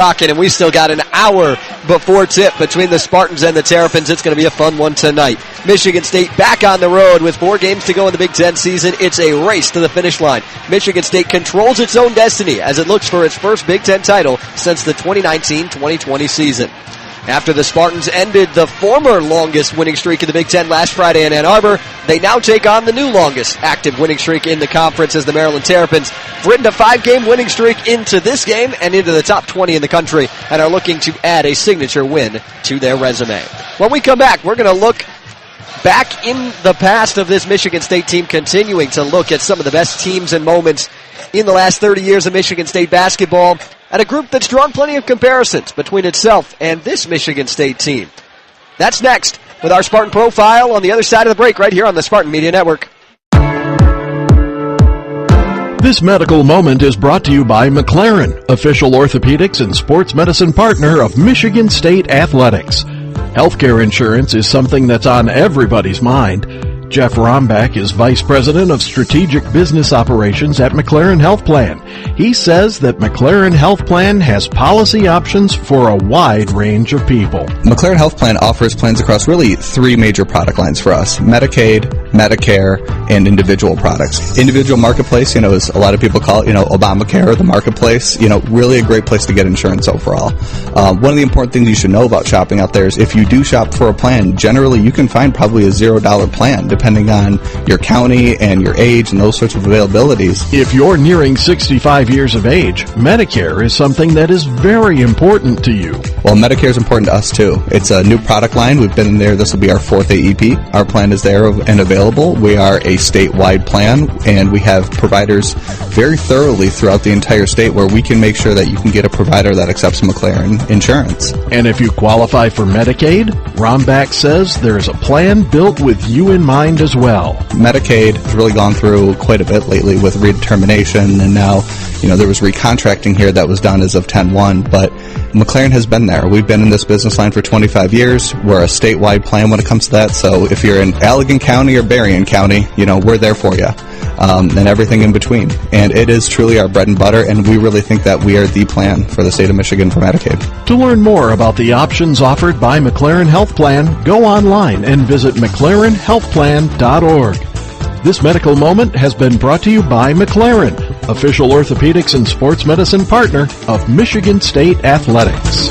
And we still got an hour before tip between the Spartans and the Terrapins. It's going to be a fun one tonight. Michigan State back on the road with 4 games to go in the Big Ten season. It's a race to the finish line. Michigan State controls its own destiny as it looks for its first Big Ten title since the 2019-2020 season. After the Spartans ended the former longest winning streak in the Big Ten last Friday in Ann Arbor, they now take on the new longest active winning streak in the conference as the Maryland Terrapins written a 5-game winning streak into this game and into the top 20 in the country and are looking to add a signature win to their resume. When we come back, we're going to look back in the past of this Michigan State team, continuing to look at some of the best teams and moments in the last 30 years of Michigan State basketball, and a group that's drawn plenty of comparisons between itself and this Michigan State team. That's next with our Spartan Profile on the other side of the break right here on the Spartan Media Network. This medical moment is brought to you by McLaren, official orthopedics and sports medicine partner of Michigan State Athletics. Healthcare insurance is something that's on everybody's mind. Jeff Rombach is Vice President of Strategic Business Operations at McLaren Health Plan. He says that McLaren Health Plan has policy options for a wide range of people. McLaren Health Plan offers plans across really 3 major product lines for us: Medicaid, Medicare, and individual products. Individual marketplace, as a lot of people call it, Obamacare, the marketplace, really a great place to get insurance overall. One of the important things you should know about shopping out there is if you do shop for a plan, generally you can find probably a $0 plan, depending on your county and your age and those sorts of availabilities. If you're nearing 65 years of age, Medicare is something that is very important to you. Well, Medicare is important to us too. It's a new product line. We've been in there. This will be our 4th AEP. Our plan is there and available. We are a statewide plan, and we have providers very thoroughly throughout the entire state where we can make sure that you can get a provider that accepts McLaren insurance. And if you qualify for Medicaid, Rombach says there's a plan built with you in mind as well. Medicaid has really gone through quite a bit lately with redetermination, and now, there was recontracting here that was done as of 10/1, but McLaren has been there. We've been in this business line for 25 years. We're a statewide plan when it comes to that, so if you're in Allegan County or Berrien County, we're there for you. And everything in between. And it is truly our bread and butter, and we really think that we are the plan for the state of Michigan for Medicaid. To learn more about the options offered by McLaren Health Plan, go online and visit McLarenHealthPlan.org. This medical moment has been brought to you by McLaren, official orthopedics and sports medicine partner of Michigan State Athletics.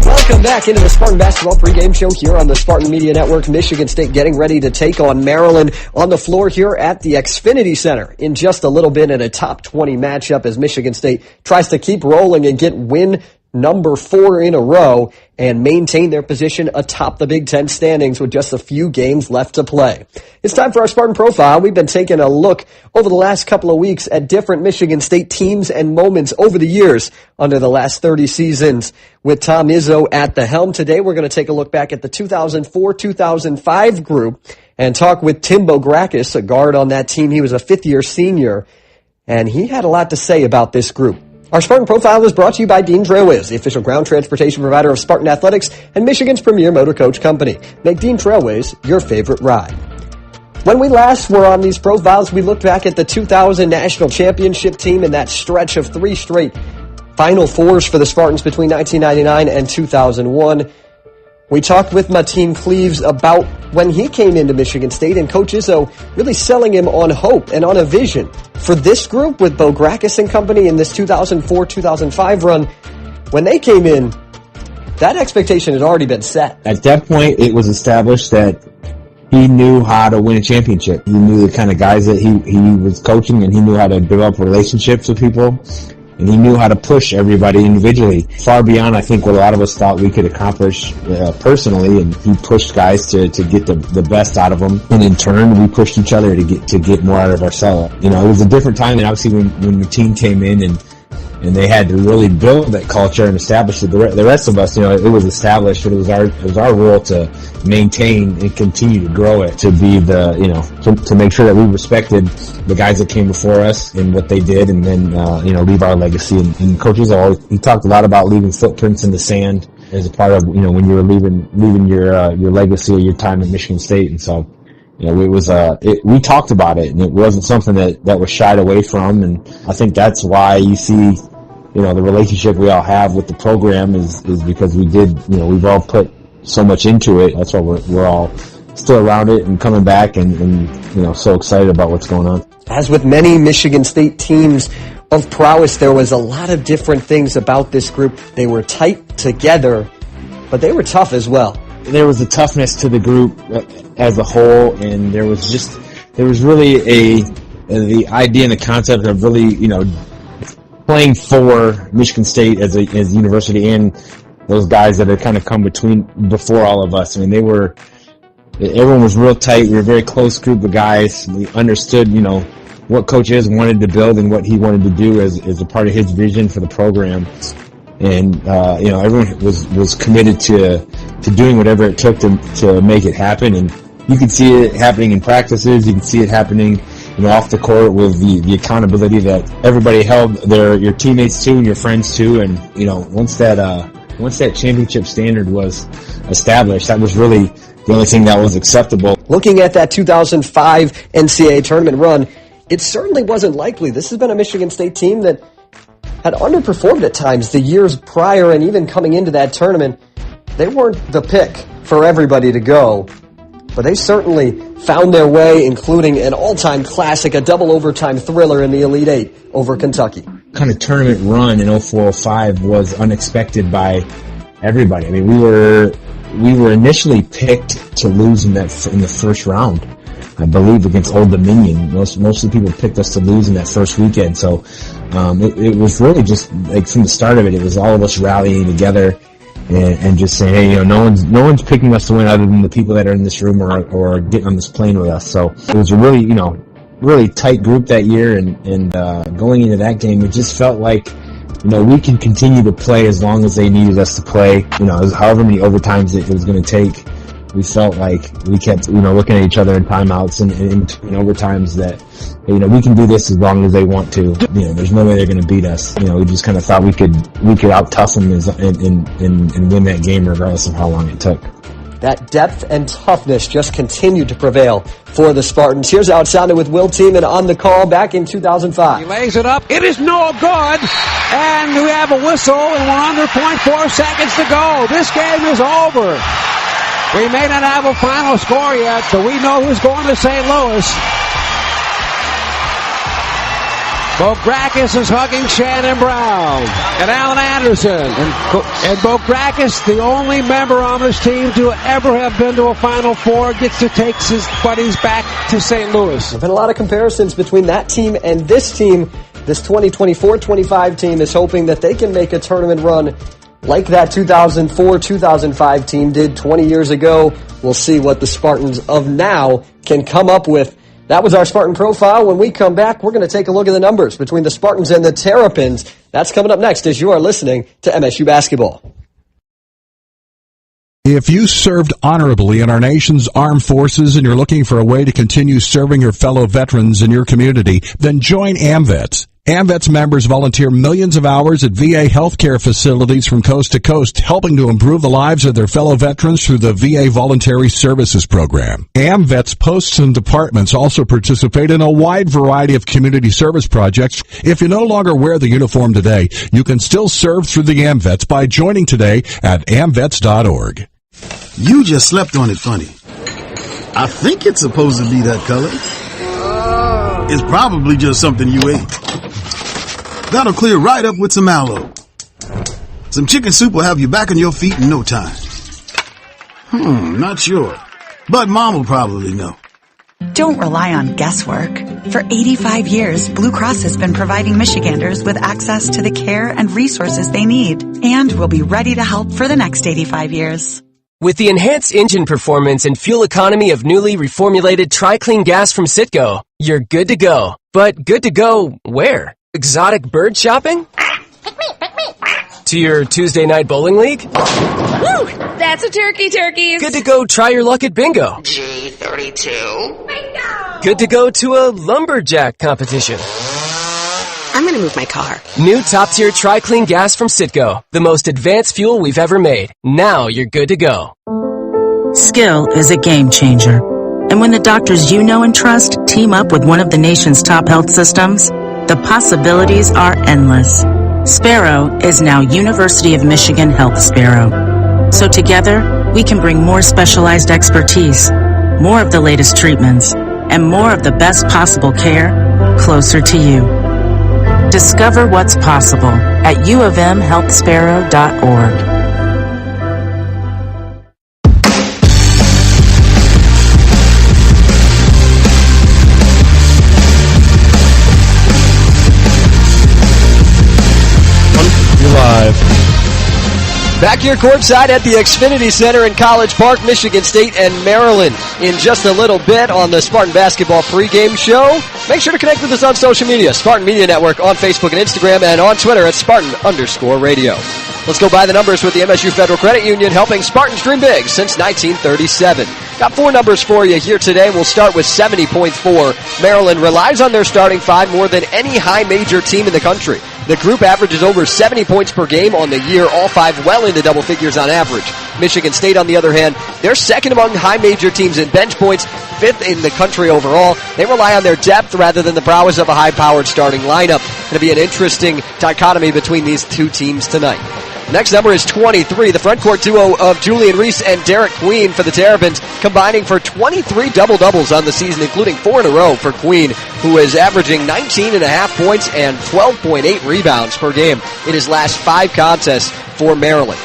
Welcome back into the Spartan Basketball pregame show here on the Spartan Media Network. Michigan State getting ready to take on Maryland on the floor here at the Xfinity Center in just a little bit in a top 20 matchup as Michigan State tries to keep rolling and get win number 4 in a row and maintain their position atop the Big Ten standings with just a few games left to play. It's time for our Spartan Profile. We've been taking a look over the last couple of weeks at different Michigan State teams and moments over the years under the last 30 seasons with Tom Izzo at the helm. Today we're going to take a look back at the 2004-2005 group and talk with Tim Bograkis, a guard on that team. He was a 5th-year senior, and he had a lot to say about this group. Our Spartan Profile is brought to you by Dean Trailways, the official ground transportation provider of Spartan Athletics and Michigan's premier motor coach company. Make Dean Trailways your favorite ride. When we last were on these profiles, we looked back at the 2000 national championship team and that stretch of 3 straight Final Fours for the Spartans between 1999 and 2001. We talked with Mateen Cleaves about when he came into Michigan State and Coach Izzo really selling him on hope and on a vision for this group with Bograkis and company in this 2004-2005 run. When they came in, that expectation had already been set. At that point, it was established that he knew how to win a championship. He knew the kind of guys that he was coaching, and he knew how to develop relationships with people. And he knew how to push everybody individually, far beyond, I think, what a lot of us thought we could accomplish personally. And he pushed guys to get the best out of them. And in turn, we pushed each other to get more out of ourselves. It was a different time than obviously when the team came in and they had to really build that culture and establish it. The rest of us, it was established. It was our role to maintain and continue to grow it, to be to make sure that we respected the guys that came before us and what they did, and then leave our legacy. And coaches he talked a lot about leaving footprints in the sand as a part of when you were leaving your legacy or your time at Michigan State. And so it was we talked about it, and it wasn't something that was shied away from. And I think that's why you see, the relationship we all have with the program is because we've all put so much into it. That's why we're all still around it and coming back and so excited about what's going on. As with many Michigan State teams of prowess, there was a lot of different things about this group. They were tight together, but they were tough as well. There was a toughness to the group as a whole, and there was really the idea and the concept of really, playing for Michigan State as a university and those guys that had kind of come before all of us. I mean, everyone was real tight. We were a very close group of guys. We understood, what Coach Iz wanted to build and what he wanted to do as a part of his vision for the program. And, everyone was committed to doing whatever it took to make it happen. And you could see it happening in practices. You can see it happening, off the court with the accountability that everybody held your teammates to and your friends to. And, once that championship standard was established, that was really the only thing that was acceptable. Looking at that 2005 NCAA tournament run, it certainly wasn't likely. This has been a Michigan State team that had underperformed at times the years prior, and even coming into that tournament, they weren't the pick for everybody to go. But they certainly found their way, including an all-time classic, a double overtime thriller in the Elite Eight over Kentucky. Kind of tournament run in 04-05 was unexpected by everybody. I mean, we were initially picked to lose in the first round, I believe, against Old Dominion. Most of the people picked us to lose in that first weekend. So it was really just like from the start of it, it was all of us rallying together and just saying, hey, no one's picking us to win other than the people that are in this room or getting on this plane with us. So it was a really, really tight group that year, and going into that game, it just felt like, we can continue to play as long as they needed us to play. However many overtimes it was going to take. We felt like we kept, looking at each other in timeouts and in overtimes that, we can do this as long as they want to. There's no way they're going to beat us. We just kind of thought we could out-tough them and win that game regardless of how long it took. That depth and toughness just continued to prevail for the Spartans. Here's how it sounded with Will Tiemann on the call back in 2005. He lays it up. It is no good. And we have a whistle, and we're under 0.4 seconds to go. This game is over. We may not have a final score yet, but we know who's going to St. Louis. Bo Gracchus is hugging Shannon Brown and Alan Anderson. And Bo Gracchus, the only member on this team to ever have been to a Final Four, gets to take his buddies back to St. Louis. There have been a lot of comparisons between that team and this team. This 2024-25 team is hoping that they can make a tournament run like that 2004-2005 team did 20 years ago. We'll see what the Spartans of now can come up with. That was our Spartan Profile. When we come back, we're going to take a look at the numbers between the Spartans and the Terrapins. That's coming up next as you are listening to MSU Basketball. If you served honorably in our nation's armed forces and you're looking for a way to continue serving your fellow veterans in your community, then join AMVETS. AMVETS members volunteer millions of hours at VA healthcare facilities from coast to coast, helping to improve the lives of their fellow veterans through the VA Voluntary Services Program. AMVETS posts and departments also participate in a wide variety of community service projects. If you no longer wear the uniform today, you can still serve through the AMVETS by joining today at amvets.org. You just slept on it funny. I think it's supposed to be that color. It's probably just something you ate. That'll clear right up with some aloe. Some chicken soup will have you back on your feet in no time. Not sure. But Mom will probably know. Don't rely on guesswork. For 85 years, Blue Cross has been providing Michiganders with access to the care and resources they need, and will be ready to help for the next 85 years. With the enhanced engine performance and fuel economy of newly reformulated Tri-Clean gas from Citgo, you're good to go. But good to go where? Exotic bird shopping? To your Tuesday night bowling league? Woo! That's a turkeys. Good to go try your luck at bingo. G32. Bingo! Good to go to a lumberjack competition. I'm gonna move my car. New top-tier Tri-Clean gas from Citgo. The most advanced fuel we've ever made. Now you're good to go. Skill is a game changer. And when the doctors you know and trust team up with one of the nation's top health systems, the possibilities are endless. Sparrow is now University of Michigan Health Sparrow. So together, we can bring more specialized expertise, more of the latest treatments, and more of the best possible care closer to you. Discover what's possible at uofmhealthsparrow.org. Live. Back here courtside at the Xfinity Center in College Park, Michigan State and Maryland. In just a little bit on the Spartan Basketball pregame show. Make sure to connect with us on social media, Spartan Media Network on Facebook and Instagram, and on Twitter at Spartan_radio. Let's go by the numbers with the MSU Federal Credit Union, helping Spartans dream big since 1937. Got 4 numbers for you here today. We'll start with 70.4. Maryland relies on their starting 5 more than any high major team in the country. The group averages over 70 points per game on the year, all 5 well into double figures on average. Michigan State, on the other hand, they're second among high major teams in bench points, 5th in the country overall. They rely on their depth rather than the prowess of a high-powered starting lineup. Going to be an interesting dichotomy between these two teams tonight. Next number is 23, the frontcourt duo of Julian Reese and Derek Queen for the Terrapins, combining for 23 double-doubles on the season, including 4 in a row for Queen, who is averaging 19.5 points and 12.8 rebounds per game in his last 5 contests for Maryland.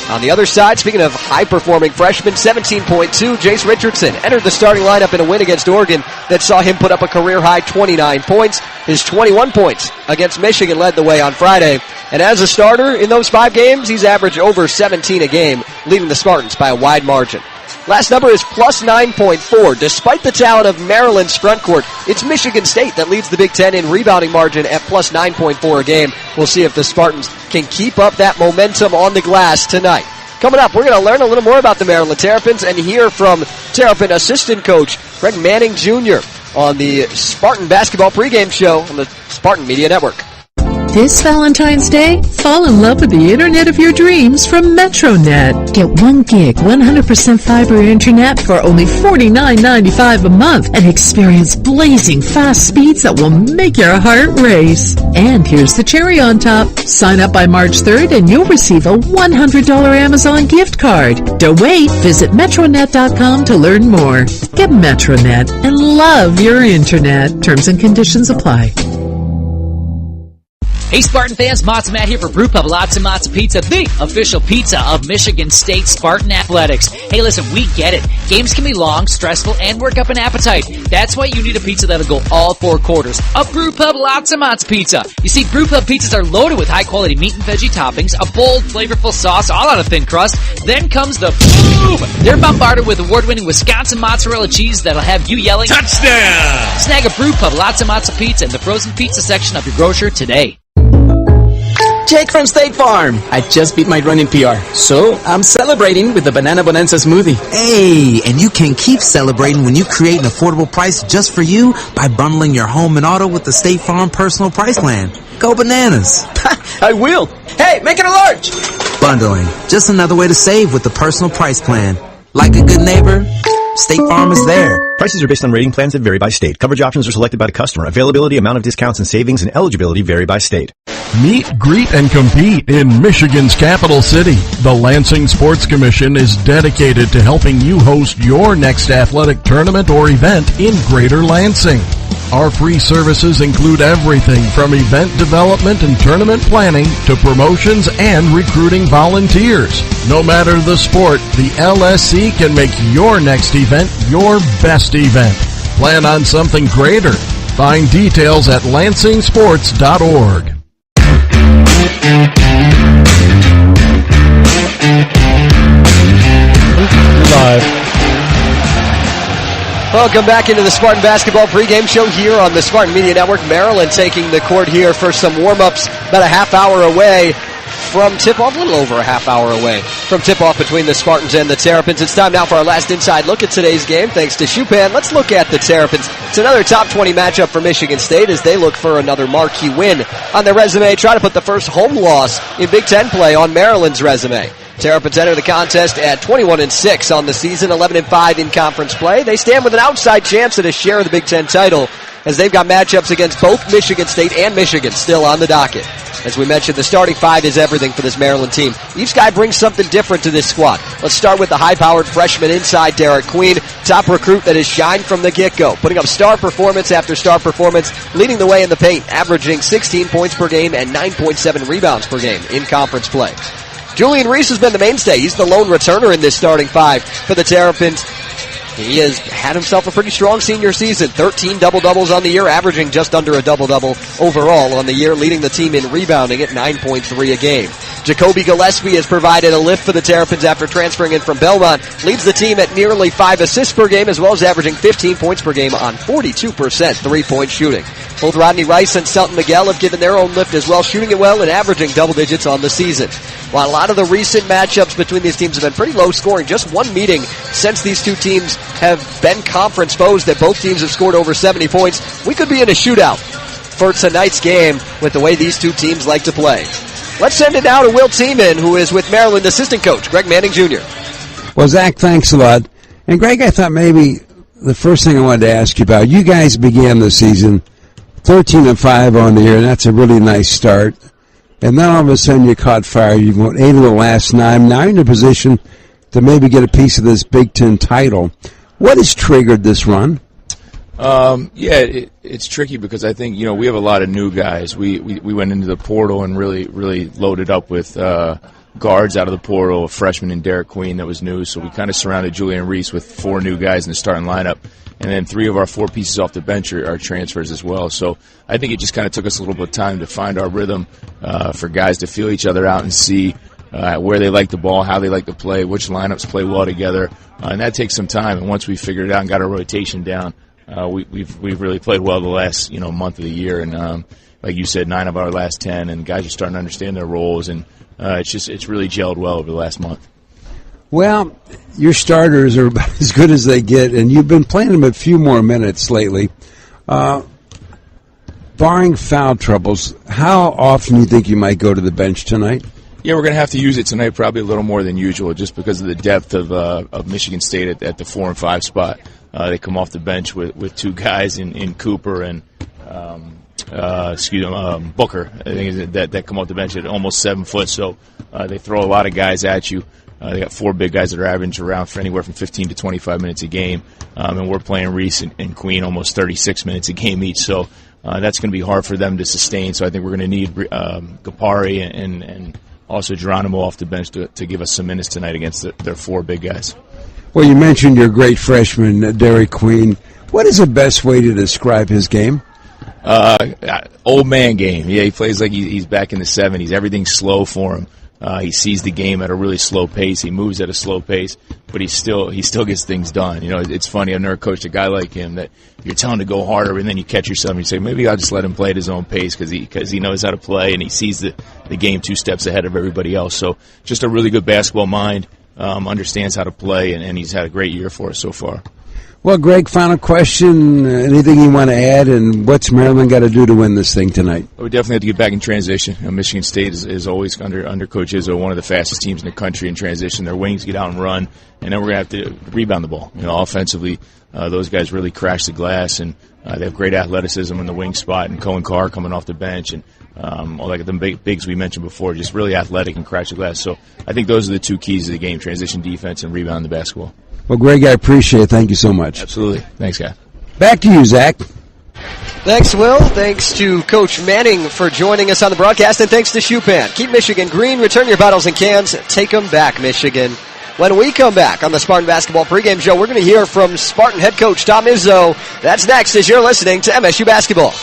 On the other side, speaking of high-performing freshmen, 17.2, Jace Richardson entered the starting lineup in a win against Oregon that saw him put up a career-high 29 points. His 21 points against Michigan led the way on Friday. And as a starter in those 5 games, he's averaged over 17 a game, leading the Spartans by a wide margin. Last number is plus 9.4. Despite the talent of Maryland's frontcourt, it's Michigan State that leads the Big Ten in rebounding margin at plus 9.4 a game. We'll see if the Spartans can keep up that momentum on the glass tonight. Coming up, we're going to learn a little more about the Maryland Terrapins and hear from Terrapin assistant coach Greg Manning Jr. on the Spartan Basketball pregame show on the Spartan Media Network. This Valentine's Day, fall in love with the internet of your dreams from MetroNet. Get 1 gig, 100% fiber internet for only $49.95 a month and experience blazing fast speeds that will make your heart race. And here's the cherry on top. Sign up by March 3rd and you'll receive a $100 Amazon gift card. Don't wait. Visit Metronet.com to learn more. Get MetroNet and love your internet. Terms and conditions apply. Hey Spartan fans, Matzo Matt here for Brewpub Lots and Matzo Pizza, the official pizza of Michigan State Spartan Athletics. Hey listen, we get it. Games can be long, stressful, and work up an appetite. That's why you need a pizza that'll go all 4 quarters. A Brewpub Lots and Matzo Pizza. You see, Brewpub pizzas are loaded with high quality meat and veggie toppings, a bold, flavorful sauce, all on a thin crust. Then comes the boom! They're bombarded with award-winning Wisconsin mozzarella cheese that'll have you yelling, touchdown! Snag a Brewpub Lots and Matzo Pizza in the frozen pizza section of your grocer today. Jake from State Farm. I just beat my running PR, so I'm celebrating with the Banana Bonanza smoothie. Hey, and you can keep celebrating when you create an affordable price just for you by bundling your home and auto with the State Farm Personal Price Plan. Go bananas. I will. Hey, make it a large. Bundling. Just another way to save with the Personal Price Plan. Like a good neighbor, State Farm is there. Prices are based on rating plans that vary by state. Coverage options are selected by the customer. Availability, amount of discounts and savings, and eligibility vary by state. Meet, greet, and compete in Michigan's capital city. The Lansing Sports Commission is dedicated to helping you host your next athletic tournament or event in Greater Lansing. Our free services include everything from event development and tournament planning to promotions and recruiting volunteers. No matter the sport, the LSC can make your next event your best event. Plan on something greater. Find details at lansingsports.org. Live. Welcome back into the Spartan Basketball pregame show here on the Spartan Media Network. Maryland taking the court here for some warm-ups about a half hour away from tip-off, a little over a half hour away from tip-off between the Spartans and the Terrapins. It's time now for our last inside look at today's game. Thanks to Shupan. Let's look at the Terrapins. It's another top 20 matchup for Michigan State as they look for another marquee win on their resume. Try to put the first home loss in Big Ten play on Maryland's resume. Terrapins enter the contest at 21-6 on the season, 11-5 in conference play. They stand with an outside chance at a share of the Big Ten title, as they've got matchups against both Michigan State and Michigan still on the docket. As we mentioned, the starting five is everything for this Maryland team. Each guy brings something different to this squad. Let's start with the high-powered freshman inside, Derek Queen, top recruit that has shined from the get-go, putting up star performance after star performance, leading the way in the paint, averaging 16 points per game and 9.7 rebounds per game in conference play. Julian Reese has been the mainstay. He's the lone returner in this starting five for the Terrapins. He has had himself a pretty strong senior season. 13 double-doubles on the year, averaging just under a double-double overall on the year, leading the team in rebounding at 9.3 a game. Jacoby Gillespie has provided a lift for the Terrapins after transferring in from Belmont. Leads the team at nearly 5 assists per game, as well as averaging 15 points per game on 42% three-point shooting. Both Rodney Rice and Selton Miguel have given their own lift as well, shooting it well and averaging double digits on the season. While a lot of the recent matchups between these teams have been pretty low scoring, just one meeting since these two teams have been conference foes that both teams have scored over 70 points. We could be in a shootout for tonight's game with the way these two teams like to play. Let's send it now to Will Tiemann, who is with Maryland assistant coach Greg Manning Jr. Well, Zach, thanks a lot. And Greg, I thought maybe the first thing I wanted to ask you about, you guys began the season 13-5 on the year, and that's a really nice start. And then all of a sudden you caught fire. You went 8 of the last 9. Now you're in a position to maybe get a piece of this Big Ten title. What has triggered this run? It's tricky because I think, we have a lot of new guys. We went into the portal and really loaded up with guards out of the portal, a freshman in Derek Queen that was new. So we kind of surrounded Julian Reese with 4 new guys in the starting lineup. And then 3 of our 4 pieces off the bench are transfers as well. So I think it just kind of took us a little bit of time to find our rhythm for guys to feel each other out and see where they like the ball, how they like to play, which lineups play well together. And that takes some time. And once we figured it out and got our rotation down, we've really played well the last month of the year. And like you said, 9 of our last 10, and guys are starting to understand their roles. And it's really gelled well over the last month. Well, your starters are about as good as they get, and you've been playing them a few more minutes lately. Barring foul troubles, how often do you think you might go to the bench tonight? Yeah, we're going to have to use it tonight probably a little more than usual just because of the depth of Michigan State at the 4 and 5 spot. They come off the bench with 2 guys in Cooper and Booker, I think, that come off the bench at almost 7 foot. So they throw a lot of guys at you. They got 4 big guys that are averaging around for anywhere from 15 to 25 minutes a game. And we're playing Reese and Queen almost 36 minutes a game each. So that's going to be hard for them to sustain. So I think we're going to need Gapari and also Geronimo off the bench to give us some minutes tonight against their 4 big guys. Well, you mentioned your great freshman, Derek Queen. What is the best way to describe his game? Old man game. Yeah, he plays like he's back in the 70s. Everything's slow for him. He sees the game at a really slow pace. He moves at a slow pace, but he still gets things done. It's funny. I've never coached a guy like him that you're telling to go harder, and then you catch yourself and you say, maybe I'll just let him play at his own pace because he knows how to play and he sees the game 2 steps ahead of everybody else. So just a really good basketball mind, understands how to play, and he's had a great year for us so far. Well, Greg, final question. Anything you want to add, and what's Maryland got to do to win this thing tonight? We definitely have to get back in transition. Michigan State is always, under Coach Izzo, one of the fastest teams in the country in transition. Their wings get out and run, and then we're going to have to rebound the ball. Offensively, those guys really crash the glass, and they have great athleticism in the wing spot, and Cohen Carr coming off the bench, and all like the bigs we mentioned before, just really athletic and crash the glass. So I think those are the 2 keys of the game, transition defense and rebound the basketball. Well, Greg, I appreciate it. Thank you so much. Absolutely. Thanks, guy. Back to you, Zach. Thanks, Will. Thanks to Coach Manning for joining us on the broadcast, and thanks to Shupan. Keep Michigan green. Return your bottles and cans. Take them back, Michigan. When we come back on the Spartan Basketball pregame show, we're going to hear from Spartan head coach Tom Izzo. That's next as you're listening to MSU Basketball.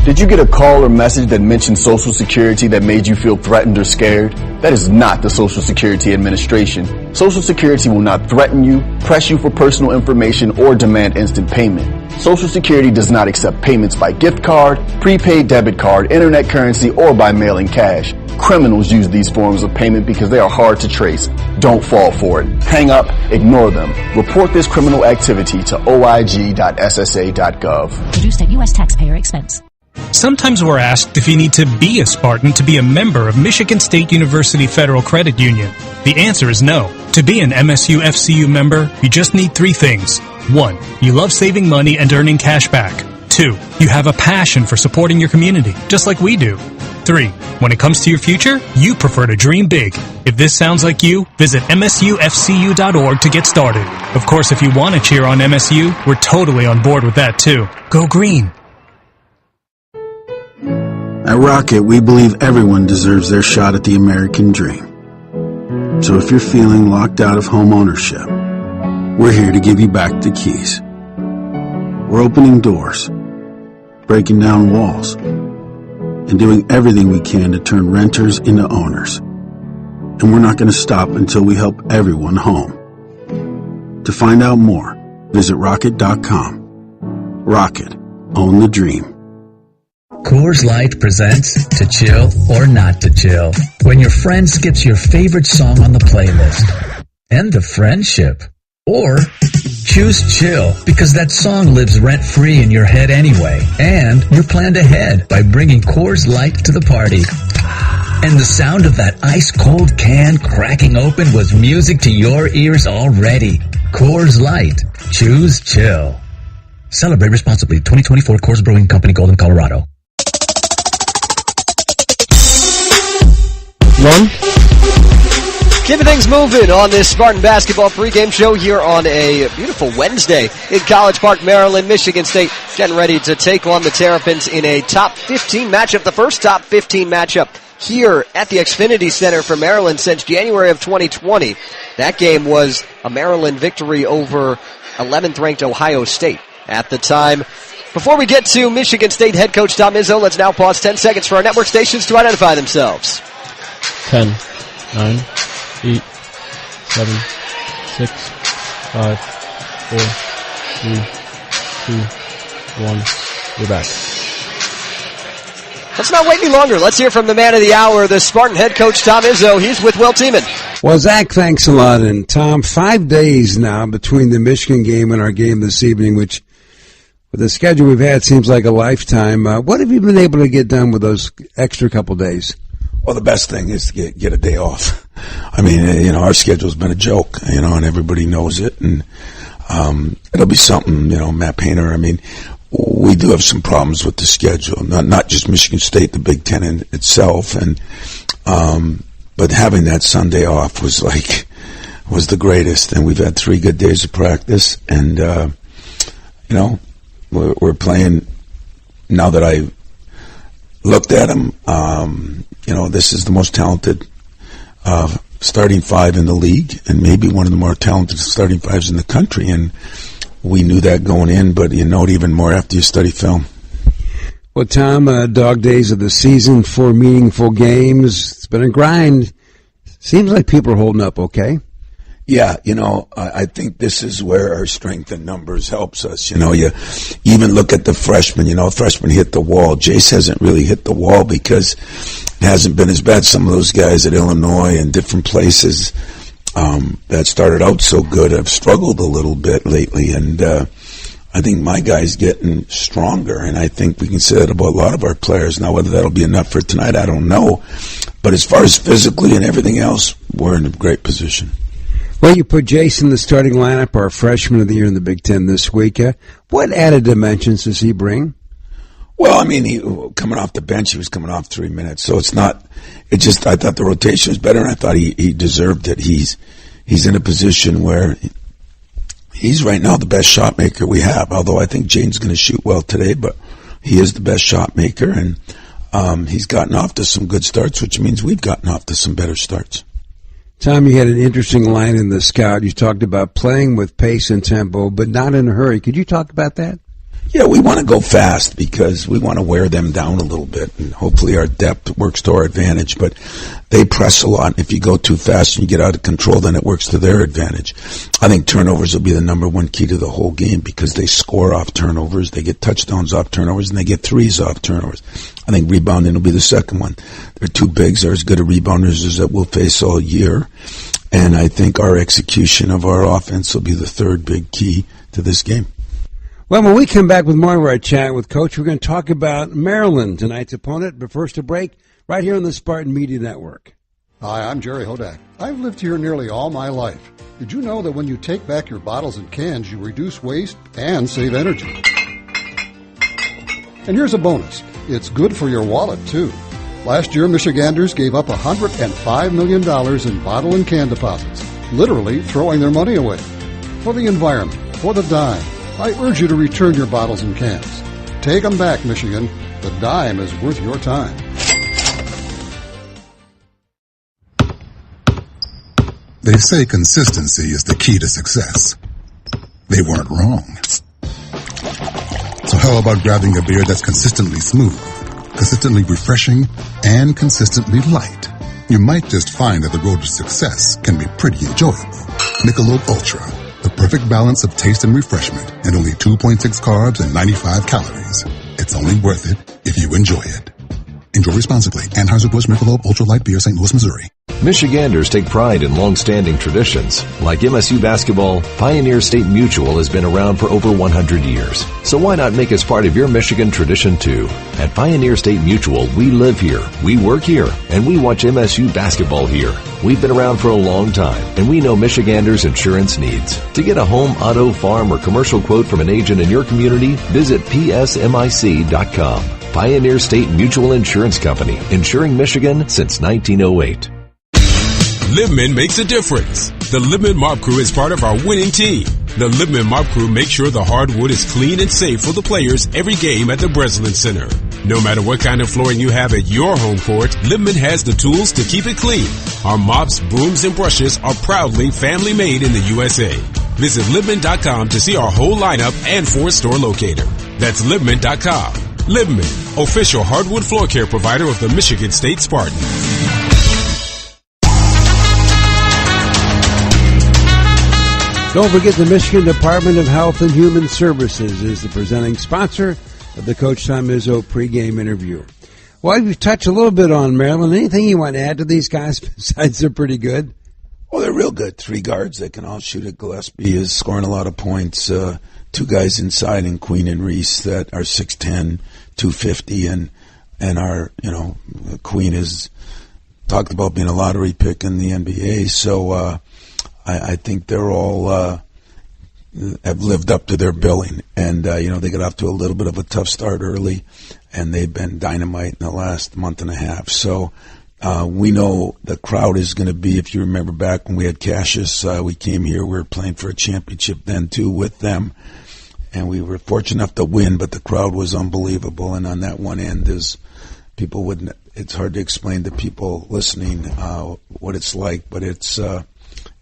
Did you get a call or message that mentioned Social Security that made you feel threatened or scared? That is not the Social Security Administration. Social Security will not threaten you, press you for personal information, or demand instant payment. Social Security does not accept payments by gift card, prepaid debit card, internet currency, or by mailing cash. Criminals use these forms of payment because they are hard to trace. Don't fall for it. Hang up, ignore them. Report this criminal activity to oig.ssa.gov. Produced at U.S. taxpayer expense. Sometimes we're asked if you need to be a Spartan to be a member of Michigan State University Federal Credit Union. The answer is no. To be an MSU FCU member, you just need 3 things. 1. You love saving money and earning cash back. 2. You have a passion for supporting your community, just like we do. 3. When it comes to your future, you prefer to dream big. If this sounds like you, visit msufcu.org to get started. Of course, if you want to cheer on MSU, we're totally on board with that too. Go green! At Rocket, we believe everyone deserves their shot at the American dream. So if you're feeling locked out of home ownership, we're here to give you back the keys. We're opening doors, breaking down walls, and doing everything we can to turn renters into owners. And we're not going to stop until we help everyone home. To find out more, visit rocket.com. Rocket, own the dream. Coors Light presents To Chill or Not to Chill. When your friend skips your favorite song on the playlist. End of friendship. Or choose chill because that song lives rent-free in your head anyway. And you planned ahead by bringing Coors Light to the party. And the sound of that ice-cold can cracking open was music to your ears already. Coors Light. Choose chill. Celebrate responsibly. 2024 Coors Brewing Company, Golden, Colorado. Keeping things moving on this Spartan Basketball pregame show here on a beautiful Wednesday in College Park, Maryland. Michigan State getting ready to take on the Terrapins in a top 15 matchup, the first top 15 matchup here at the Xfinity Center for Maryland since January of 2020. That game was a Maryland victory over 11th-ranked Ohio State at the time. Before we get to Michigan State head coach Tom Izzo, let's now pause 10 seconds for our network stations to identify themselves. 10, 9, 8, 7, 6, 5, 4, 3, 2, 1. We're back. Let's not wait any longer. Let's hear from the man of the hour, the Spartan head coach Tom Izzo. He's with Will Tiemann. Well, Zach, thanks a lot. And Tom, 5 days now between the Michigan game and our game this evening, which with the schedule we've had seems like a lifetime. What have you been able to get done with those extra couple days? Well, the best thing is to get a day off. I mean, our schedule's been a joke, and everybody knows it. And it'll be something, Matt Painter. I mean, we do have some problems with the schedule. Not just Michigan State, the Big Ten in itself. And but having that Sunday off was the greatest. And we've had 3 good days of practice. And we're playing now that I looked at them. This is the most talented starting 5 in the league, and maybe one of the more talented starting 5s in the country. And we knew that going in, but you know it even more after you study film. Well, Tom, dog days of the season, 4 meaningful games. It's been a grind. Seems like people are holding up okay. Yeah, I think this is where our strength in numbers helps us. You even look at the freshmen. Freshmen hit the wall. Jace hasn't really hit the wall because it hasn't been as bad. Some of those guys at Illinois and different places that started out so good have struggled a little bit lately. And I think my guy's getting stronger, and I think we can say that about a lot of our players. Now, whether that'll be enough for tonight, I don't know. But as far as physically and everything else, we're in a great position. Well, you put Jace in the starting lineup, our freshman of the year in the Big Ten this week. What added dimensions does he bring? Well, I mean, coming off the bench, he was coming off 3 minutes. So I thought the rotation was better, and I thought he deserved it. He's in a position where he's right now the best shot maker we have, although I think Jane's going to shoot well today, but he is the best shot maker, and he's gotten off to some good starts, which means we've gotten off to some better starts. Tom, you had an interesting line in the scout. You talked about playing with pace and tempo, but not in a hurry. Could you talk about that? Yeah, we want to go fast because we want to wear them down a little bit, and hopefully our depth works to our advantage. But they press a lot. If you go too fast and you get out of control, then it works to their advantage. I think turnovers will be the number one key to the whole game because they score off turnovers, they get touchdowns off turnovers, and they get threes off turnovers. I think rebounding will be the second one. Their 2 bigs are as good a rebounders as that we'll face all year. And I think our execution of our offense will be the third big key to this game. Well, when we come back with more of our chat with Coach, we're going to talk about Maryland, tonight's opponent. But first, a break right here on the Spartan Media Network. Hi, I'm Jerry Hodak. I've lived here nearly all my life. Did you know that when you take back your bottles and cans, you reduce waste and save energy? And here's a bonus. It's good for your wallet, too. Last year, Michiganders gave up $105 million in bottle and can deposits, literally throwing their money away. For the environment, for the dime, I urge you to return your bottles and cans. Take them back, Michigan. The dime is worth your time. They say consistency is the key to success. They weren't wrong. So how about grabbing a beer that's consistently smooth, consistently refreshing, and consistently light? You might just find that the road to success can be pretty enjoyable. Michelob Ultra, the perfect balance of taste and refreshment, and only 2.6 carbs and 95 calories. It's only worth it if you enjoy it. Enjoy responsibly. Anheuser-Busch Michelob Ultra Light Beer, St. Louis, Missouri. Michiganders take pride in long-standing traditions. Like MSU basketball, Pioneer State Mutual has been around for over 100 years. So why not make us part of your Michigan tradition too? At Pioneer State Mutual, we live here, we work here, and we watch MSU basketball here. We've been around for a long time, and we know Michiganders' insurance needs. To get a home, auto, farm, or commercial quote from an agent in your community, visit psmic.com. Pioneer State Mutual Insurance Company, insuring Michigan since 1908. Libman makes a difference. The Libman Mop Crew is part of our winning team. The Libman Mop Crew makes sure the hardwood is clean and safe for the players every game at the Breslin Center. No matter what kind of flooring you have at your home court, Libman has the tools to keep it clean. Our mops, brooms, and brushes are proudly family made in the USA. Visit Libman.com to see our whole lineup and four-store locator. That's Libman.com. Libman, official hardwood floor care provider of the Michigan State Spartans. Don't forget the Michigan Department of Health and Human Services is the presenting sponsor of the Coach Tom Izzo pregame interview. Well, we've touched a little bit on Maryland. Anything you want to add to these guys besides they're pretty good? Well, they're real good. 3 guards that can all shoot it. Gillespie is scoring a lot of points. 2 guys inside in Queen and Reese that are 6'10", 250, and are, Queen is talked about being a lottery pick in the NBA. So, I think they're all have lived up to their billing. And, they got off to a little bit of a tough start early, and they've been dynamite in the last month and a half. So we know the crowd is going to be, if you remember back when we had Cassius, we came here, we were playing for a championship then, too, with them. And we were fortunate enough to win, but the crowd was unbelievable. And on that one end is people wouldn't, it's hard to explain to people listening what it's like, but it's a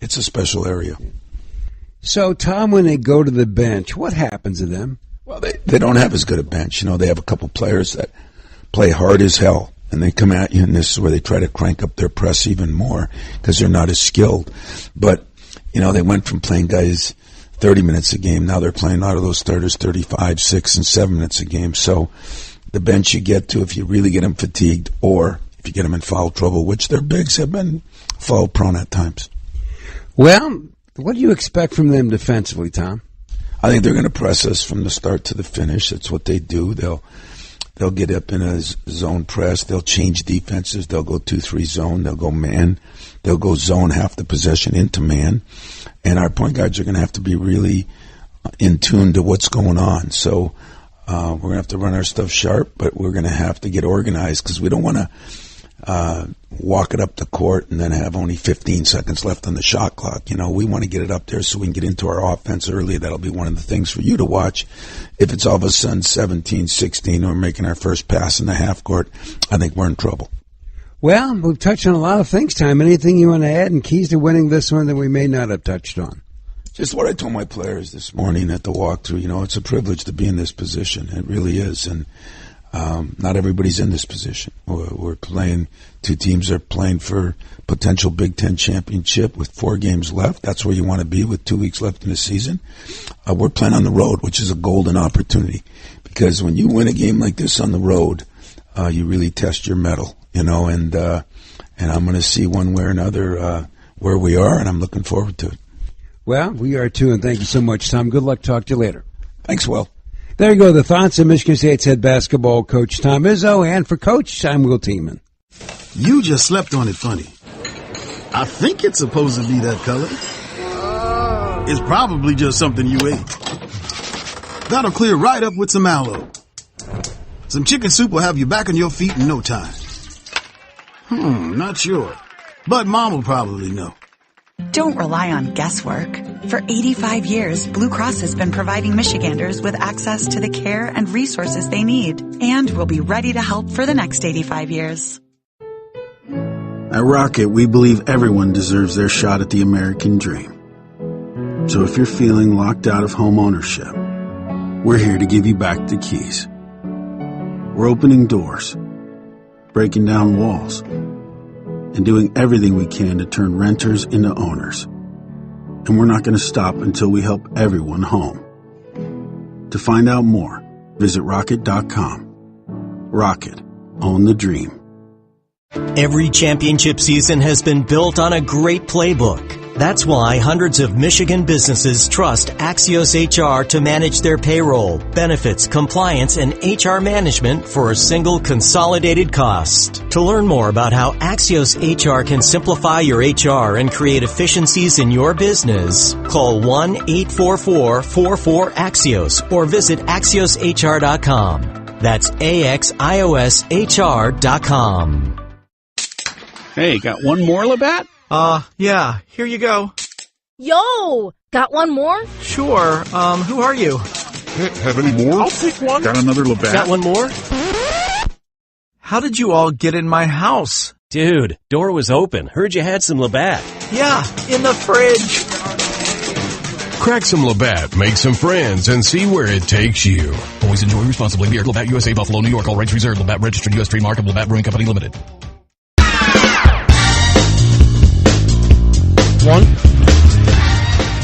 special area. So, Tom, when they go to the bench, what happens to them? Well, they don't have as good a bench. They have a couple players that play hard as hell, and they come at you, and this is where they try to crank up their press even more because they're not as skilled. But, they went from playing guys 30 minutes a game. Now they're playing a lot of those starters 35, 6, and 7 minutes a game. So the bench you get to if you really get them fatigued or if you get them in foul trouble, which their bigs have been foul prone at times. Well, what do you expect from them defensively, Tom? I think they're going to press us from the start to the finish. That's what they do. They'll get up in a zone press. They'll change defenses. They'll go 2-3 zone. They'll go man. They'll go zone half the possession into man. And our point guards are going to have to be really in tune to what's going on. So we're going to have to run our stuff sharp, but we're going to have to get organized because we don't want to walk it up the court and then have only 15 seconds left on the shot clock. We want to get it up there so we can get into our offense early. That'll be one of the things for you to watch. If it's all of a sudden 17-16 or making our first pass in the half court, I think we're in trouble. Well, we've touched on a lot of things, Tom. Anything you want to add and keys to winning this one that we may not have touched on? Just what I told my players this morning at the walkthrough. It's a privilege to be in this position. It really is. And not everybody's in this position. We're playing, 2 teams are playing for potential Big Ten championship with 4 games left. That's where you want to be with 2 weeks left in the season. We're playing on the road, which is a golden opportunity because when you win a game like this on the road, you really test your mettle, and I'm going to see one way or another where we are, and I'm looking forward to it. Well, we are too, and thank you so much, Tom. Good luck. Talk to you later. Thanks, Will. There you go, the thoughts of Michigan State's head basketball coach Tom Izzo, and for Coach, I'm Will Tiemann. You just slept on it funny. I think it's supposed to be that color. It's probably just something you ate. That'll clear right up with some aloe. Some chicken soup will have you back on your feet in no time. Not sure. But Mom will probably know. Don't rely on guesswork. For 85 years, Blue Cross has been providing Michiganders with access to the care and resources they need, and will be ready to help for the next 85 years. At Rocket, we believe everyone deserves their shot at the American dream. So if you're feeling locked out of home ownership, we're here to give you back the keys. We're opening doors, breaking down walls, and doing everything we can to turn renters into owners. And we're not going to stop until we help everyone home. To find out more, visit Rocket.com. Rocket. Own the dream. Every championship season has been built on a great playbook. That's why hundreds of Michigan businesses trust Axios HR to manage their payroll, benefits, compliance, and HR management for a single consolidated cost. To learn more about how Axios HR can simplify your HR and create efficiencies in your business, call 1-844-44-AXIOS or visit AxiosHR.com. That's AXIOSHR.com. Hey, got one more, Labatt? Yeah, here you go. Yo, got one more? Sure, who are you? Have any more? I'll take one. Got another Labatt? Got one more? How did you all get in my house? Dude, door was open. Heard you had some Labatt. Yeah, in the fridge. Crack some Labatt, make some friends, and see where it takes you. Always enjoy responsibly. Beer, Labatt USA, Buffalo, New York. All rights reserved. Labatt registered U.S. trademark of Labatt Brewing Company Limited.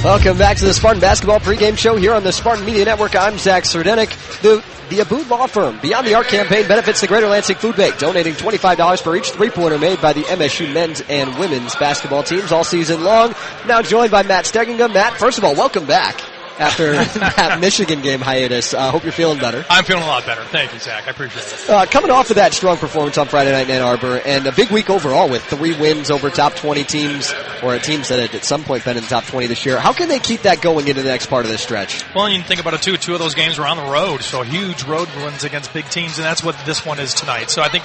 Welcome back to the Spartan Basketball pregame show here on the Spartan Media Network. I'm Zach Sardenik. The Abood Law Firm Beyond the Arc campaign benefits the Greater Lansing Food Bank, donating $25 for each three-pointer made by the MSU men's and women's basketball teams all season long. Now joined by Matt Stegingham. Matt, first of all, welcome back after that Michigan game hiatus. Hope you're feeling better. I'm feeling a lot better. Thank you, Zach. I appreciate it. Coming off of that strong performance on Friday night in Ann Arbor, and a big week overall with 3 wins over top 20 teams, or teams that had at some point been in the top 20 this year. How can they keep that going into the next part of this stretch? Well, you can think about it, too. 2 of those games were on the road, so huge road wins against big teams, and that's what this one is tonight. So I think,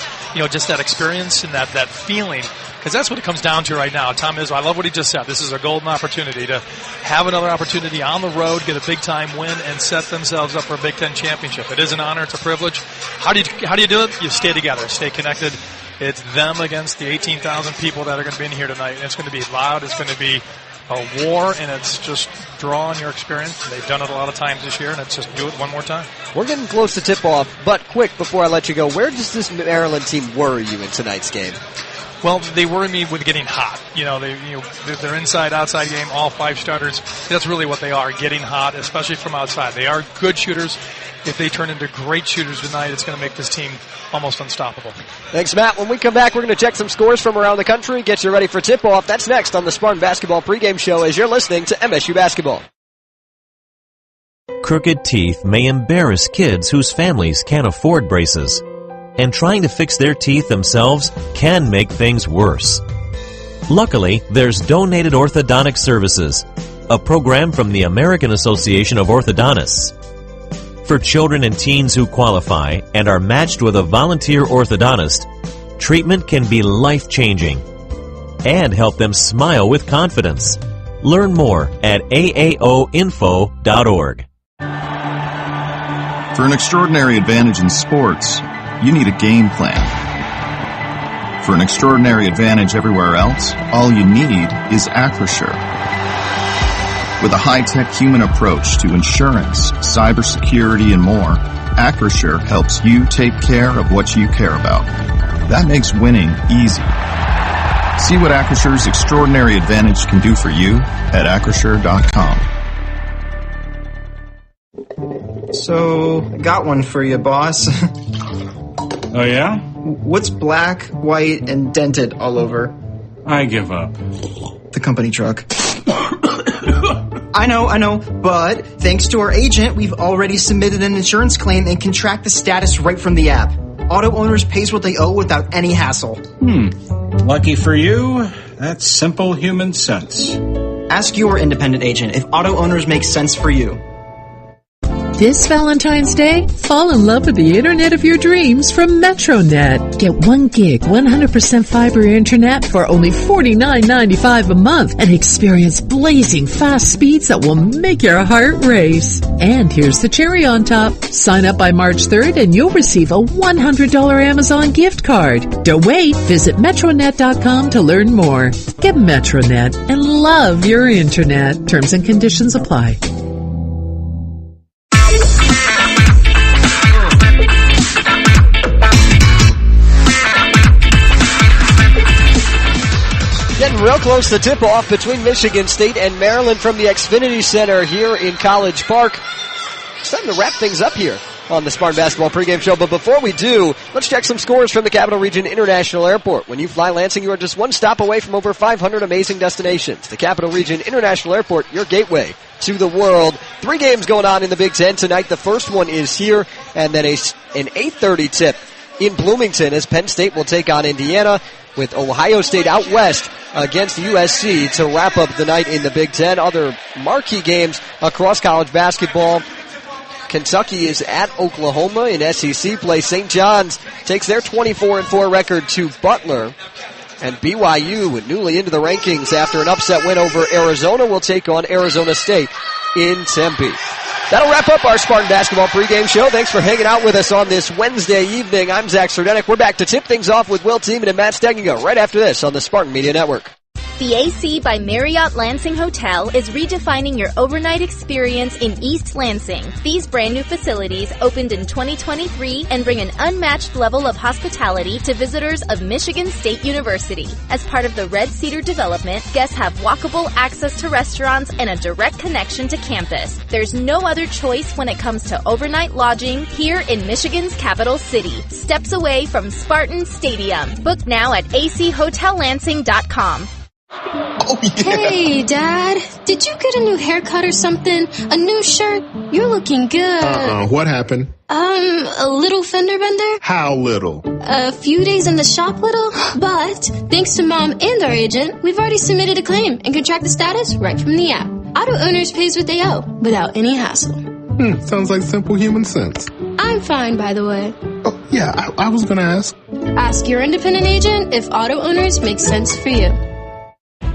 just that experience and that feeling, because that's what it comes down to right now. Tom Izzo, I love what he just said. This is a golden opportunity to have another opportunity on the road, get a big-time win, and set themselves up for a Big Ten championship. It is an honor. It's a privilege. How do you do it? You stay together, stay connected. It's them against the 18,000 people that are going to be in here tonight. And it's going to be loud. It's going to be a war, and it's just draw on your experience. They've done it a lot of times this year, and it's just do it one more time. We're getting close to tip-off, but quick, before I let you go, where does this Maryland team worry you in tonight's game? Well, they worry me with getting hot. Their inside-outside game, all 5 starters. That's really what they are, getting hot, especially from outside. They are good shooters. If they turn into great shooters tonight, it's going to make this team almost unstoppable. Thanks, Matt. When we come back, we're going to check some scores from around the country, get you ready for tip-off. That's next on the Spartan Basketball pregame show as you're listening to MSU Basketball. Crooked teeth may embarrass kids whose families can't afford braces. And trying to fix their teeth themselves can make things worse. Luckily, there's Donated Orthodontic Services, a program from the American Association of Orthodontists. For children and teens who qualify and are matched with a volunteer orthodontist, treatment can be life-changing and help them smile with confidence. Learn more at aaoinfo.org. For an extraordinary advantage in sports, you need a game plan. For an extraordinary advantage everywhere else, all you need is Acrisure. With a high-tech human approach to insurance, cybersecurity, and more, Acrisure helps you take care of what you care about. That makes winning easy. See what Acrisure's extraordinary advantage can do for you at Acrisure.com. So, got one for you, boss. Oh, yeah? What's black, white, and dented all over? I give up. The company truck. I know, but thanks to our agent, we've already submitted an insurance claim and can track the status right from the app. Auto Owners pays what they owe without any hassle. Lucky for you, that's simple human sense. Ask your independent agent if Auto Owners makes sense for you. This Valentine's Day, fall in love with the internet of your dreams from MetroNet. Get 1 gig, 100% fiber internet for only $49.95 a month and experience blazing fast speeds that will make your heart race. And here's the cherry on top. Sign up by March 3rd and you'll receive a $100 Amazon gift card. Don't wait. Visit Metronet.com to learn more. Get Metronet and love your internet. Terms and conditions apply. Getting real close to tip-off between Michigan State and Maryland from the Xfinity Center here in College Park. It's time to wrap things up here on the Spartan Basketball pregame show. But before we do, let's check some scores from the Capital Region International Airport. When you fly Lansing, you are just one stop away from over 500 amazing destinations. The Capital Region International Airport, your gateway to the world. 3 games going on in the Big Ten tonight. The first one is here, and then an 8:30 tip in Bloomington as Penn State will take on Indiana, with Ohio State out west against USC to wrap up the night in the Big Ten. Other marquee games across college basketball. Kentucky is at Oklahoma in SEC play. St. John's takes their 24-4 record to Butler. And BYU, newly into the rankings after an upset win over Arizona, will take on Arizona State in Tempe. That'll wrap up our Spartan Basketball pregame show. Thanks for hanging out with us on this Wednesday evening. I'm Zach Sardenik. We're back to tip things off with Will Tiemann and Matt Steggingo right after this on the Spartan Media Network. The AC by Marriott Lansing Hotel is redefining your overnight experience in East Lansing. These brand new facilities opened in 2023 and bring an unmatched level of hospitality to visitors of Michigan State University. As part of the Red Cedar development, guests have walkable access to restaurants and a direct connection to campus. There's no other choice when it comes to overnight lodging here in Michigan's capital city, steps away from Spartan Stadium. Book now at achotelansing.com. Oh, yeah. Hey, Dad, did you get a new haircut or something? A new shirt? You're looking good. What happened? A little fender bender? How little? A few days in the shop little, but thanks to Mom and our agent, we've already submitted a claim and can track the status right from the app. Auto Owners pays what they owe without any hassle. Sounds like simple human sense. I'm fine, by the way. Oh, yeah, I was gonna ask. Ask your independent agent if Auto Owners makes sense for you.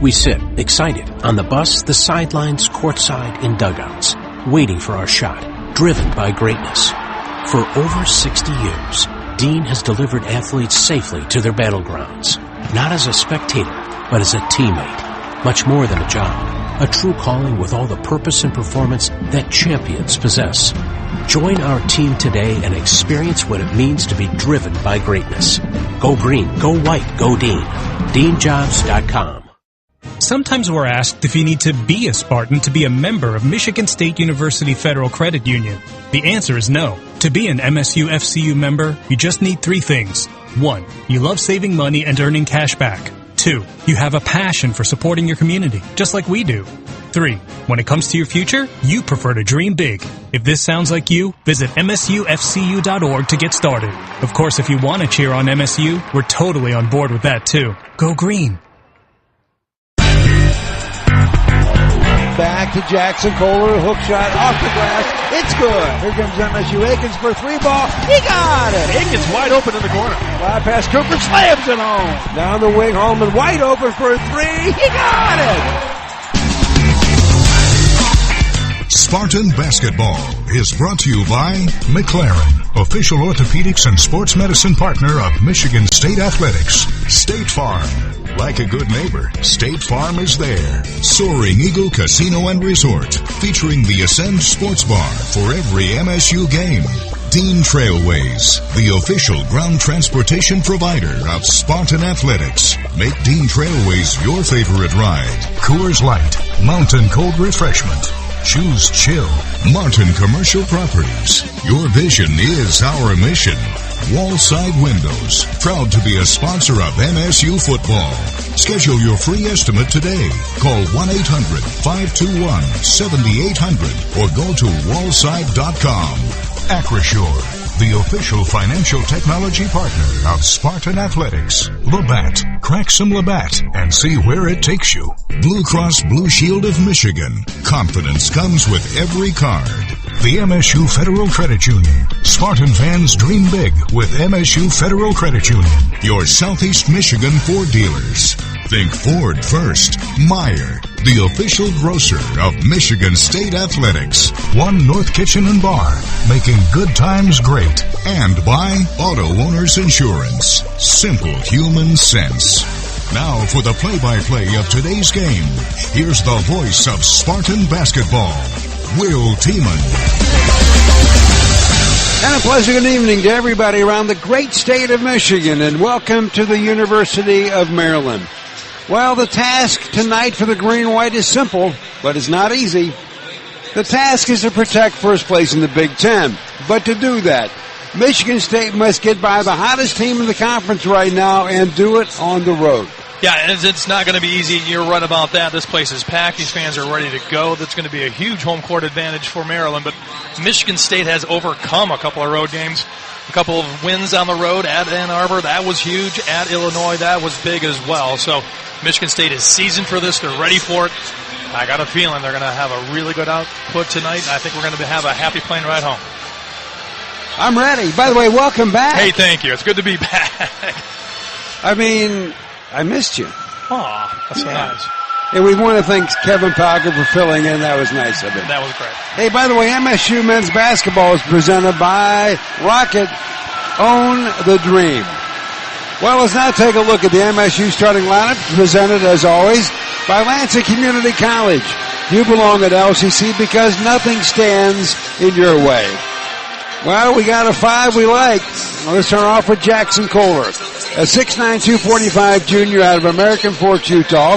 We sit, excited, on the bus, the sidelines, courtside, in dugouts, waiting for our shot, driven by greatness. For over 60 years, Dean has delivered athletes safely to their battlegrounds, not as a spectator, but as a teammate. Much more than a job, a true calling with all the purpose and performance that champions possess. Join our team today and experience what it means to be driven by greatness. Go green, go white, go Dean. DeanJobs.com. Sometimes we're asked if you need to be a Spartan to be a member of Michigan State University Federal Credit Union. The answer is no. To be an MSU FCU member, you just need 3 things. 1, you love saving money and earning cash back. 2, you have a passion for supporting your community, just like we do. 3, when it comes to your future, you prefer to dream big. If this sounds like you, visit MSUFCU.org to get started. Of course, if you want to cheer on MSU, we're totally on board with that too. Go green. Back to Jackson Kohler, hook shot off the glass. It's good. Here comes MSU Akins for 3 ball. He got it. Akins wide open in the corner. Bypass Cooper slams it home. Down the wing, Holman wide open for 3. He got it. Spartan Basketball is brought to you by McLaren, official orthopedics and sports medicine partner of Michigan State Athletics. State Farm. Like a good neighbor, State Farm is there. Soaring Eagle Casino and Resort, featuring the Ascend Sports Bar for every MSU game. Dean Trailways, the official ground transportation provider of Spartan Athletics. Make Dean Trailways your favorite ride. Coors Light, mountain cold refreshment. Choose chill. Martin Commercial Properties. Your vision is our mission. Wallside Windows, proud to be a sponsor of MSU football. Schedule your free estimate today. Call 1-800-521-7800 or go to wallside.com. Acrisure, the official financial technology partner of Spartan Athletics. Labatt. Crack some Labatt and see where it takes you. Blue Cross Blue Shield of Michigan. Confidence comes with every card. The MSU Federal Credit Union. Spartan fans dream big with MSU Federal Credit Union. Your Southeast Michigan Ford dealers. Think Ford first. Meyer, the official grocer of Michigan State Athletics. One North Kitchen and Bar, making good times great. And by Auto Owners Insurance. Simple human sense. Now for the play-by-play of today's game, here's the voice of Spartan basketball, Will Tiemann. And a pleasant good evening to everybody around the great state of Michigan, and welcome to the University of Maryland. Well, the task tonight for the Green and White is simple, but it's not easy. The task is to protect first place in the Big Ten. But to do that, Michigan State must get by the hottest team in the conference right now and do it on the road. Yeah, it's not going to be easy. You're right about that. This place is packed. These fans are ready to go. That's going to be a huge home court advantage for Maryland. But Michigan State has overcome a couple of road games, a couple of wins on the road at Ann Arbor. That was huge. At Illinois, that was big as well. So Michigan State is seasoned for this. They're ready for it. I got a feeling they're going to have a really good output tonight. I think we're going to have a happy plane ride home. I'm ready. By the way, welcome back. Hey, thank you. It's good to be back. I mean, I missed you. Aw, that's so nice. And we want to thank Kevin Parker for filling in. That was nice of him. That was great. Hey, by the way, MSU men's basketball is presented by Rocket. Own the dream. Well, let's now take a look at the MSU starting lineup, presented as always by Lansing Community College. You belong at LCC because nothing stands in your way. Well, we got a 5 we like. Well, let's start off with Jackson Kohler, a 6'9", 245 junior out of American Forks, Utah.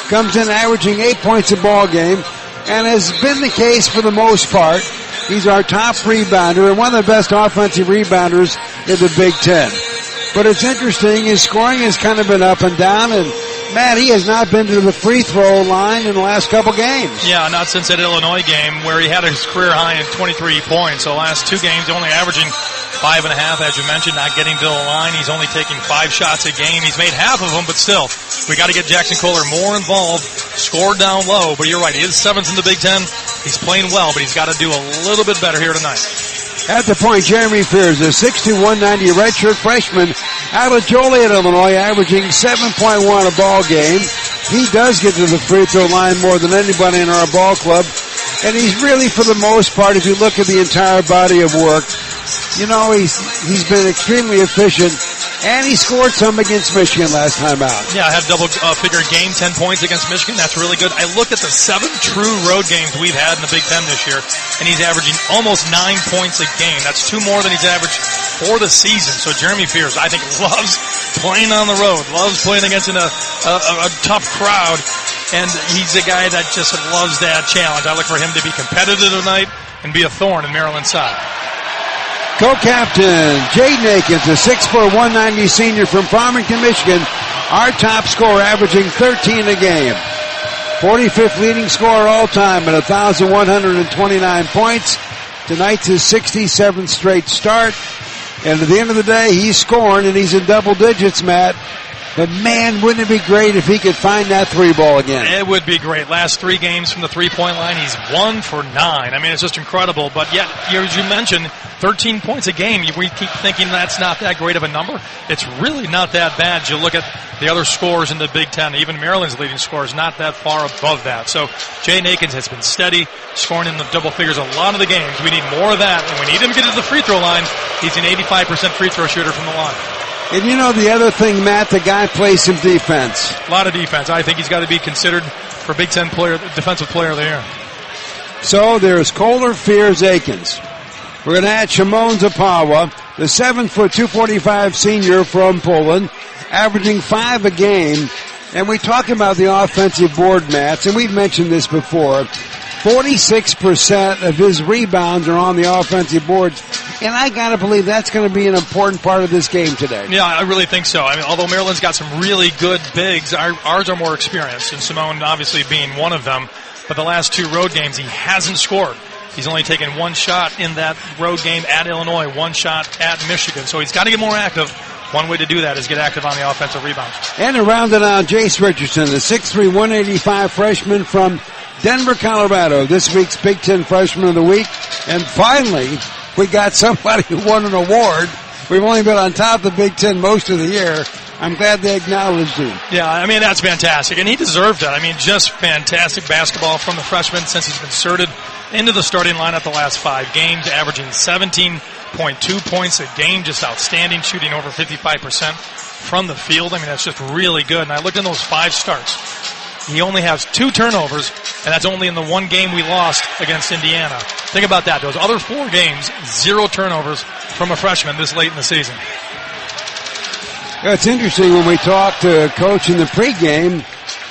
Comes in averaging 8 points a ball game and has been the case for the most part. He's our top rebounder and one of the best offensive rebounders in the Big Ten. But it's interesting, his scoring has kind of been up and down, and Matt, he has not been to the free throw line in the last couple games. Yeah, not since that Illinois game where he had his career high in 23 points. So last 2 games, only averaging 5.5, as you mentioned, not getting to the line. He's only taking 5 shots a game. He's made half of them, but still, we got to get Jackson Kohler more involved, scored down low. But you're right, he is 7th in the Big Ten. He's playing well, but he's got to do a little bit better here tonight. At the point, Jeremy Fears, a 6'2", 190 redshirt freshman out of Joliet, Illinois, averaging 7.1 a ball game. He does get to the free throw line more than anybody in our ball club. And he's really, for the most part, if you look at the entire body of work, you know, he's been extremely efficient. And he scored some against Michigan last time out. Yeah, I had double-figure game, 10 points against Michigan. That's really good. I looked at the 7 true road games we've had in the Big Ten this year, and he's averaging almost 9 points a game. That's 2 more than he's averaged for the season. So Jeremy Fears, I think, loves playing on the road, loves playing against a tough crowd, and he's a guy that just loves that challenge. I look for him to be competitive tonight and be a thorn in Maryland's side. Co-captain Jaden Akins, a 6'4", 190 senior from Farmington, Michigan, our top scorer, averaging 13 a game. 45th leading scorer all time at 1,129 points. Tonight's his 67th straight start. And at the end of the day, he's scoring and he's in double digits, Matt. But man, wouldn't it be great if he could find that 3-ball again? It would be great. Last 3 games from the 3-point line, he's 1 for 9. I mean, it's just incredible. But yet, as you mentioned, 13 points a game. We keep thinking that's not that great of a number. It's really not that bad. You look at the other scores in the Big Ten. Even Maryland's leading score is not that far above that. So Jaden Akins has been steady, scoring in the double figures a lot of the games. We need more of that, and we need him to get to the free throw line. He's an 85% free throw shooter from the line. And you know the other thing, Matt, the guy plays some defense. A lot of defense. I think he's got to be considered for Big Ten defensive player of the year. So there's Kohler, Fears, Akins. We're going to add Shimon Zapawa, the 7', 245 senior from Poland, averaging 5 a game. And we talk about the offensive board, Matt, and we've mentioned this before. 46% of his rebounds are on the offensive boards. And I got to believe that's going to be an important part of this game today. Yeah, I really think so. I mean, although Maryland's got some really good bigs, ours are more experienced, and Simone obviously being one of them. But the last 2 road games, he hasn't scored. He's only taken 1 shot in that road game at Illinois, 1 shot at Michigan. So he's got to get more active. One way to do that is get active on the offensive rebounds. And to round it out, Jace Richardson, the 6'3", 185 freshman from Denver, Colorado, this week's Big Ten Freshman of the Week. And finally, we got somebody who won an award. We've only been on top of the Big Ten most of the year. I'm glad they acknowledged him. Yeah, I mean, that's fantastic. And he deserved it. I mean, just fantastic basketball from the freshman since he's been inserted into the starting lineup the last 5 games, averaging 17.2 points a game, just outstanding, shooting over 55% from the field. I mean, that's just really good. And I looked in those 5 starts. He only has 2 turnovers, and that's only in the 1 game we lost against Indiana. Think about that. Those other 4 games, 0 turnovers from a freshman this late in the season. It's interesting when we talked to Coach in the pregame,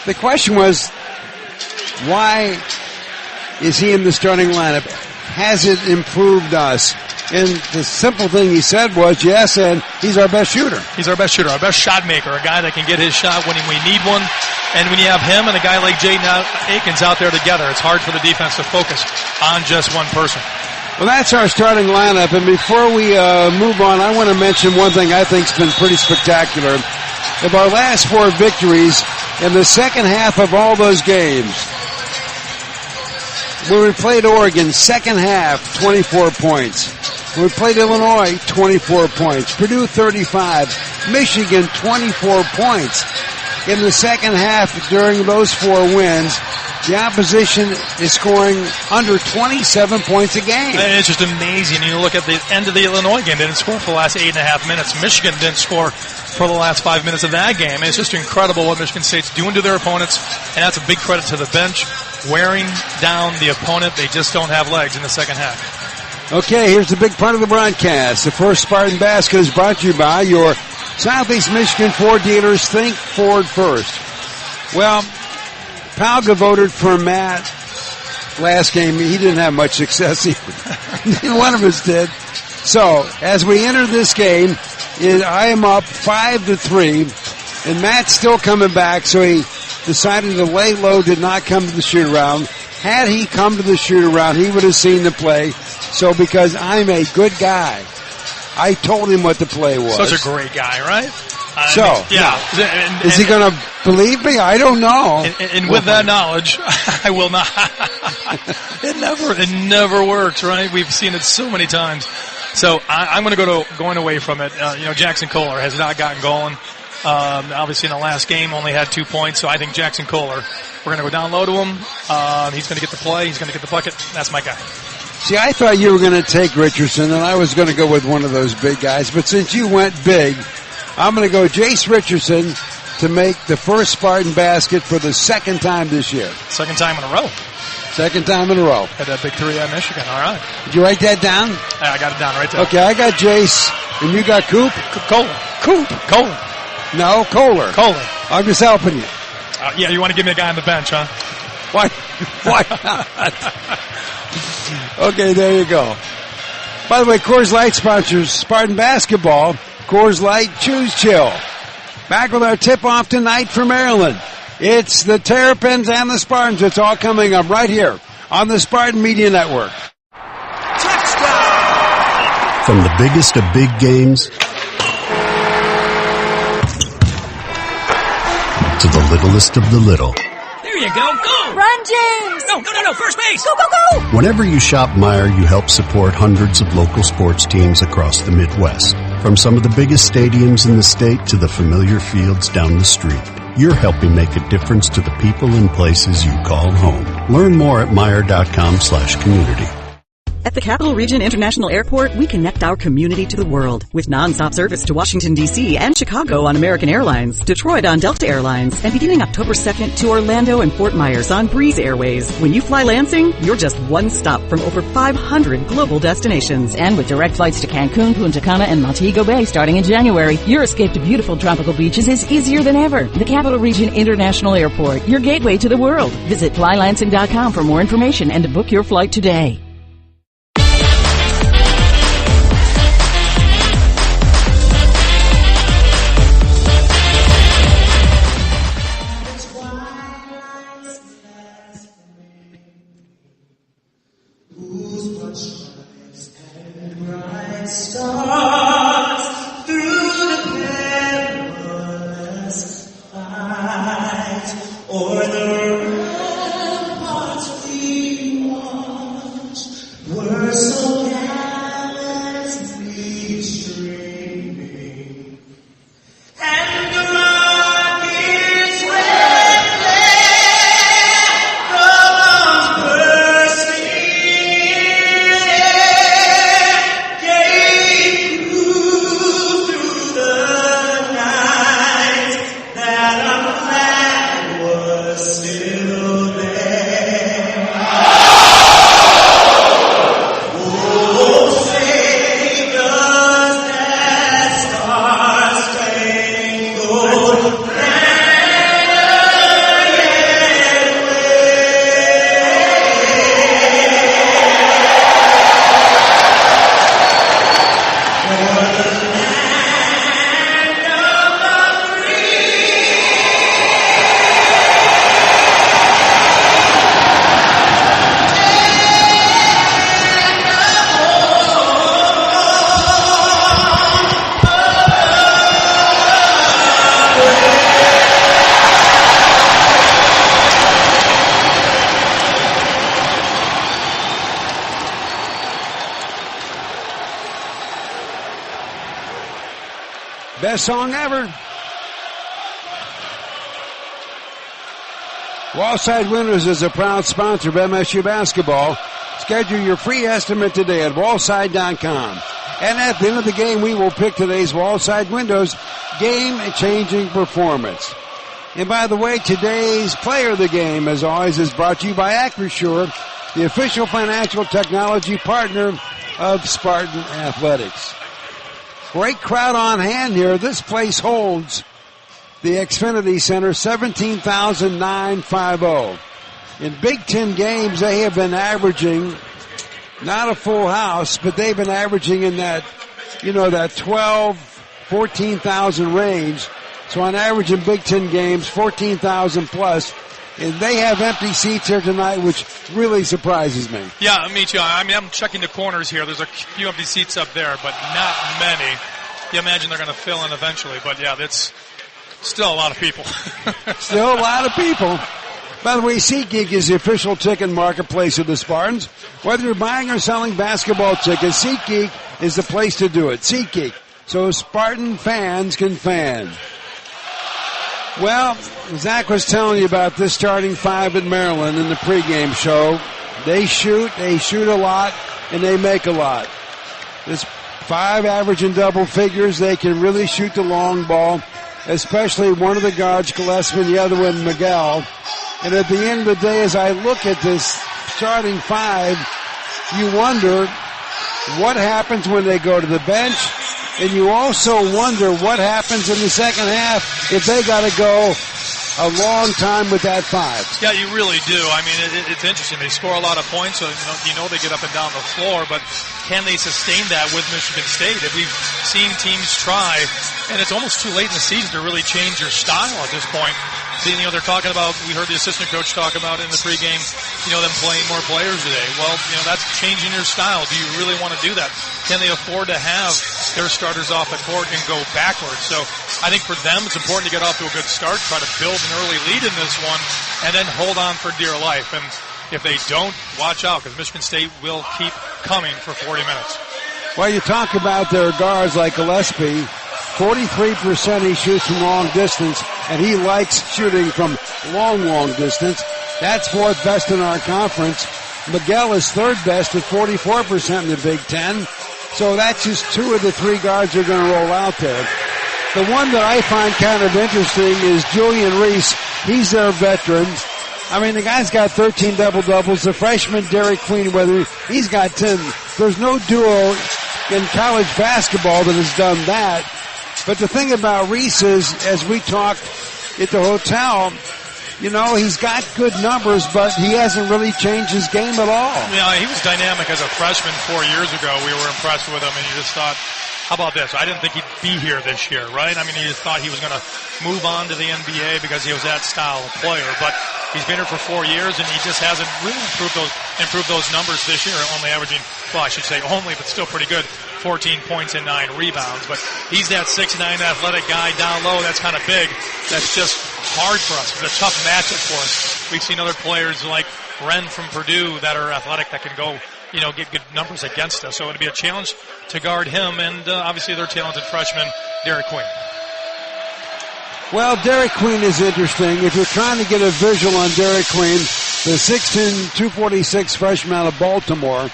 the question was, why is he in the starting lineup? Has it improved us? And the simple thing he said was, yes, and he's our best shooter. He's our best shooter, our best shot maker, a guy that can get his shot when we need one. And when you have him and a guy like Jaden Akins out there together, it's hard for the defense to focus on just one person. Well, that's our starting lineup. And before we move on, I want to mention one thing I think's been pretty spectacular. Of our last 4 victories, in the second half of all those games, when we played Oregon, second half, 24 points. When we played Illinois, 24 points. Purdue, 35. Michigan, 24 points. In the second half, during those 4 wins, the opposition is scoring under 27 points a game. And it's just amazing. You look at the end of the Illinois game, they didn't score for the last 8.5 minutes. Michigan didn't score for the last 5 minutes of that game. And it's just incredible what Michigan State's doing to their opponents, and that's a big credit to the bench, wearing down the opponent. They just don't have legs in the second half. Okay, here's the big part of the broadcast. The first Spartan Basket is brought to you by your Southeast Michigan Ford dealers. Think Ford first. Well, Palga voted for Matt last game. He didn't have much success either. One of us did. So, as we enter this game, I am up 5-3, and Matt's still coming back, so he decided to lay low, did not come to the shoot-around. Had he come to the shoot-around, he would have seen the play. So, because I'm a good guy, I told him what the play was. Such a great guy, right? Yeah. Is he going to believe me? I don't know. And with that knowledge, I will not. It never works, right? We've seen it so many times. So I'm going to go to going away from it. Jackson Kohler has not gotten going. Obviously, in the last game, only had 2 points. So I think Jackson Kohler, we're going to go down low to him. He's going to get the play. He's going to get the bucket. That's my guy. See, I thought you were going to take Richardson, and I was going to go with one of those big guys. But since you went big, I'm going to go Jace Richardson to make the first Spartan basket for the second time this year. Second time in a row. Second time in a row. Had that big 3 at Michigan. All right. Did you write that down? Yeah, I got it down right there. Okay, I got Jace, and you got Coop? Kohler. Kohler. No, Kohler. Kohler. I'm just helping you. Yeah, you want to give me a guy on the bench, huh? Why not? Okay, there you go. By the way, Coors Light sponsors Spartan Basketball. Coors Light, choose chill. Back with our tip-off tonight for Maryland. It's the Terrapins and the Spartans. It's all coming up right here on the Spartan Media Network. Touchdown! From the biggest of big games to the littlest of the little. There you go. Go! Run, James! No. First base. Go! Whenever you shop Meijer, you help support hundreds of local sports teams across the Midwest. From some of the biggest stadiums in the state to the familiar fields down the street. You're helping make a difference to the people and places you call home. Learn more at Meijer.com/community. At the Capital Region International Airport, we connect our community to the world with nonstop service to Washington, D.C. and Chicago on American Airlines, Detroit on Delta Airlines, and beginning October 2nd to Orlando and Fort Myers on Breeze Airways. When you fly Lansing, you're just one stop from over 500 global destinations. And with direct flights to Cancun, Punta Cana, and Montego Bay starting in January, your escape to beautiful tropical beaches is easier than ever. The Capital Region International Airport, your gateway to the world. Visit flylansing.com for more information and to book your flight today. Best song ever. Wallside Windows is a proud sponsor of MSU Basketball. Schedule your free estimate today at wallside.com. And at the end of the game, we will pick today's Wallside Windows game-changing performance. And by the way, today's player of the game, as always, is brought to you by Acrisure, the official financial technology partner of Spartan Athletics. Great crowd on hand here. This place holds the Xfinity Center, 17,950. In Big Ten games, they have been averaging, not a full house, but they've been averaging in that, that 12, 14,000 range. So on average in Big Ten games, 14,000 plus. And they have empty seats here tonight, which really surprises me. Yeah, me too. I mean, I'm checking the corners here. There's a few empty seats up there, but not many. You imagine they're going to fill in eventually, but yeah, that's still a lot of people. Still a lot of people. By the way, SeatGeek is the official ticket marketplace of the Spartans. Whether you're buying or selling basketball tickets, SeatGeek is the place to do it. SeatGeek, so Spartan fans can fan. Well, Zach was telling you about this starting five at Maryland in the pregame show. They shoot a lot, and they make a lot. This five average in double figures. They can really shoot the long ball, especially one of the guards, Gillespie, the other one, Miguel. And at the end of the day, as I look at this starting five, you wonder what happens when they go to the bench. And you also wonder what happens in the second half if they got to go a long time with that five. Yeah, you really do. I mean, it's interesting. They score a lot of points, so they get up and down the floor, but can they sustain that with Michigan State? If we've seen teams try, and it's almost too late in the season to really change your style at this point. They're talking about, we heard the assistant coach talk about in the pregame, them playing more players today. Well, that's changing your style. Do you really want to do that? Can they afford to have their starters off the court and go backwards? So I think for them, it's important to get off to a good start, try to build an early lead in this one, and then hold on for dear life. And if they don't, watch out, because Michigan State will keep coming for 40 minutes. Well, you talk about their guards like Gillespie. 43% he shoots from long distance, and he likes shooting from long distance. That's fourth best in our conference. Miguel is third best at 44% in the Big Ten. So that's just 2 of the 3 guards are going to roll out there. The one that I find kind of interesting is Julian Reese. He's their veteran. I mean, the guy's got 13 double-doubles. The freshman, Derek Queenweather, he's got 10. There's no duo in college basketball that has done that. But the thing about Reese is, as we talked at the hotel, you know, he's got good numbers, but he hasn't really changed his game at all. Yeah, he was dynamic as a freshman 4 years ago. We were impressed with him, and you just thought, how about this? I didn't think he'd be here this year, right? I mean, you just thought he was going to move on to the NBA because he was that style of player. But he's been here for 4 years, and he just hasn't really improved those numbers this year, only averaging, well, I should say only, but still pretty good, 14 points and 9 rebounds. But he's that 6'9" athletic guy down low. That's kind of big. That's just hard for us. It's a tough matchup for us. We've seen other players like Ren from Purdue that are athletic that can go, you know, get good numbers against us. So it'd be a challenge to guard him, and obviously their talented freshman, Derek Queen. Well, Derek Queen is interesting. If you're trying to get a visual on Derek Queen, the 6'10", 246 freshman out of Baltimore,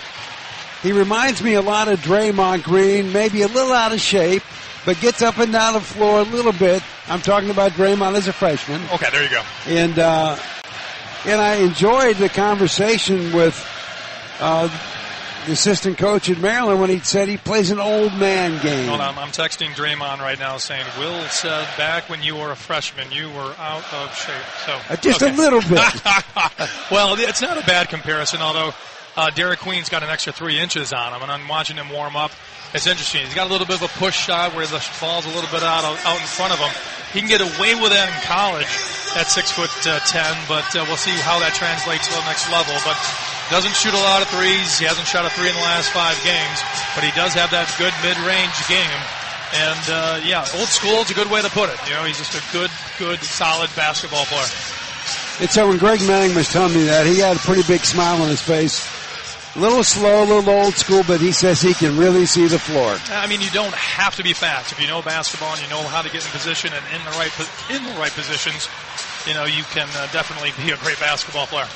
he reminds me a lot of Draymond Green, maybe a little out of shape, but gets up and down the floor a little bit. I'm talking about Draymond as a freshman. Okay, there you go. And I enjoyed the conversation with the assistant coach at Maryland when he said he plays an old man game. Hold on, I'm texting Draymond right now saying, Will said back when you were a freshman, you were out of shape. So just a little bit. Well, it's not a bad comparison, although Derek Queen's got an extra 3 inches on him, and I'm watching him warm up. It's interesting. He's got a little bit of a push shot where the ball's a little bit out in front of him. He can get away with that in college at 6'10", but we'll see how that translates to the next level. But doesn't shoot a lot of threes. He hasn't shot a 3 in the last 5 games, but he does have that good mid-range game. And yeah, old school is a good way to put it. You know, he's just a good, solid basketball player. And so when Greg Manning was telling me that, he had a pretty big smile on his face. A little slow, a little old school, but he says he can really see the floor. I mean, you don't have to be fast. If you know basketball and you know how to get in position and in the right positions, you know, you can definitely be a great basketball player.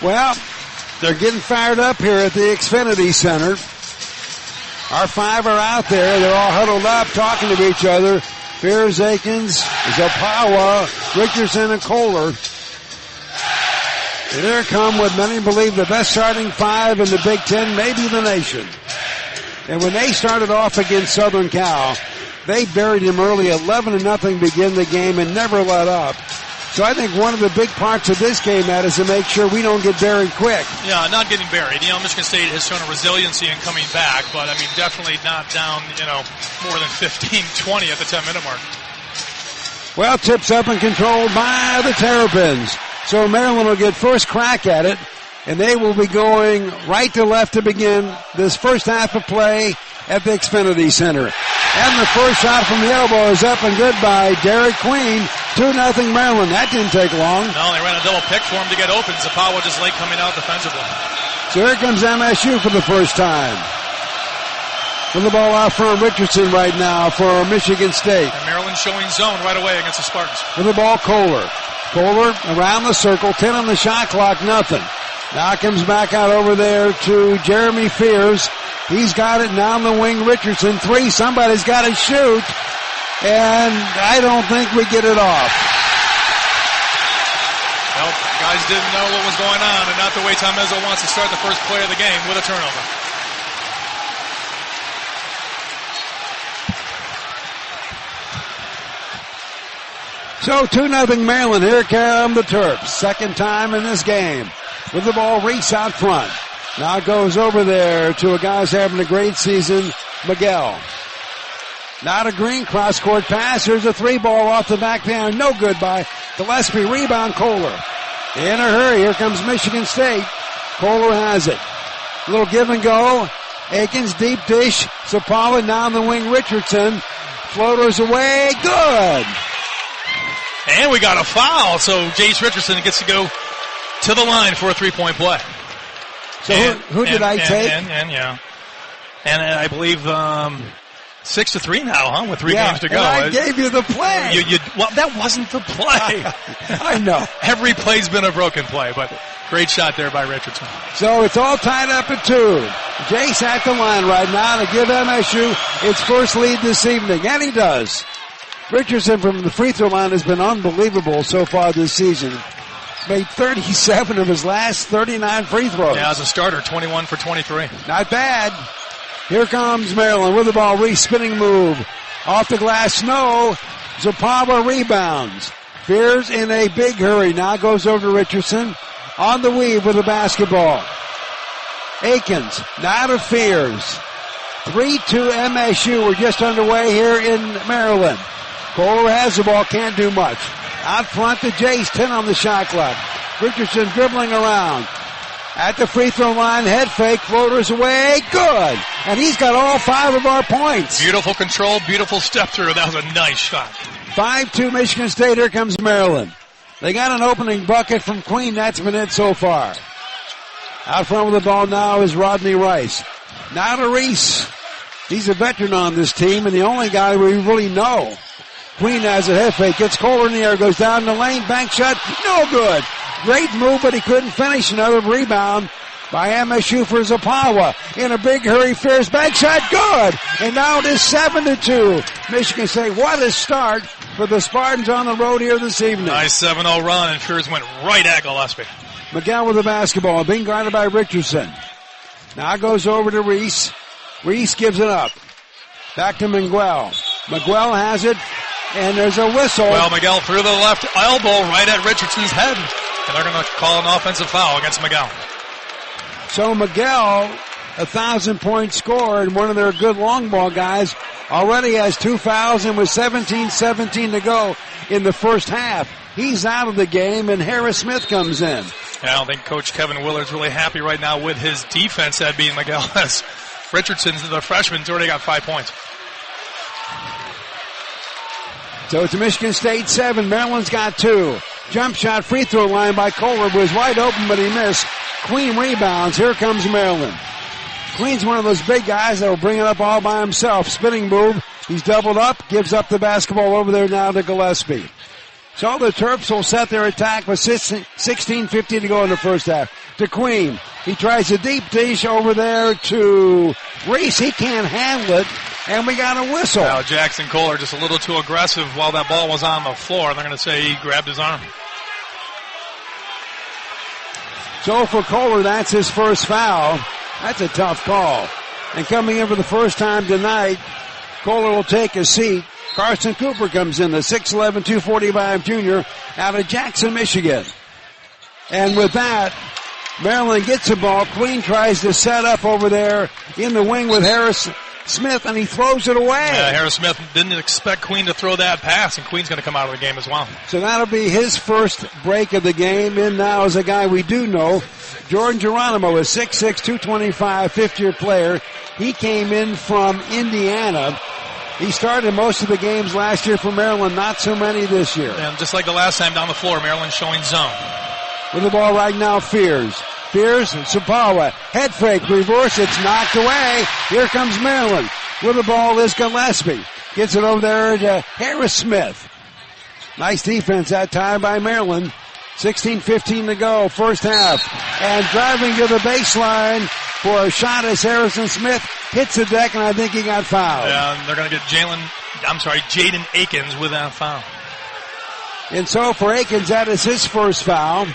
Well, they're getting fired up here at the Xfinity Center. Our 5 are out there. They're all huddled up, talking to each other. Fears, Akins, Zapawa, Richardson, and Kohler. And here come what many believe the best starting 5 in the Big Ten, maybe the nation. And when they started off against Southern Cal, they buried him early, 11-0 begin the game and never let up. So I think one of the big parts of this game, Matt, is to make sure we don't get buried quick. Yeah, not getting buried. You know, Michigan State has shown a resiliency in coming back, but I mean, definitely not down, you know, more than 15-20 at the 10-minute mark. Well, tips up and controlled by the Terrapins. So Maryland will get first crack at it, and they will be going right to left to begin this first half of play at the Xfinity Center. And the first shot from the elbow is up and good by Derek Queen. 2-0 Maryland. That didn't take long. No, they ran a double pick for him to get open. Zapawa just late coming out defensively. So here comes MSU for the first time. With the ball out front, Richardson right now for Michigan State. And Maryland showing zone right away against the Spartans. With the ball, Kohler. Kohler around the circle, 10 on the shot clock, nothing. Now comes back out over there to Jeremy Fears. He's got it now on the wing. Richardson, 3. Somebody's got to shoot. And I don't think we get it off. Well, guys didn't know what was going on, and not the way Tom Izzo wants to start the first play of the game with a turnover. So 2-0 Maryland. Here come the Terps. Second time in this game. With the ball, Reese out front. Now goes over there to a guy who's having a great season, Miguel. Now to Green, cross-court pass. Here's a 3-ball off the back down. No good by Gillespie. Rebound, Kohler. In a hurry. Here comes Michigan State. Kohler has it. A little give and go. Akins, deep dish. Zapawa down the wing. Richardson. Floaters away. Good. And we got a foul, so Jace Richardson gets to go to the line for a 3-point play. So who did I take? And I believe 6-3 now, huh? With 3 games to go. And I gave you the play. Well, that wasn't the play. I know. Every play's been a broken play, but great shot there by Richardson. So it's all tied up at 2. Jace at the line right now to give MSU its first lead this evening, and he does. Richardson from the free throw line has been unbelievable so far this season. Made 37 of his last 39 free throws. Yeah, as a starter, 21 for 23. Not bad. Here comes Maryland with the ball. Reese spinning move. Off the glass, no. Zapawa rebounds. Fears in a big hurry. Now goes over to Richardson. On the weave with the basketball. Akins, now to Fears. 3-2 MSU. We're just underway here in Maryland. Kohler has the ball, can't do much. Out front to Jace, 10 on the shot clock. Richardson dribbling around. At the free throw line, head fake, floaters away, good. And he's got all 5 of our points. Beautiful control, beautiful step through. That was a nice shot. 5-2 Michigan State, here comes Maryland. They got an opening bucket from Queen, that's been it so far. Out front with the ball now is Rodney Rice. Now to Reese. He's a veteran on this team and the only guy we really know. Queen has a head fake, gets Kohler in the air, goes down the lane, bank shot, no good. Great move, but he couldn't finish. Another rebound by MSU for Zapawa. In a big hurry, Fears bank shot, good. And now it is 7-2. Michigan State, what a start for the Spartans on the road here this evening. Nice 7-0 run, and Fears went right at Gillespie. Miguel with the basketball, being guarded by Richardson. Now goes over to Reese. Reese gives it up. Back to Miguel. Miguel has it, and there's a whistle. Well, Miguel threw the left elbow right at Richardson's head. And they're going to call an offensive foul against Miguel. So Miguel, 1,000-point scorer and one of their good long ball guys, already has 2 fouls and with 17-17 to go in the first half. He's out of the game and Harris Smith comes in. Yeah, I don't think Coach Kevin Willard's really happy right now with his defense, that being Miguel, as Richardson's the freshman's already got 5 points. So it's Michigan State 7. Maryland's got 2. Jump shot, free throw line by Kohler was wide open, but he missed. Queen rebounds. Here comes Maryland. Queen's one of those big guys that will bring it up all by himself. Spinning move. He's doubled up, gives up the basketball over there now to Gillespie. So the Terps will set their attack with 16:50 to go in the first half. To Queen. He tries a deep dish over there to Reese. He can't handle it. And we got a whistle. Now Jackson Kohler just a little too aggressive while that ball was on the floor. They're going to say he grabbed his arm. So for Kohler, that's his first foul. That's a tough call. And coming in for the first time tonight, Kohler will take a seat. Carson Cooper comes in, the 6'11", 245 junior out of Jackson, Michigan. And with that, Maryland gets the ball. Queen tries to set up over there in the wing with Harris Smith, and he throws it away. Yeah, Harris Smith didn't expect Queen to throw that pass, and Queen's going to come out of the game as well. So that'll be his first break of the game. In now is a guy we do know. Jordan Geronimo is 6'6", 225, fifth-year player. He came in from Indiana. He started most of the games last year for Maryland, not so many this year. And just like the last time down the floor, Maryland showing zone. With the ball right now, Fears. Fears, Zapawa, head fake, reverse, it's knocked away. Here comes Maryland. With the ball is Gillespie. Gets it over there to Harris Smith. Nice defense that time by Maryland. 16:15 to go, first half. And driving to the baseline for a shot as Harrison Smith hits the deck, and I think he got fouled. Yeah, and they're going to get Jaden Akins with that foul. And so for Akins, that is his first foul.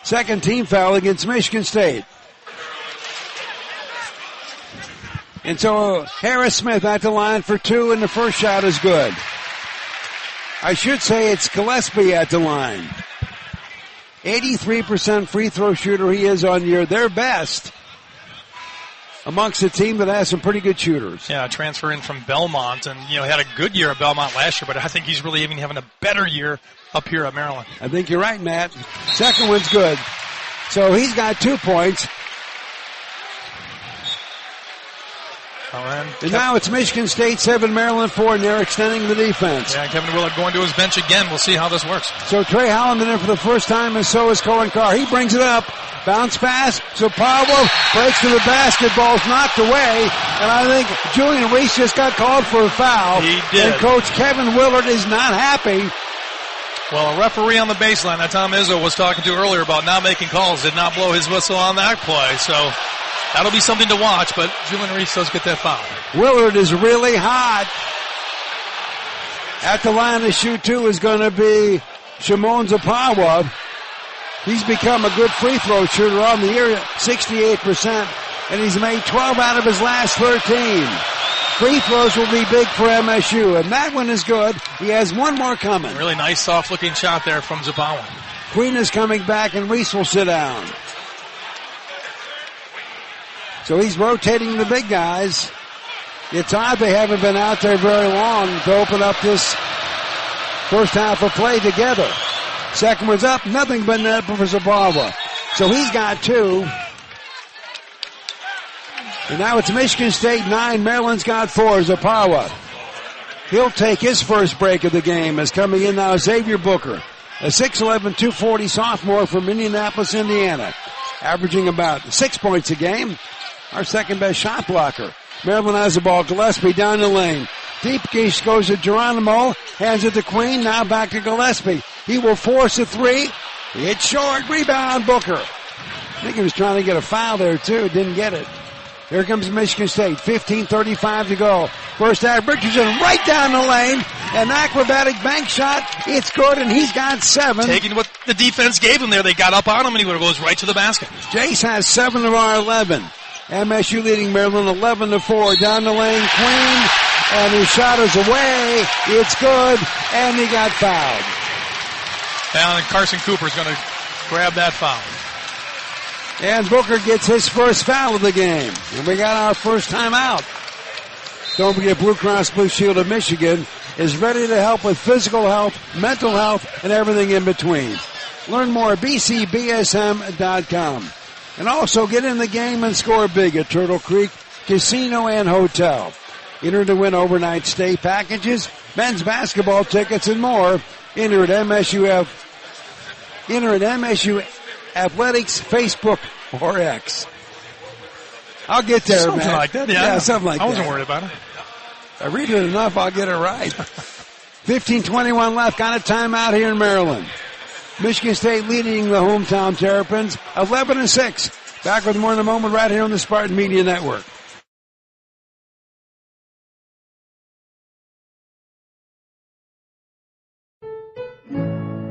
Second team foul against Michigan State. And so Harris Smith at the line for 2, and the first shot is good. I should say it's Gillespie at the line. 83% free throw shooter he is on year. Their best amongst a team that has some pretty good shooters. Yeah, transfer in from Belmont, and had a good year at Belmont last year, but I think he's really even having a better year up here at Maryland. I think you're right, Matt. Second one's good. So he's got 2 points. All right. And now it's Michigan State 7, Maryland 4, and they're extending the defense. Yeah, Kevin Willard going to his bench again. We'll see how this works. So Trey Holland in for the first time, and so is Colin Carr. He brings it up. Bounce pass. Zaparwa breaks to the basket. Ball's knocked away. And I think Julian Reese just got called for a foul. He did. And Coach Kevin Willard is not happy. Well, a referee on the baseline that Tom Izzo was talking to earlier about not making calls did not blow his whistle on that play. So that'll be something to watch, but Julian Reese does get that foul. Willard is really hot. At the line to shoot two is going to be Shimon Zaparwa. He's become a good free throw shooter on the year, 68%, and he's made 12 out of his last 13. Free throws will be big for MSU, and that one is good. He has one more coming. Really nice, soft-looking shot there from Zaparwa. Queen is coming back, and Reese will sit down. So he's rotating the big guys. It's odd they haven't been out there very long to open up this first half of play together. Second one's up, nothing but net for Zaparwa. So he's got two. And now it's Michigan State 9, Maryland's got 4, Zaparwa. He'll take his first break of the game as coming in now Xavier Booker, a 6'11", 240 sophomore from Indianapolis, Indiana, averaging about 6 points a game. Our second best shot blocker. Maryland has the ball. Gillespie down the lane. Deep goes to Geronimo. Hands it to Queen. Now back to Gillespie. He will force a three. It's short. Rebound, Booker. I think he was trying to get a foul there, too. Didn't get it. Here comes Michigan State. 15:35 to go. First half. Richardson right down the lane. An acrobatic bank shot. It's good, and he's got 7. Taking what the defense gave him there. They got up on him, and he goes right to the basket. Jace has 7 of our 11. MSU leading Maryland 11-4. Down the lane, Queen, and his shot is away. It's good, and he got fouled. And Carson Cooper's going to grab that foul. And Booker gets his first foul of the game. And we got our first time out. Don't forget, Blue Cross Blue Shield of Michigan is ready to help with physical health, mental health, and everything in between. Learn more at bcbsm.com. And also get in the game and score big at Turtle Creek Casino and Hotel. Enter to win overnight stay packages, men's basketball tickets, and more. Enter at MSU Athletics, Facebook, or X. I'll get there, something man. Like that, yeah. Something like that. I wasn't worried about it. I read it enough, I'll get it right. 15:21 left. Got a timeout here in Maryland. Michigan State leading the hometown Terrapins 11-6. Back with more in a moment right here on the Spartan Media Network.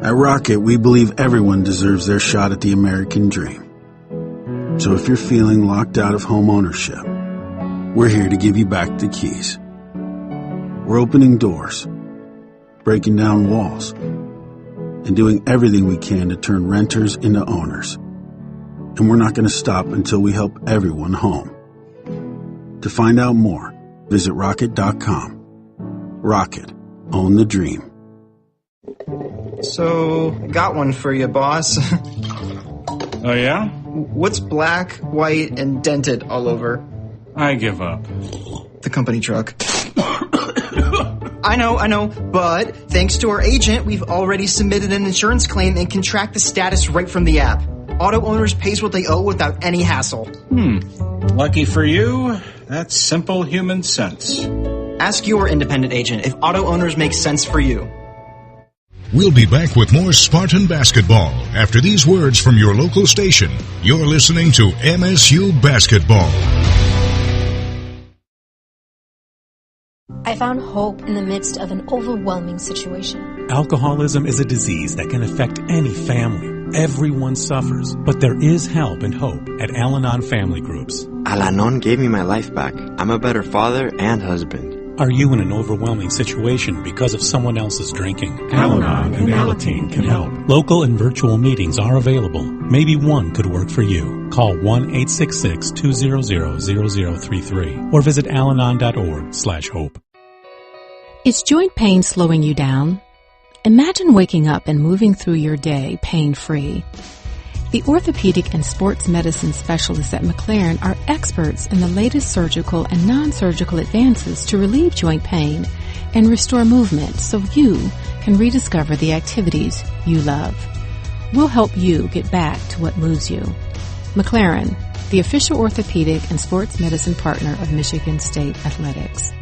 At Rocket, we believe everyone deserves their shot at the American dream. So if you're feeling locked out of home ownership, we're here to give you back the keys. We're opening doors, breaking down walls, and doing everything we can to turn renters into owners. And we're not going to stop until we help everyone home. To find out more, visit Rocket.com. Rocket. Own the dream. So, got one for you, boss. Oh, yeah? What's black, white, and dented all over? I give up. The company truck. I know, but thanks to our agent, we've already submitted an insurance claim and can track the status right from the app. Auto owners pays what they owe without any hassle. Lucky for you, that's simple human sense. Ask your independent agent if auto owners make sense for you. We'll be back with more Spartan Basketball after these words from your local station. You're listening to MSU Basketball. I found hope in the midst of an overwhelming situation. Alcoholism is a disease that can affect any family. Everyone suffers, but there is help and hope at Al-Anon Family Groups. Al-Anon gave me my life back. I'm a better father and husband. Are you in an overwhelming situation because of someone else's drinking? Al-Anon and Alateen can help. Local and virtual meetings are available. Maybe one could work for you. Call 1-866-200-0033 or visit alanon.org/hope. Is joint pain slowing you down? Imagine waking up and moving through your day pain-free. The orthopedic and sports medicine specialists at McLaren are experts in the latest surgical and non-surgical advances to relieve joint pain and restore movement so you can rediscover the activities you love. We'll help you get back to what moves you. McLaren, the official orthopedic and sports medicine partner of Michigan State Athletics.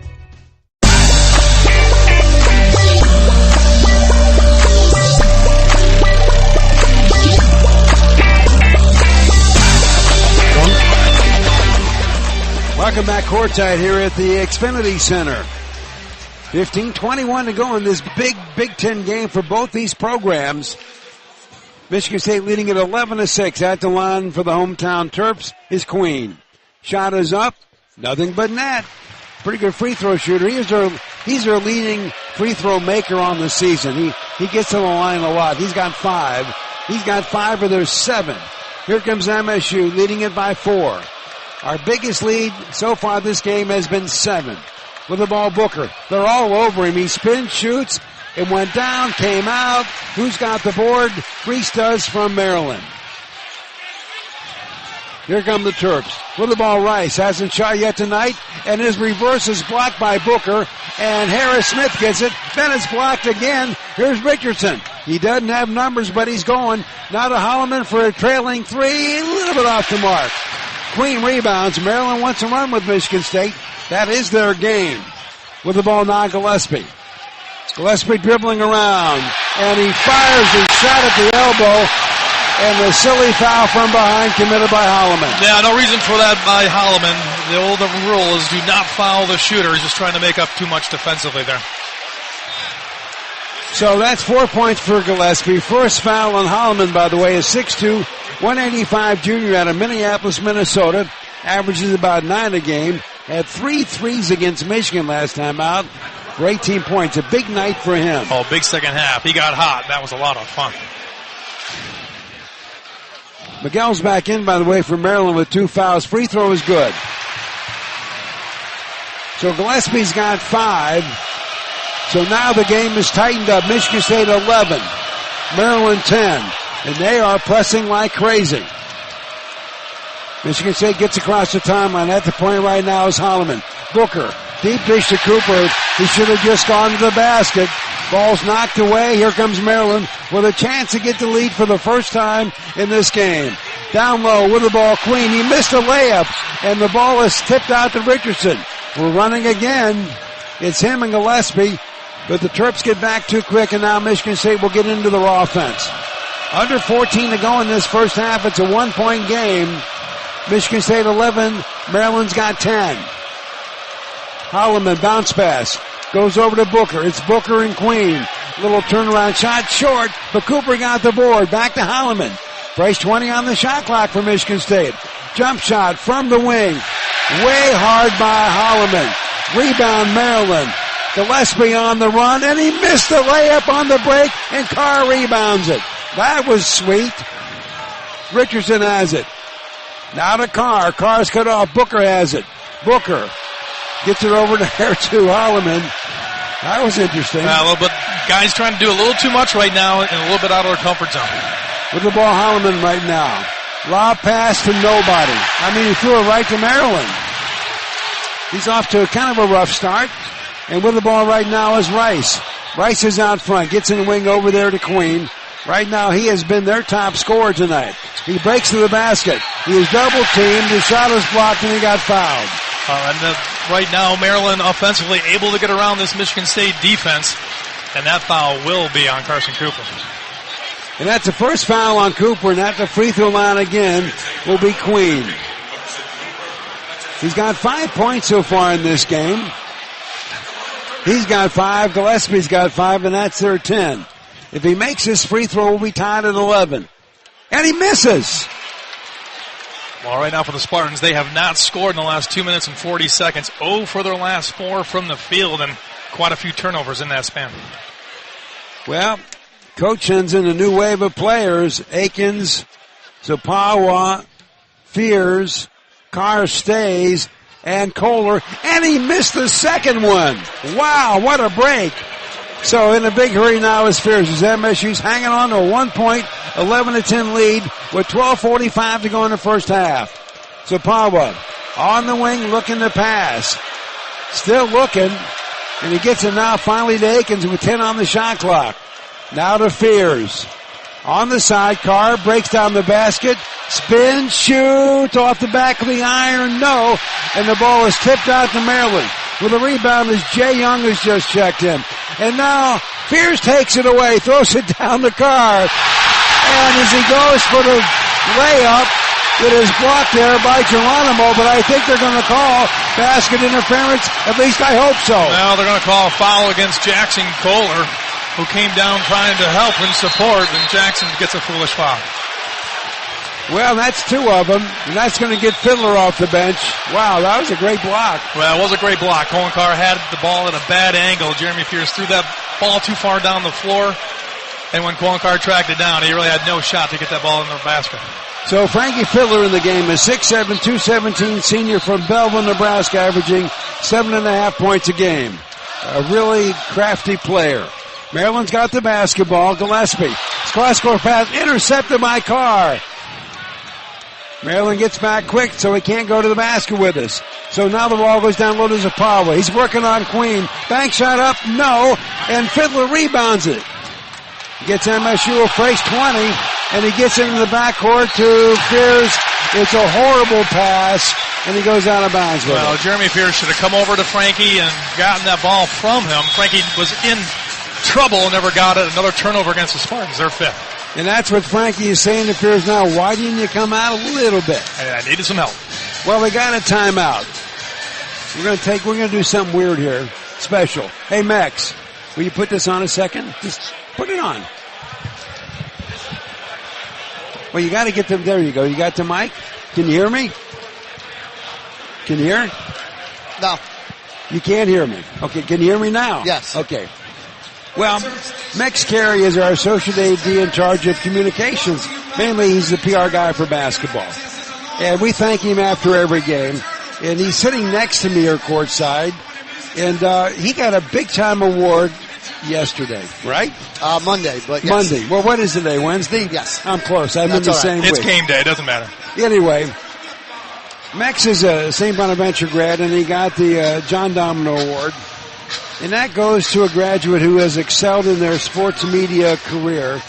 Welcome back courtside here at the Xfinity Center. 15:21 to go in this big Big Ten game for both these programs. Michigan State leading at 11-6. At the line for the hometown Terps is Queen. Shot is up. Nothing but net. Pretty good free throw shooter. He's their leading free throw maker on the season. He gets to the line a lot. He's got 5. He's got 5 of their 7. Here comes MSU leading it by 4. Our biggest lead so far this game has been 7. With the ball, Booker. They're all over him. He spins, shoots. It went down, came out. Who's got the board? Reese does from Maryland. Here come the Terps. With the ball, Rice hasn't shot yet tonight, and his reverse is blocked by Booker, and Harris Smith gets it. Then it's blocked again. Here's Richardson. He doesn't have numbers, but he's going. Now to Holloman for a trailing 3. A little bit off the mark. Queen rebounds. Maryland wants to run with Michigan State. That is their game. With the ball now, Gillespie. Gillespie dribbling around, and he fires his shot at the elbow, and the silly foul from behind committed by Holloman. Yeah, no reason for that by Holloman. The old rule is do not foul the shooter. He's just trying to make up too much defensively there. So that's 4 points for Gillespie. First foul on Holloman, by the way, is 6'2", 185 junior out of Minneapolis, Minnesota. Averages about 9 a game. Had 3 threes against Michigan last time out for 18 points. A big night for him. Oh, big second half. He got hot. That was a lot of fun. Miguel's back in, by the way, for Maryland with 2 fouls. Free throw is good. So Gillespie's got 5. So now the game is tightened up. Michigan State 11, Maryland 10, and they are pressing like crazy. Michigan State gets across the timeline. At the point right now is Holloman. Booker, deep dish to Cooper. He should have just gone to the basket. Ball's knocked away. Here comes Maryland with a chance to get the lead for the first time in this game. Down low with the ball, Queen. He missed a layup, and the ball is tipped out to Richardson. We're running again. It's him and Gillespie, but the Terps get back too quick, and now Michigan State will get into their offense. Under 14 to go in this first half. It's a 1-point game. Michigan State 11, Maryland's got 10. Holloman, bounce pass. Goes over to Booker. It's Booker and Queen. Little turnaround shot, short, but Cooper got the board. Back to Holloman. Price 20 on the shot clock for Michigan State. Jump shot from the wing. Way hard by Holloman. Rebound Maryland. Gillespie on the run, and he missed the layup on the break, and Carr rebounds it. That was sweet. Richardson has it. Now to Carr. Carr's cut off. Booker has it. Booker gets it over there to Holloman. That was interesting. A little bit. Guys trying to do a little too much right now and a little bit out of their comfort zone. With the ball, Holloman right now. Lob pass to nobody. I mean, he threw it right to Maryland. He's off to kind of a rough start. And with the ball right now is Rice. Rice is out front. Gets in the wing over there to Queen. Right now, he has been their top scorer tonight. He breaks to the basket. He is double-teamed. His shot is blocked, and he got fouled. Right now, Maryland offensively able to get around this Michigan State defense, and that foul will be on Carson Cooper. And that's the first foul on Cooper, and at the free throw line again will be Queen. He's got 5 points so far in this game. He's got 5, Gillespie's got 5, and that's their 10. If he makes this free throw, we'll be tied at 11. And he misses. Well, right now for the Spartans, they have not scored in the last 2 minutes and 40 seconds. 0 for their last 4 from the field, and quite a few turnovers in that span. Well, Coach sends in a new wave of players. Akins, Zapawa, Fears, Carr stays, and Kohler. And he missed the second one. Wow, what a break. So in a big hurry now is Fears as MSU's hanging on to a 1-point, 11-10 lead with 12:45 to go in the first half. So Pawa on the wing looking to pass. Still looking. And he gets it now finally to Akins with 10 on the shot clock. Now to Fears. On the sidecar, breaks down the basket, spin, shoot, off the back of the iron, no. And the ball is tipped out to Maryland. With a rebound as Jay Young has just checked in. And now Fears takes it away, throws it down the card. And as he goes for the layup, it is blocked there by Geronimo, but I think they're going to call basket interference. At least I hope so. Well, they're going to call a foul against Jackson Kohler, who came down trying to help and support, and Jackson gets a foolish foul. Well, that's two of them, and that's going to get Fiddler off the bench. Wow, that was a great block. Well, it was a great block. Colin Carr had the ball at a bad angle. Jeremy Fears threw that ball too far down the floor, and when Colin Carr tracked it down, he really had no shot to get that ball in the basket. So Frankie Fiddler in the game is 6'7", 217 senior from Belleville, Nebraska, averaging 7.5 points a game. A really crafty player. Maryland's got the basketball. Gillespie. Cross-court pass intercepted by Carr. Maryland gets back quick, so he can't go to the basket with us. So now the ball goes down low to Zapawa. He's working on Queen. Bank shot up, no. And Fiddler rebounds it. Gets MSU a fresh 20, and he gets into the backcourt to Fears. It's a horrible pass, and he goes out of bounds with it. Jeremy Fears should have come over to Frankie and gotten that ball from him. Frankie was in trouble, never got it. Another turnover against the Spartans. They're fifth. And that's what Frankie is saying to Fears now. Why didn't you come out a little bit? I needed some help. Well, we got a timeout. We're going to do something weird here. Special. Hey, Max, will you put this on a second? Just put it on. Well, you got to get them. There you go. You got the mic? Can you hear me? Can you hear? No. You can't hear me. Okay, can you hear me now? Yes. Okay. Well, Mex Carey is our associate AD in charge of communications. Mainly, he's the PR guy for basketball. And we thank him after every game. And he's sitting next to me here courtside. And he got a big-time award yesterday, right? Monday, but yes. Monday. Well, what is today? Wednesday? Yes. I'm close. I'm in the same week. It's game day. It doesn't matter. Anyway, Mex is a St. Bonaventure grad, and he got the John Domino Award. And that goes to a graduate who has excelled in their sports media career.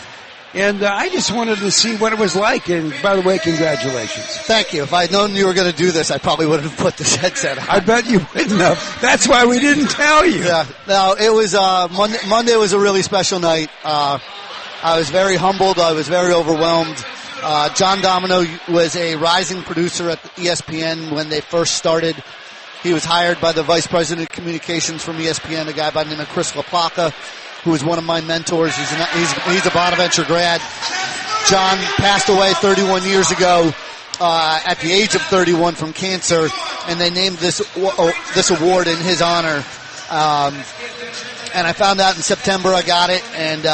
And I just wanted to see what it was like. And by the way, congratulations. Thank you. If I'd known you were going to do this, I probably wouldn't have put this headset on. I bet you wouldn't have. That's why we didn't tell you. Yeah. No, it was Monday was a really special night. I was very humbled. I was very overwhelmed. John Domino was a rising producer at ESPN when they first started. He was hired by the vice president of communications from ESPN, a guy by the name of Chris LaPlaca, who was one of my mentors. He's a Bonaventure grad. John passed away 31 years ago at the age of 31 from cancer, and they named this award in his honor. And I found out in September I got it, and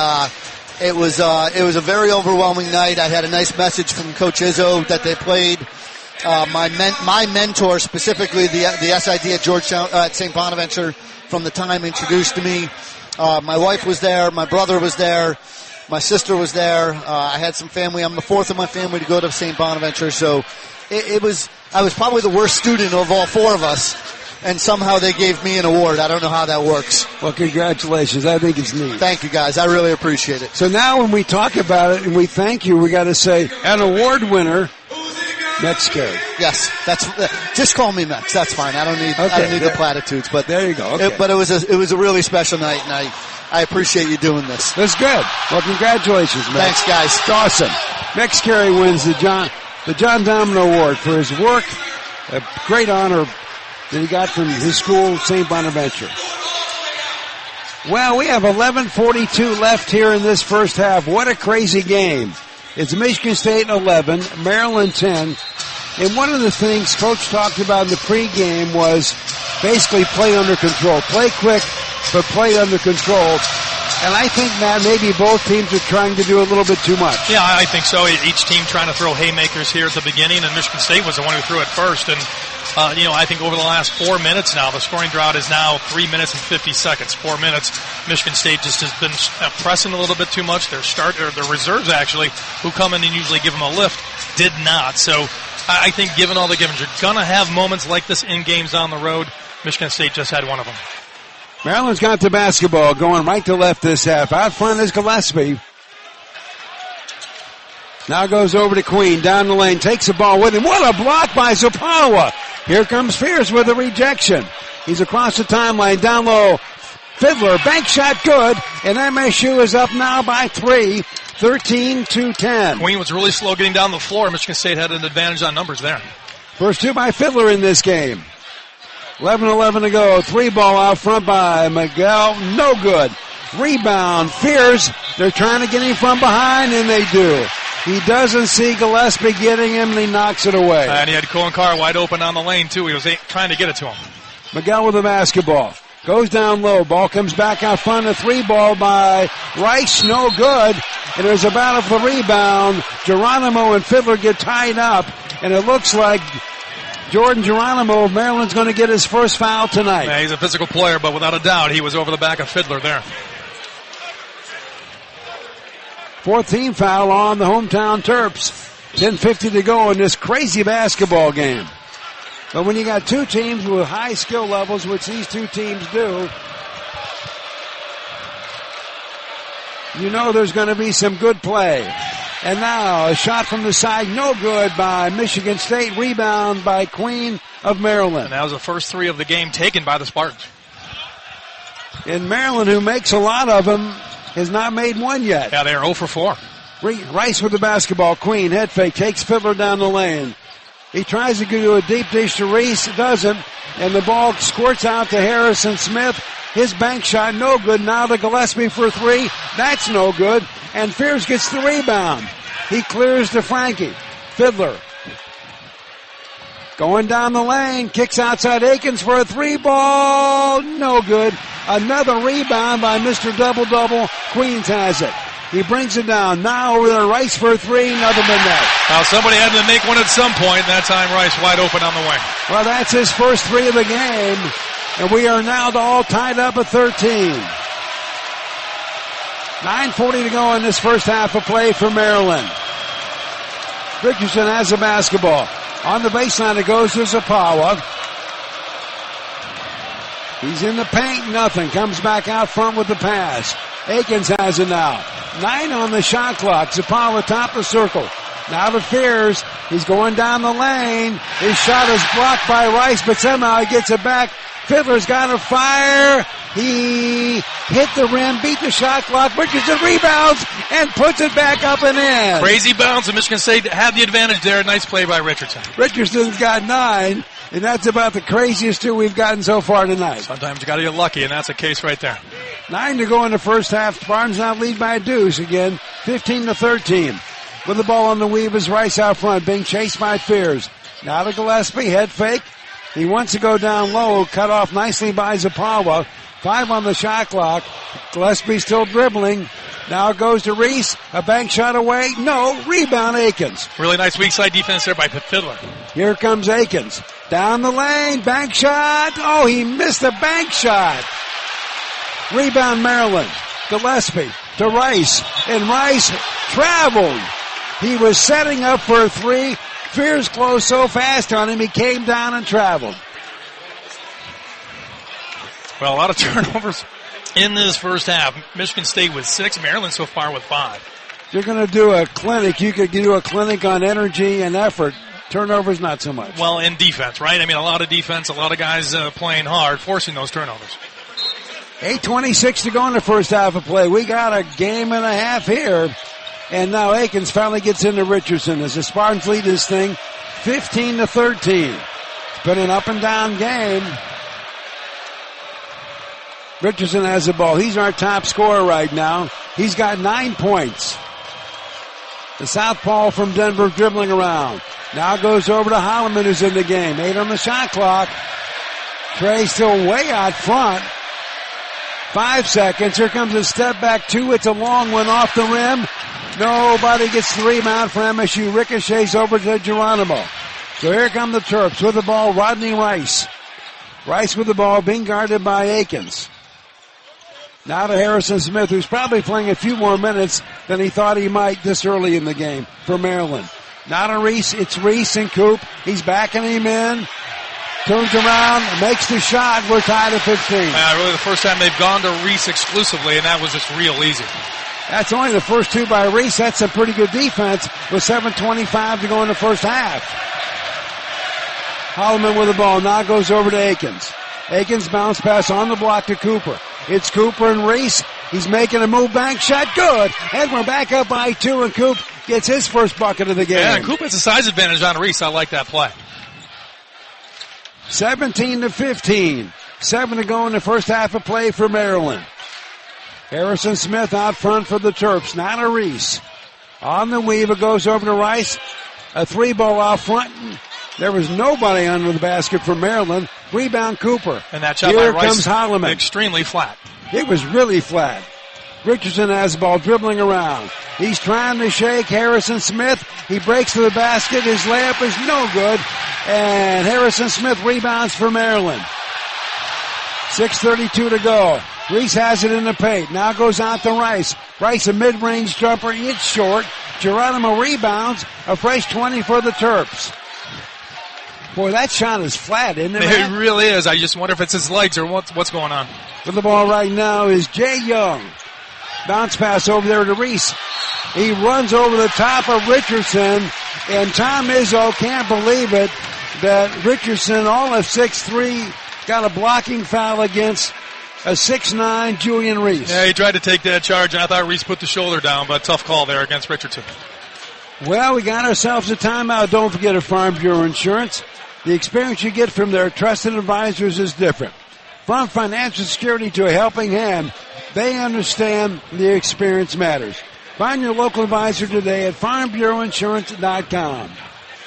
it was a very overwhelming night. I had a nice message from Coach Izzo that they played. My mentor, specifically the SID at Georgetown, at St. Bonaventure, from the time introduced to me. My wife was there, my brother was there, my sister was there. I had some family. I'm the fourth of my family to go to St. Bonaventure, so I was probably the worst student of all four of us, and somehow they gave me an award. I don't know how that works. Well, congratulations. I think it's neat. Thank you, guys. I really appreciate it. So now when we talk about it and we thank you, we got to say an award winner. Mex Carey. Yes, just call me Mex. That's fine. I don't need the platitudes. But there you go. Okay. But it was a really special night, and I appreciate you doing this. That's good. Well, congratulations, Mex. Thanks, guys. It's awesome. Mex Carey wins the John Domino Award for his work. A great honor that he got from his school, St. Bonaventure. Well, we have 11:42 left here in this first half. What a crazy game. It's Michigan State 11, Maryland 10. And one of the things Coach talked about in the pregame was basically play under control. Play quick, but play under control. And I think, Matt, maybe both teams are trying to do a little bit too much. Yeah, I think so. Each team trying to throw haymakers here at the beginning, and Michigan State was the one who threw it first. And, I think over the last 4 minutes now, the scoring drought is now 3 minutes and 50 seconds. 4 minutes. Michigan State just has been pressing a little bit too much. Their reserves, actually, who come in and usually give them a lift, did not. So I think given all the givens, you're going to have moments like this in games on the road. Michigan State just had one of them. Maryland's got the basketball going right to left this half. Out front is Gillespie. Now goes over to Queen, down the lane, takes the ball with him. What a block by Zapawa. Here comes Fierce with a rejection. He's across the timeline, down low. Fiddler, bank shot good, and MSU is up now by 3, 13-10. Queen was really slow getting down the floor. Michigan State had an advantage on numbers there. First two by Fiddler in this game. 11-11 to go. 3-ball out front by Miguel. No good. Rebound. Fierce. They're trying to get him from behind, and they do. He doesn't see Gillespie getting him, and he knocks it away. And he had Cohen Carr wide open on the lane, too. He was trying to get it to him. Miguel with the basketball. Goes down low. Ball comes back out front. A 3-ball by Rice. No good. And there's a battle for the rebound. Geronimo and Fiddler get tied up, and it looks like Jordan Geronimo of Maryland's going to get his first foul tonight. Yeah, he's a physical player, but without a doubt, he was over the back of Fiddler there. Fourth team foul on the hometown Terps. 10:50 to go in this crazy basketball game. But when you got two teams with high skill levels, which these two teams do, you know there's going to be some good play. And now a shot from the side, no good by Michigan State. Rebound by Queen of Maryland. And that was the first three of the game taken by the Spartans. And Maryland, who makes a lot of them, has not made one yet. Yeah, they are 0 for 4. Rice with the basketball. Queen, head fake, takes Fiddler down the lane. He tries to do a deep dish to Reese, doesn't, and the ball squirts out to Harrison Smith. His bank shot, no good. Now to Gillespie for 3. That's no good. And Fierce gets the rebound. He clears to Frankie. Fiddler going down the lane, kicks outside Akins for a 3-ball. No good. Another rebound by Mr. Double-Double. Queens has it. He brings it down. Now over there, Rice for 3, nothing but net. Now somebody had to make one at some point, and that time Rice wide open on the wing. Well, that's his first 3 of the game, and we are now all tied up at 13. 9:40 to go in this first half of play for Maryland. Richardson has the basketball. On the baseline, it goes to Zapawa. He's in the paint, nothing. Comes back out front with the pass. Akins has it now. 9 on the shot clock. Zapawa top the circle. Now to Fears. He's going down the lane. His shot is blocked by Rice, but somehow he gets it back. Fiddler's got a fire. He hit the rim, beat the shot clock. Richardson rebounds and puts it back up and in. Crazy bounce, and Michigan State had the advantage there. Nice play by Richardson. Richardson's got 9, and that's about the craziest 2 we've gotten so far tonight. Sometimes you got to get lucky, and that's the case right there. 9 to go in the first half. Spartans now lead by a deuce again, 15-13. With the ball on the weave is Rice out front, being chased by Fears. Now to Gillespie, head fake. He wants to go down low, cut off nicely by Zapawa. 5 on the shot clock. Gillespie still dribbling. Now it goes to Reese. A bank shot away. No. Rebound Akins. Really nice weak side defense there by Fiddler. Here comes Akins. Down the lane. Bank shot. Oh, he missed a bank shot. Rebound Maryland. Gillespie to Rice. And Rice traveled. He was setting up for a 3. Fears closed so fast on him, he came down and traveled. Well, a lot of turnovers in this first half. Michigan State with 6, Maryland so far with 5. You're going to do a clinic. You could do a clinic on energy and effort. Turnovers, not so much. Well, in defense, right? I mean, a lot of defense, a lot of guys playing hard, forcing those turnovers. 8:26 to go in the first half of play. We got a game and a half here. And now Akins finally gets into Richardson as the Spartans lead this thing 15-13. It's been an up and down game. Richardson has the ball. He's our top scorer right now. He's got 9 points. The southpaw from Denver dribbling around. Now goes over to Holloman, who's in the game. 8 on the shot clock. Trey still way out front. 5 seconds. Here comes a step back 2. It's a long one off the rim. Nobody gets the rebound for MSU. Ricochets over to Geronimo. So here come the Terps with the ball. Rodney Rice. Rice with the ball being guarded by Akins. Now to Harrison Smith, who's probably playing a few more minutes than he thought he might this early in the game for Maryland. Now to Reese. It's Reese and Coop. He's backing him in. Turns around, makes the shot. We're tied at 15. Really the first time they've gone to Reese exclusively, and that was just real easy. That's only the first 2 by Reese. That's a pretty good defense with 7:25 to go in the first half. Holloman with the ball. Now goes over to Akins. Akins bounce pass on the block to Cooper. It's Cooper and Reese. He's making a move, bank shot, good. And we're back up by 2, and Coop gets his first bucket of the game. Yeah, and Coop has a size advantage on Reese. I like that play. 17-15. 7 to go in the first half of play for Maryland. Harrison Smith out front for the Terps. Now to Reese. On the weave, it goes over to Rice. A 3-ball out front. There was nobody under the basket for Maryland. Rebound Cooper. And that shot Here by Rice comes Holloman. Extremely flat. It was really flat. Richardson has the ball dribbling around. He's trying to shake Harrison Smith. He breaks to the basket. His layup is no good. And Harrison Smith rebounds for Maryland. 6:32 to go. Reese has it in the paint. Now goes out to Rice. Rice, a mid-range jumper. It's short. Geronimo rebounds. A fresh 20 for the Terps. Boy, that shot is flat, isn't it, It really is. I just wonder if it's his legs or what's going on. With the ball right now is Jay Young. Bounce pass over there to Reese. He runs over the top of Richardson, and Tom Izzo can't believe it that Richardson, all of 6'3", got a blocking foul against a 6'9" Julian Reese. Yeah, he tried to take that charge, and I thought Reese put the shoulder down, but tough call there against Richardson. Well, we got ourselves a timeout. Don't forget a Farm Bureau Insurance. The experience you get from their trusted advisors is different. From financial security to a helping hand, they understand the experience matters. Find your local advisor today at farmbureauinsurance.com.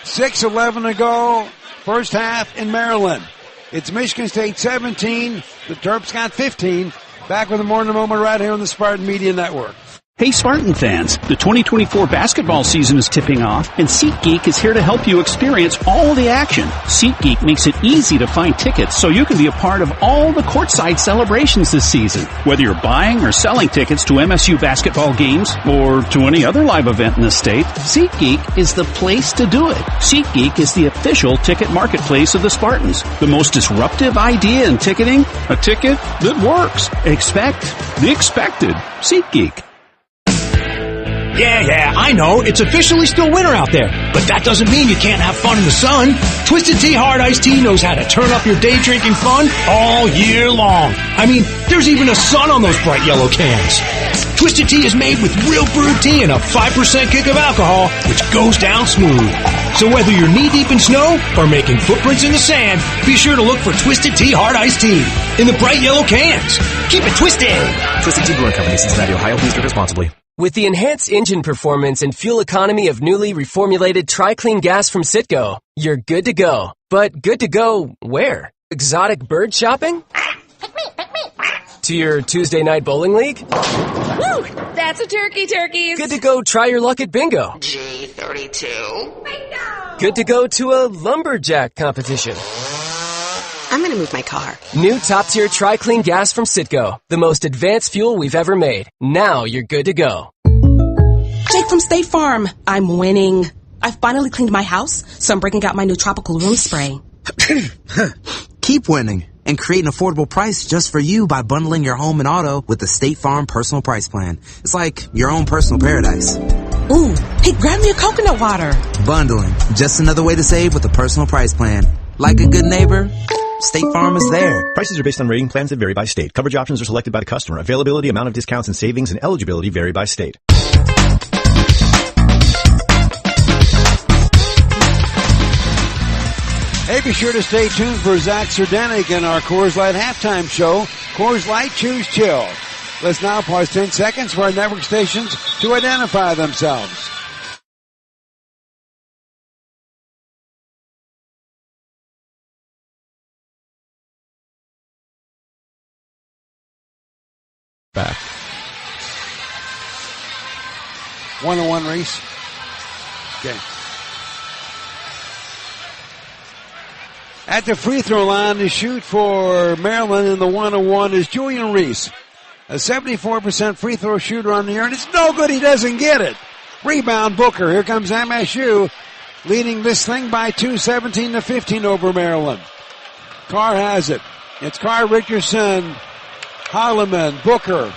6:11 to go, first half in Maryland. It's Michigan State 17. The Terps got 15. Back with more in a moment right here on the Spartan Media Network. Hey Spartan fans, the 2024 basketball season is tipping off, and SeatGeek is here to help you experience all the action. SeatGeek makes it easy to find tickets so you can be a part of all the courtside celebrations this season. Whether you're buying or selling tickets to MSU basketball games or to any other live event in the state, SeatGeek is the place to do it. SeatGeek is the official ticket marketplace of the Spartans. The most disruptive idea in ticketing? A ticket that works. Expect the expected. SeatGeek. Yeah, I know. It's officially still winter out there. But that doesn't mean you can't have fun in the sun. Twisted Tea Hard Iced Tea knows how to turn up your day drinking fun all year long. I mean, there's even a sun on those bright yellow cans. Twisted Tea is made with real brewed tea and a 5% kick of alcohol, which goes down smooth. So whether you're knee-deep in snow or making footprints in the sand, be sure to look for Twisted Tea Hard Iced Tea in the bright yellow cans. Keep it twisted. Twisted Tea Brewing Company, Cincinnati, Ohio. Please drink responsibly. With the enhanced engine performance and fuel economy of newly reformulated Tri-Clean gas from Citgo, you're good to go. But good to go where? Exotic bird shopping? To your Tuesday night bowling league? Woo! That's a turkeys. Good to go try your luck at bingo. G32. Bingo! Good to go to a lumberjack competition. I'm gonna move my car. New top-tier Tri-Clean gas from Citgo. The most advanced fuel we've ever made. Now you're good to go. Jake from State Farm. I'm winning. I've finally cleaned my house, so I'm breaking out my new tropical room spray. Keep winning and create an affordable price just for you by bundling your home and auto with the State Farm Personal Price Plan. It's like your own personal paradise. Ooh, hey, grab me a coconut water. Bundling. Just another way to save with a personal price plan. Like a good neighbor, State Farm is there. Prices are based on rating plans that vary by state. Coverage options are selected by the customer. Availability, amount of discounts and savings, and eligibility vary by state. Hey, be sure to stay tuned for Zach Serdenik and our Coors Light halftime show, Coors Light Choose Chill. Let's now pause 10 seconds for our network stations to identify themselves. back. 1-1 Reese. Okay. At the free throw line to shoot for Maryland in the 1-1 is Julian Reese. A 74% free throw shooter on the year, and it's no good. He doesn't get it. Rebound Booker. Here comes MSU leading this thing by 2, 17-15 over Maryland. Carr has it. It's Carr, Richardson, Holloman, Booker,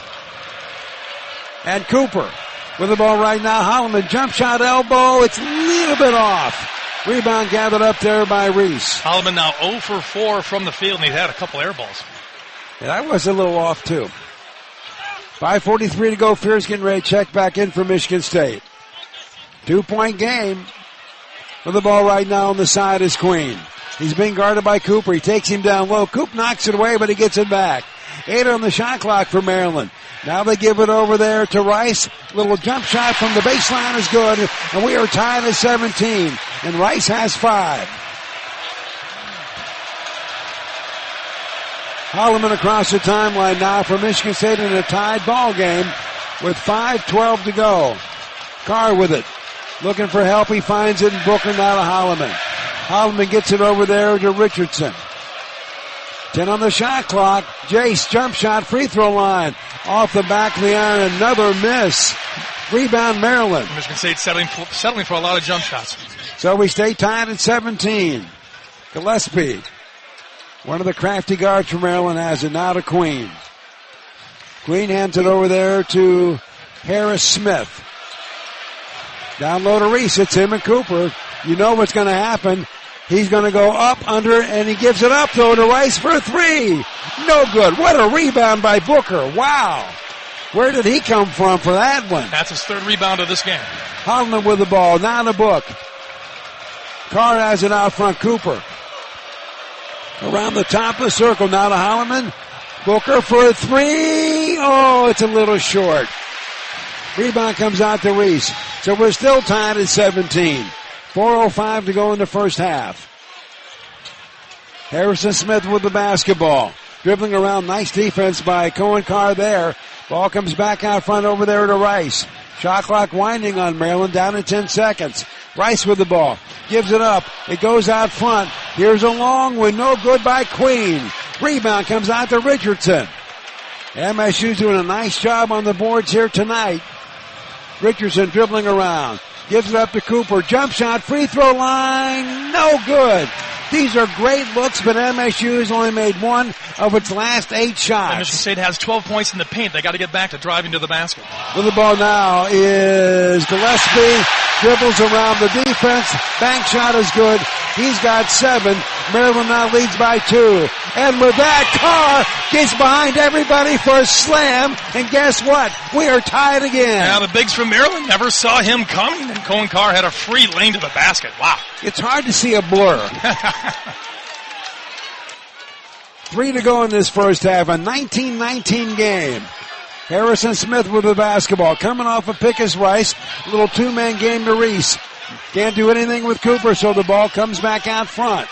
and Cooper. With the ball right now, Holloman, jump shot, elbow. It's a little bit off. Rebound gathered up there by Reese. Holloman now 0 for 4 from the field, and he had a couple air balls. Yeah, that was a little off, too. 5:43 to go. Fierce getting ready to check back in for Michigan State. 2-point game. With the ball right now on the side is Queen. He's being guarded by Cooper. He takes him down low. Coop knocks it away, but he gets it back. 8 on the shot clock for Maryland. Now they give it over there to Rice. Little jump shot from the baseline is good, and we are tied at 17. And Rice has 5. Holloman across the timeline now for Michigan State in a tied ball game with 5:12 to go. Carr with it. Looking for help. He finds it, and Booker now to Holloman. Holloman gets it over there to Richardson. 10 on the shot clock. Jace, jump shot, free throw line. Off the back of the iron, another miss. Rebound Maryland. Michigan State settling for a lot of jump shots. So we stay tied at 17. Gillespie, one of the crafty guards from Maryland, has it now to Queen. Queen hands it over there to Harris Smith. Down low to Reese. It's him and Cooper. You know what's going to happen. He's going to go up, under, and he gives it up, though, to Rice for 3. No good. What a rebound by Booker. Wow. Where did he come from for that one? That's his 3rd rebound of this game. Holloman with the ball. Now to Book. Carr has it out front. Cooper. Around the top of the circle. Now to Holloman. Booker for 3. Oh, it's a little short. Rebound comes out to Reese. So we're still tied at 17. 4:05 to go in the first half. Harrison Smith with the basketball. Dribbling around. Nice defense by Cohen Carr there. Ball comes back out front over there to Rice. Shot clock winding on Maryland, down to 10 seconds. Rice with the ball. Gives it up. It goes out front. Here's a long one. No good by Queen. Rebound comes out to Richardson. MSU's doing a nice job on the boards here tonight. Richardson dribbling around. Gives it up to Cooper. Jump shot, free throw line, no good. These are great looks, but MSU has only made 1 of its last 8 shots. And Michigan State has 12 points in the paint. They got to get back to driving to the basket. With the ball now is Gillespie. Dribbles around the defense. Bank shot is good. He's got 7. Maryland now leads by 2. And with that, Carr gets behind everybody for a slam. And guess what? We are tied again. Yeah, the bigs from Maryland never saw him coming. And Cohen Carr had a free lane to the basket. Wow. It's hard to see a blur. 3 to go in this first half. A 19-19 game. Harrison Smith with the basketball. Coming off a pick is Rice. A little 2-man game to Reese. Can't do anything with Cooper, so the ball comes back out front.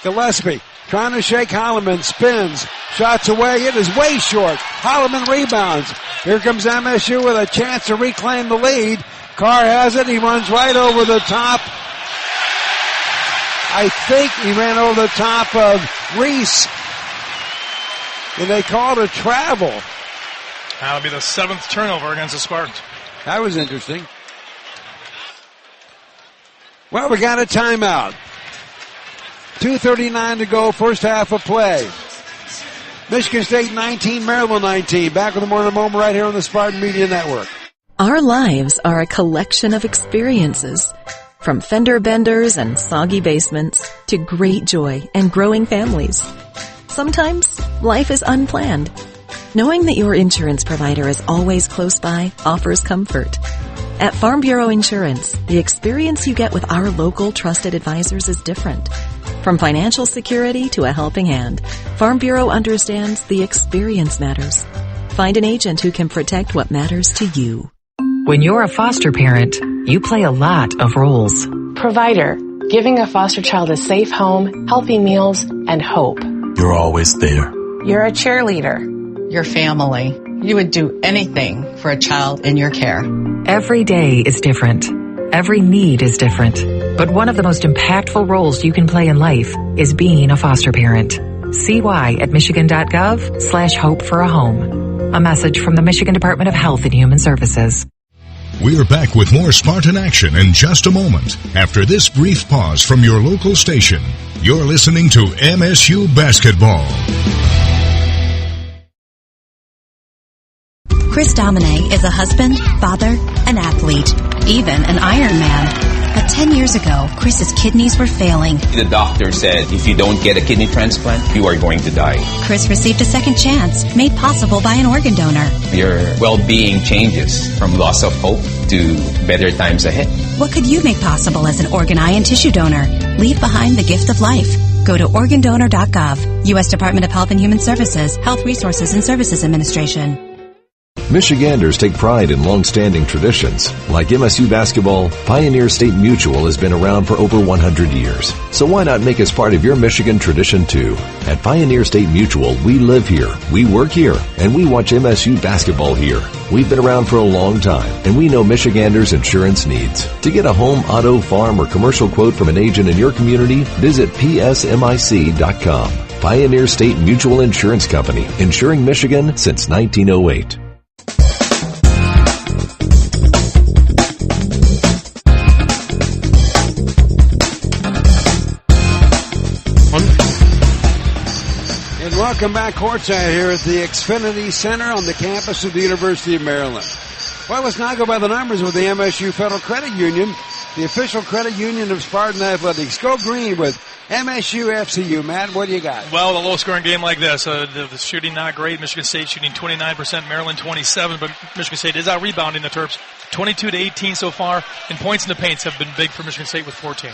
Gillespie trying to shake Holloman. Spins. Shots away. It is way short. Holloman rebounds. Here comes MSU with a chance to reclaim the lead. Carr has it. He runs right over the top. I think he ran over the top of Reese. And they called a travel. That'll be the 7th turnover against the Spartans. That was interesting. Well, we got a timeout. 2:39 to go, first half of play. Michigan State 19, Maryland 19. Back with more in a moment right here on the Spartan Media Network. Our lives are a collection of experiences. From fender benders and soggy basements to great joy and growing families. Sometimes life is unplanned. Knowing that your insurance provider is always close by offers comfort. At Farm Bureau Insurance, the experience you get with our local trusted advisors is different. From financial security to a helping hand, Farm Bureau understands the experience matters. Find an agent who can protect what matters to you. When you're a foster parent, you play a lot of roles. Provider, giving a foster child a safe home, healthy meals, and hope. You're always there. You're a cheerleader. Your family. You would do anything for a child in your care. Every day is different. Every need is different. But one of the most impactful roles you can play in life is being a foster parent. See why at michigan.gov/hope for a home. A message from the Michigan Department of Health and Human Services. We're back with more Spartan action in just a moment. After this brief pause from your local station, you're listening to MSU Basketball. Chris Domine is a husband, father, an athlete, even an Ironman. But 10 years ago, Chris's kidneys were failing. The doctor said if you don't get a kidney transplant, you are going to die. Chris received a second chance, made possible by an organ donor. Your well-being changes from loss of hope to better times ahead. What could you make possible as an organ, eye, and tissue donor? Leave behind the gift of life. Go to organdonor.gov. U.S. Department of Health and Human Services, Health Resources and Services Administration. Michiganders take pride in long-standing traditions. Like MSU Basketball, Pioneer State Mutual has been around for over 100 years. So why not make us part of your Michigan tradition too? At Pioneer State Mutual, we live here, we work here, and we watch MSU Basketball here. We've been around for a long time, and we know Michiganders' insurance needs. To get a home, auto, farm, or commercial quote from an agent in your community, visit psmic.com. Pioneer State Mutual Insurance Company, insuring Michigan since 1908. Welcome back courtside here at the Xfinity Center on the campus of the University of Maryland. Well, let's now go by the numbers with the MSU Federal Credit Union, the official credit union of Spartan Athletics. Go green with MSU FCU. Matt, what do you got? Well, a low-scoring game like this, the shooting not great. Michigan State shooting 29%, Maryland 27%, but Michigan State is out-rebounding the Terps 22-18 so far, and points in the paints have been big for Michigan State with 14.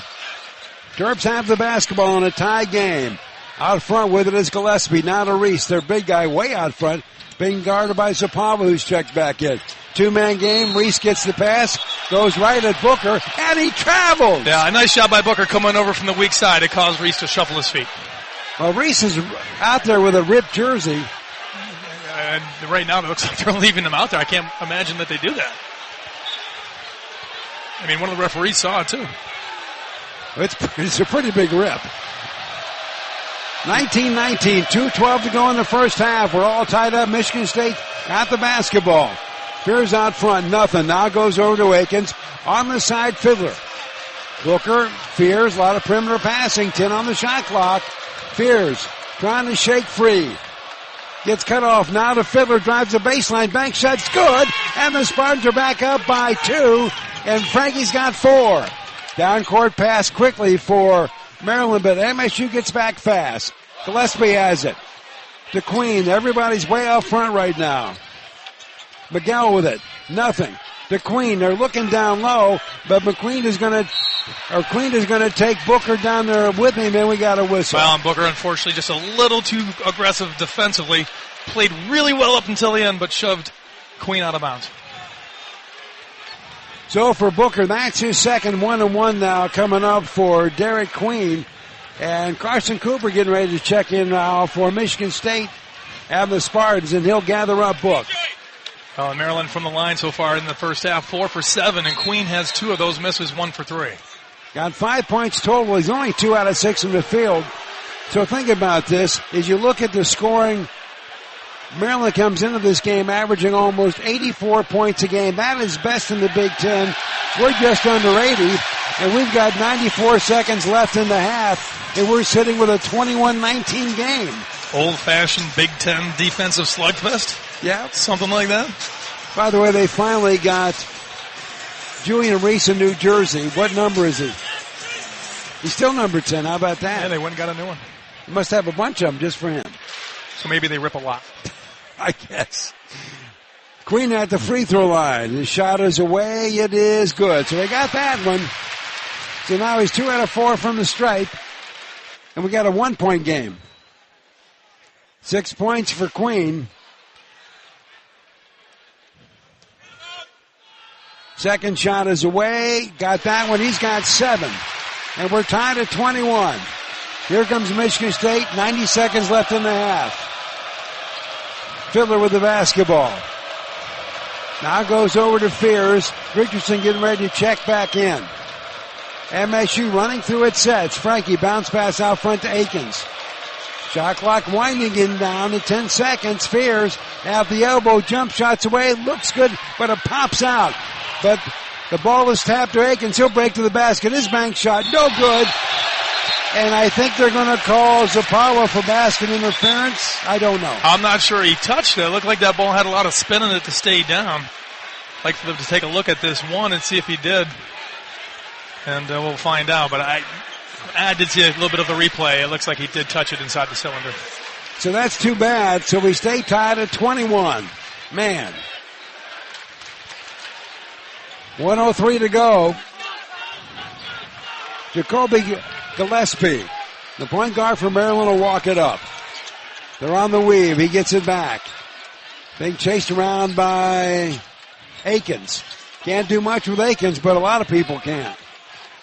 Terps have the basketball in a tie game. Out front with it is Gillespie, now to Reese, their big guy way out front, being guarded by Zapapa, who's checked back in. Two-man game, Reese gets the pass, goes right at Booker, and he travels! Yeah, a nice shot by Booker coming over from the weak side. It caused Reese to shuffle his feet. Well, Reese is out there with a ripped jersey. And right now it looks like they're leaving him out there. I can't imagine that they do that. I mean, one of the referees saw it too. It's a pretty big rip. 19-19, 2:12 to go in the first half. We're all tied up. Michigan State got the basketball. Fears out front, nothing. Now goes over to Akins. On the side, Fiddler. Booker, Fears, a lot of perimeter passing. 10 on the shot clock. Fears trying to shake free. Gets cut off. Now to Fiddler, drives the baseline. Bank shot's good. And the Spartans are back up by 2. And Frankie's got 4. Down court pass quickly for Maryland, but MSU gets back fast. Gillespie has it. To Queen. Everybody's way out front right now. Miguel with it. Nothing. To Queen. They're looking down low, but Queen is going to take Booker down there with him, and we got a whistle. Well, and Booker, unfortunately, just a little too aggressive defensively. Played really well up until the end, but shoved Queen out of bounds. So for Booker, that's his second 1-1 now coming up for Derek Queen. And Carson Cooper getting ready to check in now for Michigan State and the Spartans, and he'll gather up Book. Maryland from the line so far in the first half, 4 for 7, and Queen has 2 of those misses, 1 for 3. Got 5 points total. He's only 2 out of 6 in the field. So think about this. As you look at the scoring, Maryland comes into this game averaging almost 84 points a game. That is best in the Big Ten. We're just under 80, and we've got 94 seconds left in the half, and we're sitting with a 21-19 game. Old-fashioned Big Ten defensive slugfest? Yeah. Something like that? By the way, they finally got Julian Reese in New Jersey. What number is he? He's still number 10. How about that? Yeah, they went and got a new one. They must have a bunch of them just for him. So maybe they rip a lot. I guess. Queen at the free throw line. His shot is away. It is good. So they got that one. So now he's 2 out of 4 from the stripe. And we got a 1-point game. 6 points for Queen. Second shot is away. Got that one. He's got 7. And we're tied at 21. Here comes Michigan State. 90 seconds left in the half. Fiddler with the basketball. Now goes over to Fears. Richardson getting ready to check back in. MSU running through its sets. Frankie bounce pass out front to Akins. Shot clock winding in down to 10 seconds. Fears at the elbow, jump shots away. Looks good, but it pops out. But the ball is tapped to Akins. He'll break to the basket. His bank shot, no good. And I think they're going to call Zapawa for basket interference. I don't know. I'm not sure he touched it. It looked like that ball had a lot of spin in it to stay down. I'd like for them to take a look at this one and see if he did. And we'll find out. But I did see a little bit of the replay. It looks like he did touch it inside the cylinder. So that's too bad. So we stay tied at 21. Man. 1:03 to go. Jacoby Gillespie, the point guard for Maryland, will walk it up. They're on the weave. He gets it back. Being chased around by Akins. Can't do much with Akins, but a lot of people can.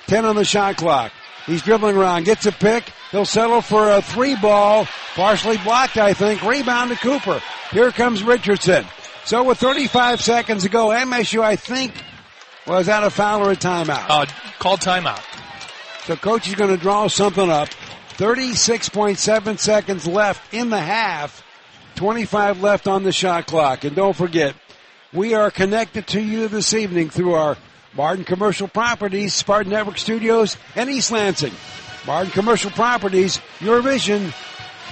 10 on the shot clock. He's dribbling around, gets a pick. He'll settle for a 3-ball. Partially blocked, I think. Rebound to Cooper. Here comes Richardson. So with 35 seconds to go, MSU, I think, was that a foul or a timeout? Called timeout. So coach is going to draw something up. 36.7 seconds left in the half. 25 left on the shot clock. And don't forget, we are connected to you this evening through our Martin Commercial Properties, Spartan Network Studios, and East Lansing. Martin Commercial Properties, your vision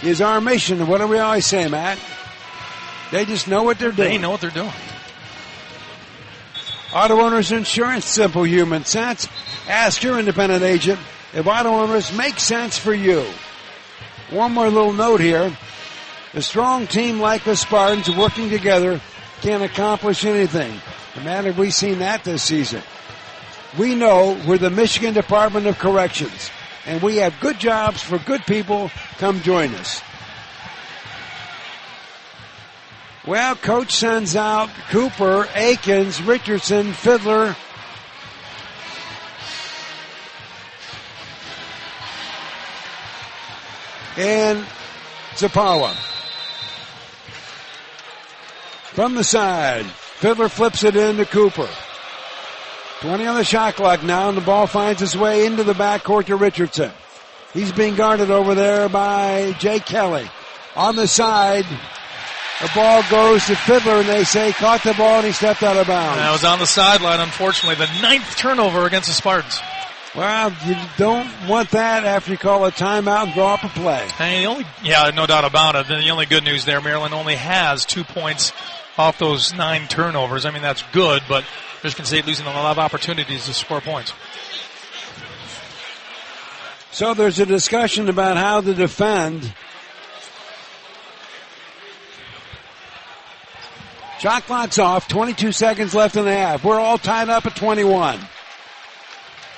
is our mission. What do we always say, Matt? They just know what they're doing. They know what they're doing. Auto Owners Insurance, simple human sense. Ask your independent agent if auto owners make sense for you. One more little note here. A strong team like the Spartans working together can accomplish anything. And man, have we seen that this season. We know we're the Michigan Department of Corrections, and we have good jobs for good people. Come join us. Well, coach sends out Cooper, Akins, Richardson, Fiddler. And Zapawa. From the side, Fiddler flips it into Cooper. 20 on the shot clock now, and the ball finds its way into the backcourt to Richardson. He's being guarded over there by Jay Kelly. On the side, the ball goes to Fiddler, and they say caught the ball and he stepped out of bounds. That was on the sideline, unfortunately. The 9th turnover against the Spartans. Well, you don't want that after you call a timeout and draw up a play. And no doubt about it. The only good news there, Maryland only has 2 points off those 9 turnovers. I mean, that's good, but Michigan State losing a lot of opportunities to score points. So there's a discussion about how to defend. Shot clock's off, 22 seconds left in the half. We're all tied up at 21.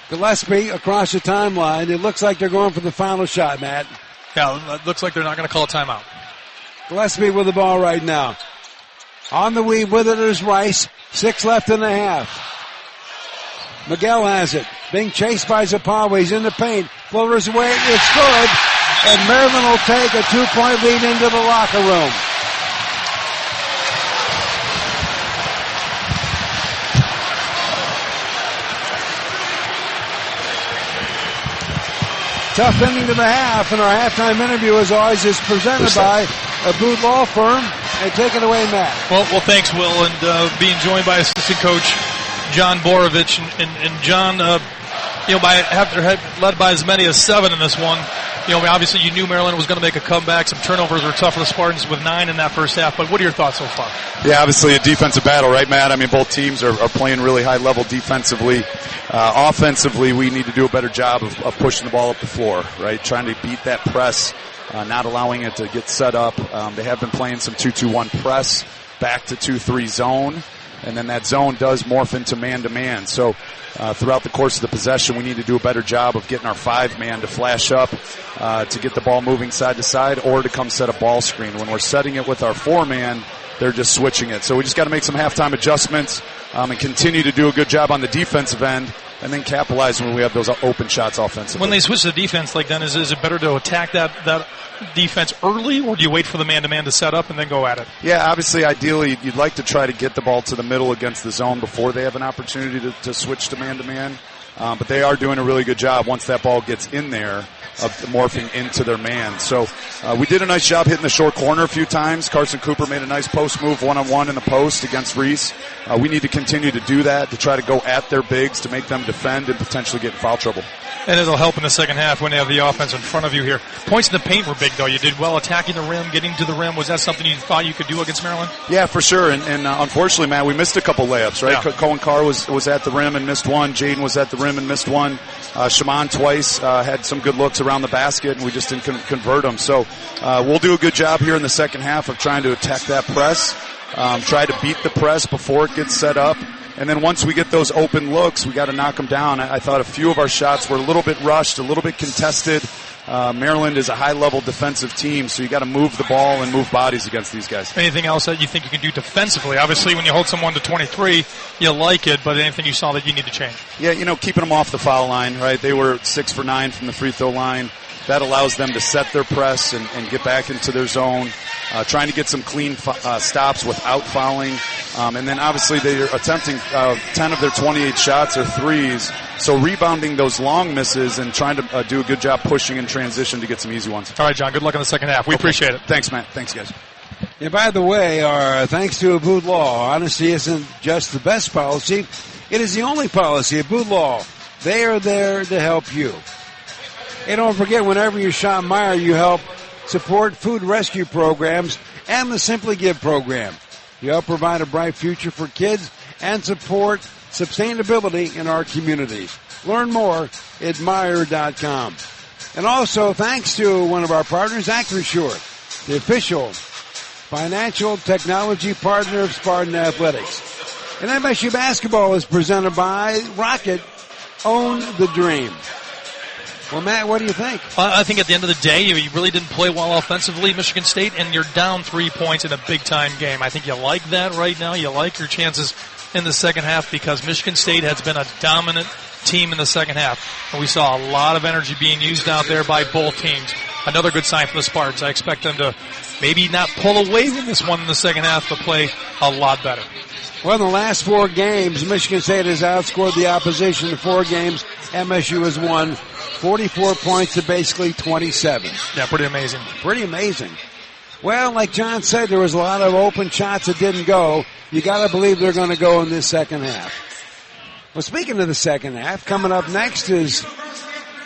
Gillespie across the timeline. It looks like they're going for the final shot, Matt. Yeah, it looks like they're not going to call a timeout. Gillespie with the ball right now. On the weave with it is Rice. 6 left in the half. Miguel has it. Being chased by Zapawa. He's in the paint. Floaters away. It's good. And Maryland will take a 2-point lead into the locker room. Tough ending to the half, and our halftime interview, as always, is presented by Abood Law Firm. And take it away, Matt. Well, thanks, Will, and being joined by assistant coach John Borovich, and John, after led by as many as 7 in this one. Obviously you knew Maryland was going to make a comeback. Some turnovers were tough for the Spartans with 9 in that first half. But what are your thoughts so far? Yeah, obviously a defensive battle, right, Matt? I mean, both teams are playing really high level defensively. Offensively, we need to do a better job of pushing the ball up the floor, right? Trying to beat that press, not allowing it to get set up. They have been playing some 2-2-1 press, back to 2-3 zone, and then that zone does morph into man-to-man. So throughout the course of the possession, we need to do a better job of getting our 5-man to flash up, to get the ball moving side to side, or to come set a ball screen. When we're setting it with our 4-man, they're just switching it. So we just got to make some halftime adjustments and continue to do a good job on the defensive end, and then capitalize when we have those open shots offensively. When they switch to defense, like then, is it better to attack that defense early, or do you wait for the man-to-man to set up and then go at it? Yeah, obviously, ideally, you'd like to try to get the ball to the middle against the zone before they have an opportunity to switch to man-to-man. But they are doing a really good job once that ball gets in there of morphing into their man. So we did a nice job hitting the short corner a few times. Carson Cooper made a nice post move one-on-one in the post against Reese. We need to continue to do that, to try to go at their bigs, to make them defend and potentially get in foul trouble. And it'll help in the second half when they have the offense in front of you here. Points in the paint were big, though. You did well attacking the rim, getting to the rim. Was that something you thought you could do against Maryland? Yeah, for sure. And unfortunately, Matt, we missed a couple layups, right? Yeah. Cohen Carr was at the rim and missed one. Jaden was at the rim and missed one. Shaman twice had some good looks around the basket, and we just didn't convert them. So we'll do a good job here in the second half of trying to attack that press, try to beat the press before it gets set up. And then once we get those open looks, we got to knock them down. I thought a few of our shots were a little bit rushed, a little bit contested. Maryland is a high-level defensive team, so you got to move the ball and move bodies against these guys. Anything else that you think you can do defensively? Obviously, when you hold someone to 23, you like it, but anything you saw that you need to change? Yeah, keeping them off the foul line, right? They were 6 for 9 from the free throw line. That allows them to set their press and get back into their zone. Trying to get some clean stops without fouling. And then obviously they're attempting 10 of their 28 shots are threes. So rebounding those long misses and trying to do a good job pushing in transition to get some easy ones. All right, John, good luck in the second half. We appreciate it. Thanks, Matt. Thanks, guys. And by the way, thanks to Abood Law, honesty isn't just the best policy. It is the only policy. Abood Law, they are there to help you. And don't forget, whenever you shop Meijer, you help support food rescue programs and the Simply Give program. You help provide a bright future for kids and support sustainability in our communities. Learn more at Meijer.com. And also, thanks to one of our partners, AccuSure, the official financial technology partner of Spartan Athletics. And MSU basketball is presented by Rocket. Own the dream. Well, Matt, what do you think? I think at the end of the day, you really didn't play well offensively, Michigan State, and you're down 3 points in a big-time game. I think you like that right now. You like your chances in the second half because Michigan State has been a dominant team in the second half. And we saw a lot of energy being used out there by both teams. Another good sign for the Spartans. I expect them to maybe not pull away from this one in the second half, but play a lot better. Well, in the last 4 games, Michigan State has outscored the opposition. In 4 games, MSU has won 44 points to basically 27. Yeah, pretty amazing. Pretty amazing. Well, like John said, there was a lot of open shots that didn't go. You got to believe they're going to go in this second half. Well, speaking of the second half, coming up next is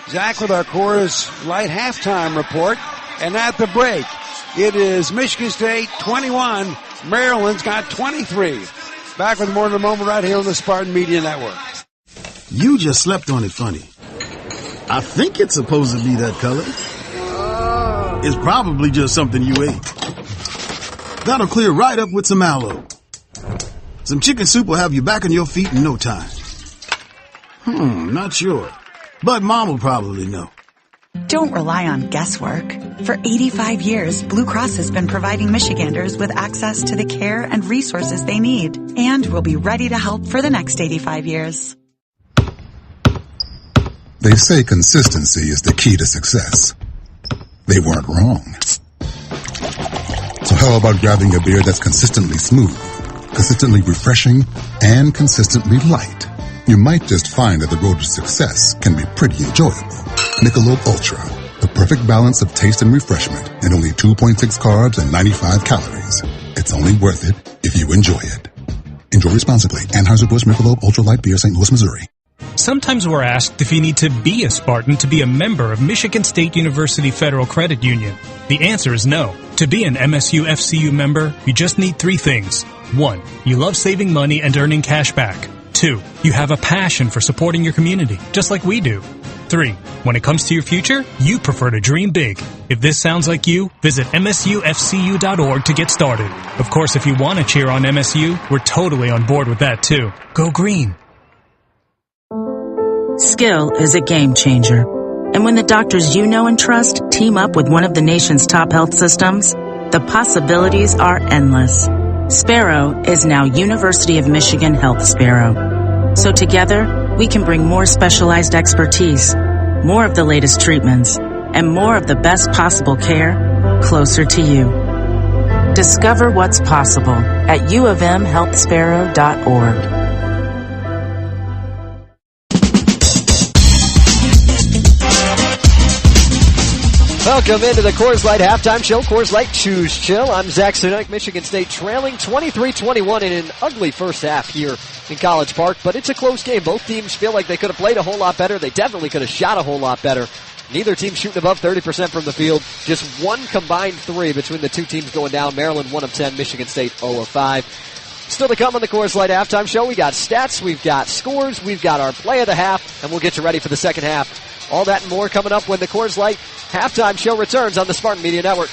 Zach with our Coors Light halftime report. And at the break, it is Michigan State 21, Maryland's got 23. Back with more in a moment right here on the Spartan Media Network. You just slept on it funny. I think it's supposed to be that color. It's probably just something you ate. That'll clear right up with some aloe. Some chicken soup will have you back on your feet in no time. Not sure. But Mom will probably know. Don't rely on guesswork. For 85 years, Blue Cross has been providing Michiganders with access to the care and resources they need, and will be ready to help for the next 85 years. They say consistency is the key to success. They weren't wrong. So how about grabbing a beer that's consistently smooth, consistently refreshing, and consistently light? You might just find that the road to success can be pretty enjoyable. Michelob Ultra, the perfect balance of taste and refreshment, and only 2.6 carbs and 95 calories. It's only worth it if you enjoy it. Enjoy responsibly. Anheuser-Busch Michelob Ultra Light Beer, St. Louis, Missouri. Sometimes we're asked if you need to be a Spartan to be a member of Michigan State University Federal Credit Union. The answer is no. To be an MSU FCU member, you just need 3 things. 1, you love saving money and earning cash back. 2, you have a passion for supporting your community, just like we do. 3, when it comes to your future, you prefer to dream big. If this sounds like you, visit MSUFCU.org to get started. Of course, if you want to cheer on MSU, we're totally on board with that too. Go green. Skill is a game changer. And when the doctors you know and trust team up with one of the nation's top health systems, the possibilities are endless. Sparrow is now University of Michigan Health Sparrow. So together, we can bring more specialized expertise, more of the latest treatments, and more of the best possible care closer to you. Discover what's possible at uofmhealthsparrow.org. Welcome into the Coors Light Halftime Show. Coors Light, choose chill. I'm Zach Sunak. Michigan State trailing 23-21 in an ugly first half here in College Park, but it's a close game. Both teams feel like they could have played a whole lot better. They definitely could have shot a whole lot better. Neither team shooting above 30% from the field. Just one combined three between the two teams going down. Maryland 1 of 10, Michigan State 0 of 5. Still to come on the Coors Light Halftime Show. We got stats, we've got scores, we've got our play of the half, and we'll get you ready for the second half. All that and more coming up when the Coors Light Halftime Show returns on the Spartan Media Network.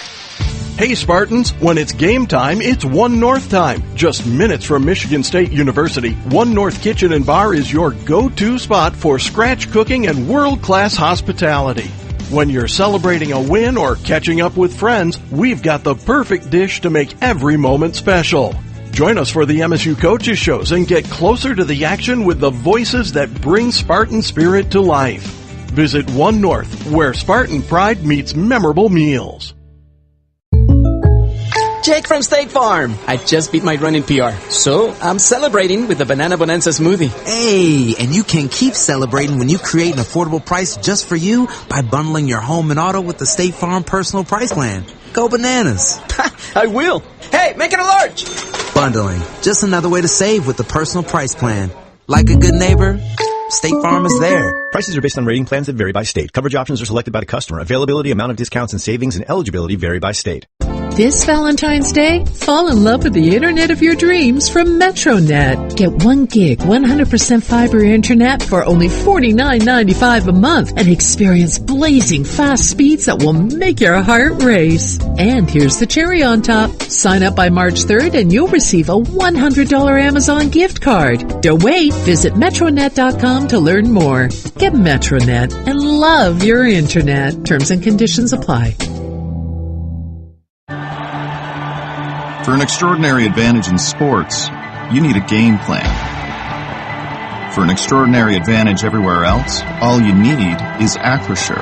Hey Spartans, when it's game time, it's One North time. Just minutes from Michigan State University, One North Kitchen and Bar is your go-to spot for scratch cooking and world-class hospitality. When you're celebrating a win or catching up with friends, we've got the perfect dish to make every moment special. Join us for the MSU Coaches Shows and get closer to the action with the voices that bring Spartan spirit to life. Visit One North, where Spartan pride meets memorable meals. Jake from State Farm. I just beat my running PR, so I'm celebrating with the Banana Bonanza smoothie. Hey, and you can keep celebrating when you create an affordable price just for you by bundling your home and auto with the State Farm Personal Price Plan. Go bananas. I will. Hey, make it a large. Bundling, just another way to save with the Personal Price Plan. Like a good neighbor, State Farm is there. Prices are based on rating plans that vary by state. Coverage options are selected by the customer. Availability, amount of discounts and savings, and eligibility vary by state. This Valentine's Day, fall in love with the internet of your dreams from MetroNet. Get 1 gig, 100% fiber internet for only $49.95 a month and experience blazing fast speeds that will make your heart race. And here's the cherry on top. Sign up by March 3rd and you'll receive a $100 Amazon gift card. Don't wait. Visit metronet.com to learn more. Get MetroNet and love your internet. Terms and conditions apply. For an extraordinary advantage in sports, you need a game plan. For an extraordinary advantage everywhere else, all you need is Acrisure.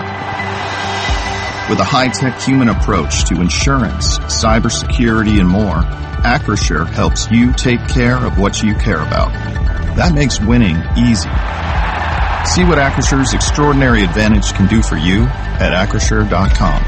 With a high-tech human approach to insurance, cybersecurity, and more, Acrisure helps you take care of what you care about. That makes winning easy. See what Acrisure's extraordinary advantage can do for you at Acrisure.com.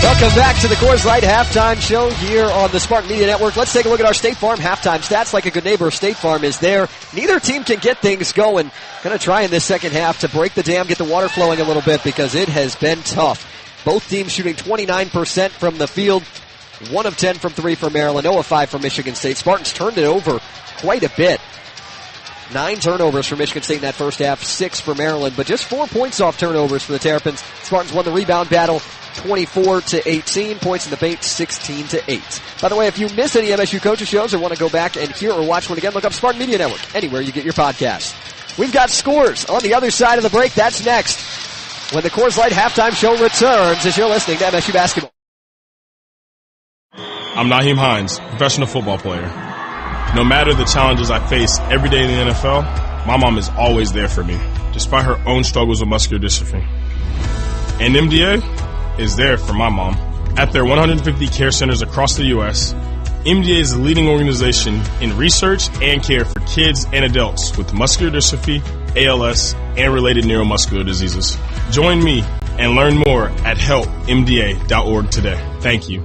Welcome back to the Coors Light Halftime Show here on the Spartan Media Network. Let's take a look at our State Farm halftime stats. Like a good neighbor, State Farm is there. Neither team can get things going. Going to try in this second half to break the dam, get the water flowing a little bit because it has been tough. Both teams shooting 29% from the field. 1 of 10 from 3 for Maryland, 0 of 5 for Michigan State. Spartans turned it over quite a bit. 9 turnovers for Michigan State in that first half, 6 for Maryland, but just 4 points off turnovers for the Terrapins. Spartans won the rebound battle 24-18, points in the paint 16-8. By the way, if you miss any MSU Coaches shows or want to go back and hear or watch one again, look up Spartan Media Network, anywhere you get your podcasts. We've got scores on the other side of the break. That's next when the Coors Light Halftime Show returns as you're listening to MSU Basketball. I'm Naheem Hines, professional football player. No matter the challenges I face every day in the NFL, my mom is always there for me, despite her own struggles with muscular dystrophy. And MDA is there for my mom. At their 150 care centers across the U.S., MDA is the leading organization in research and care for kids and adults with muscular dystrophy, ALS, and related neuromuscular diseases. Join me and learn more at helpmda.org today. Thank you.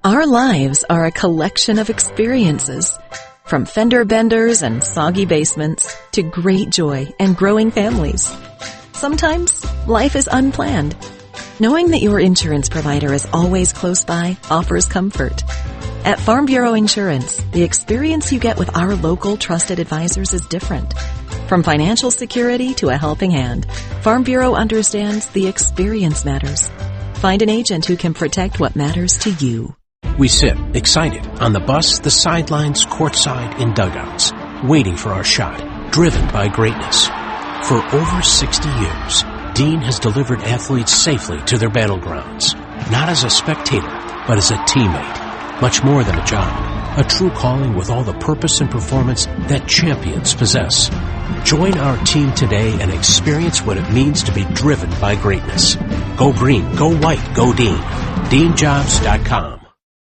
Our lives are a collection of experiences, from fender benders and soggy basements to great joy and growing families. Sometimes life is unplanned. Knowing that your insurance provider is always close by offers comfort. At Farm Bureau Insurance, the experience you get with our local trusted advisors is different. From financial security to a helping hand, Farm Bureau understands the experience matters. Find an agent who can protect what matters to you. We sit, excited, on the bus, the sidelines, courtside, in dugouts, waiting for our shot, driven by greatness. For over 60 years, Dean has delivered athletes safely to their battlegrounds, not as a spectator, but as a teammate. Much more than a job, a true calling with all the purpose and performance that champions possess. Join our team today and experience what it means to be driven by greatness. Go green, go white, go Dean. DeanJobs.com.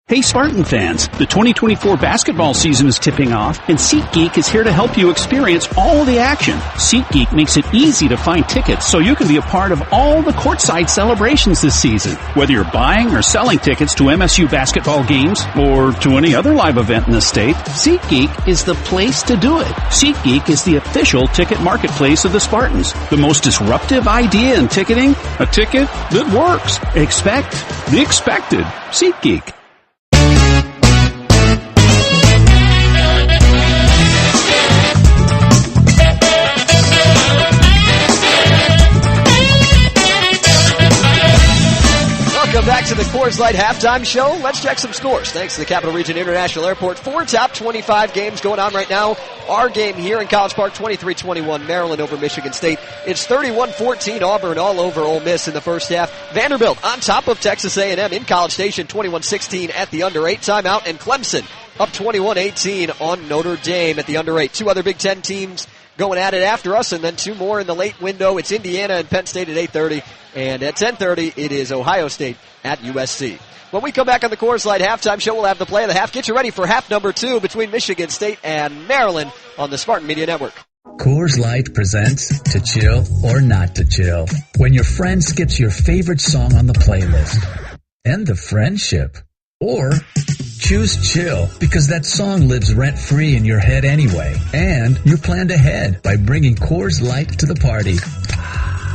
Hey Spartan fans, the 2024 basketball season is tipping off, and SeatGeek is here to help you experience all the action. SeatGeek makes it easy to find tickets so you can be a part of all the courtside celebrations this season. Whether you're buying or selling tickets to MSU basketball games or to any other live event in the state, SeatGeek is the place to do it. SeatGeek is the official ticket marketplace of the Spartans. The most disruptive idea in ticketing, a ticket that works. Expect the expected. SeatGeek. Welcome back to the Coors Light Halftime Show. Let's check some scores. Thanks to the Capital Region International Airport. 4 top 25 games going on right now. Our game here in College Park, 23-21, Maryland over Michigan State. It's 31-14, Auburn all over Ole Miss in the first half. Vanderbilt on top of Texas A&M in College Station, 21-16 at the under 8 timeout. And Clemson up 21-18 on Notre Dame at the under 8. Two other Big Ten teams going at it after us, and then two more in the late window. It's Indiana and Penn State at 8:30, and at 10:30 it is Ohio State at USC. When we come back on the Coors Light Halftime Show, we'll have the play of the half. Get you ready for half number 2 between Michigan State and Maryland on the Spartan Media Network. Coors Light presents To Chill or Not to Chill, when your friend skips your favorite song on the playlist. End the friendship. Or choose chill, because that song lives rent-free in your head anyway. And you planned ahead by bringing Coors Light to the party.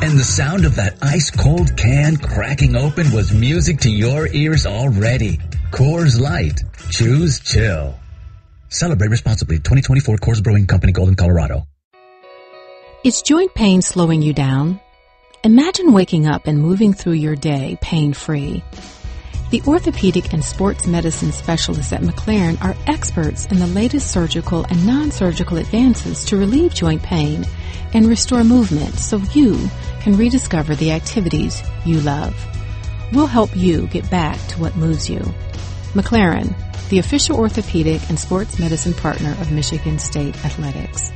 And the sound of that ice-cold can cracking open was music to your ears already. Coors Light. Choose chill. Celebrate responsibly. 2024 Coors Brewing Company, Golden, Colorado. Is joint pain slowing you down? Imagine waking up and moving through your day pain-free. The orthopedic and sports medicine specialists at McLaren are experts in the latest surgical and non-surgical advances to relieve joint pain and restore movement so you can rediscover the activities you love. We'll help you get back to what moves you. McLaren, the official orthopedic and sports medicine partner of Michigan State Athletics.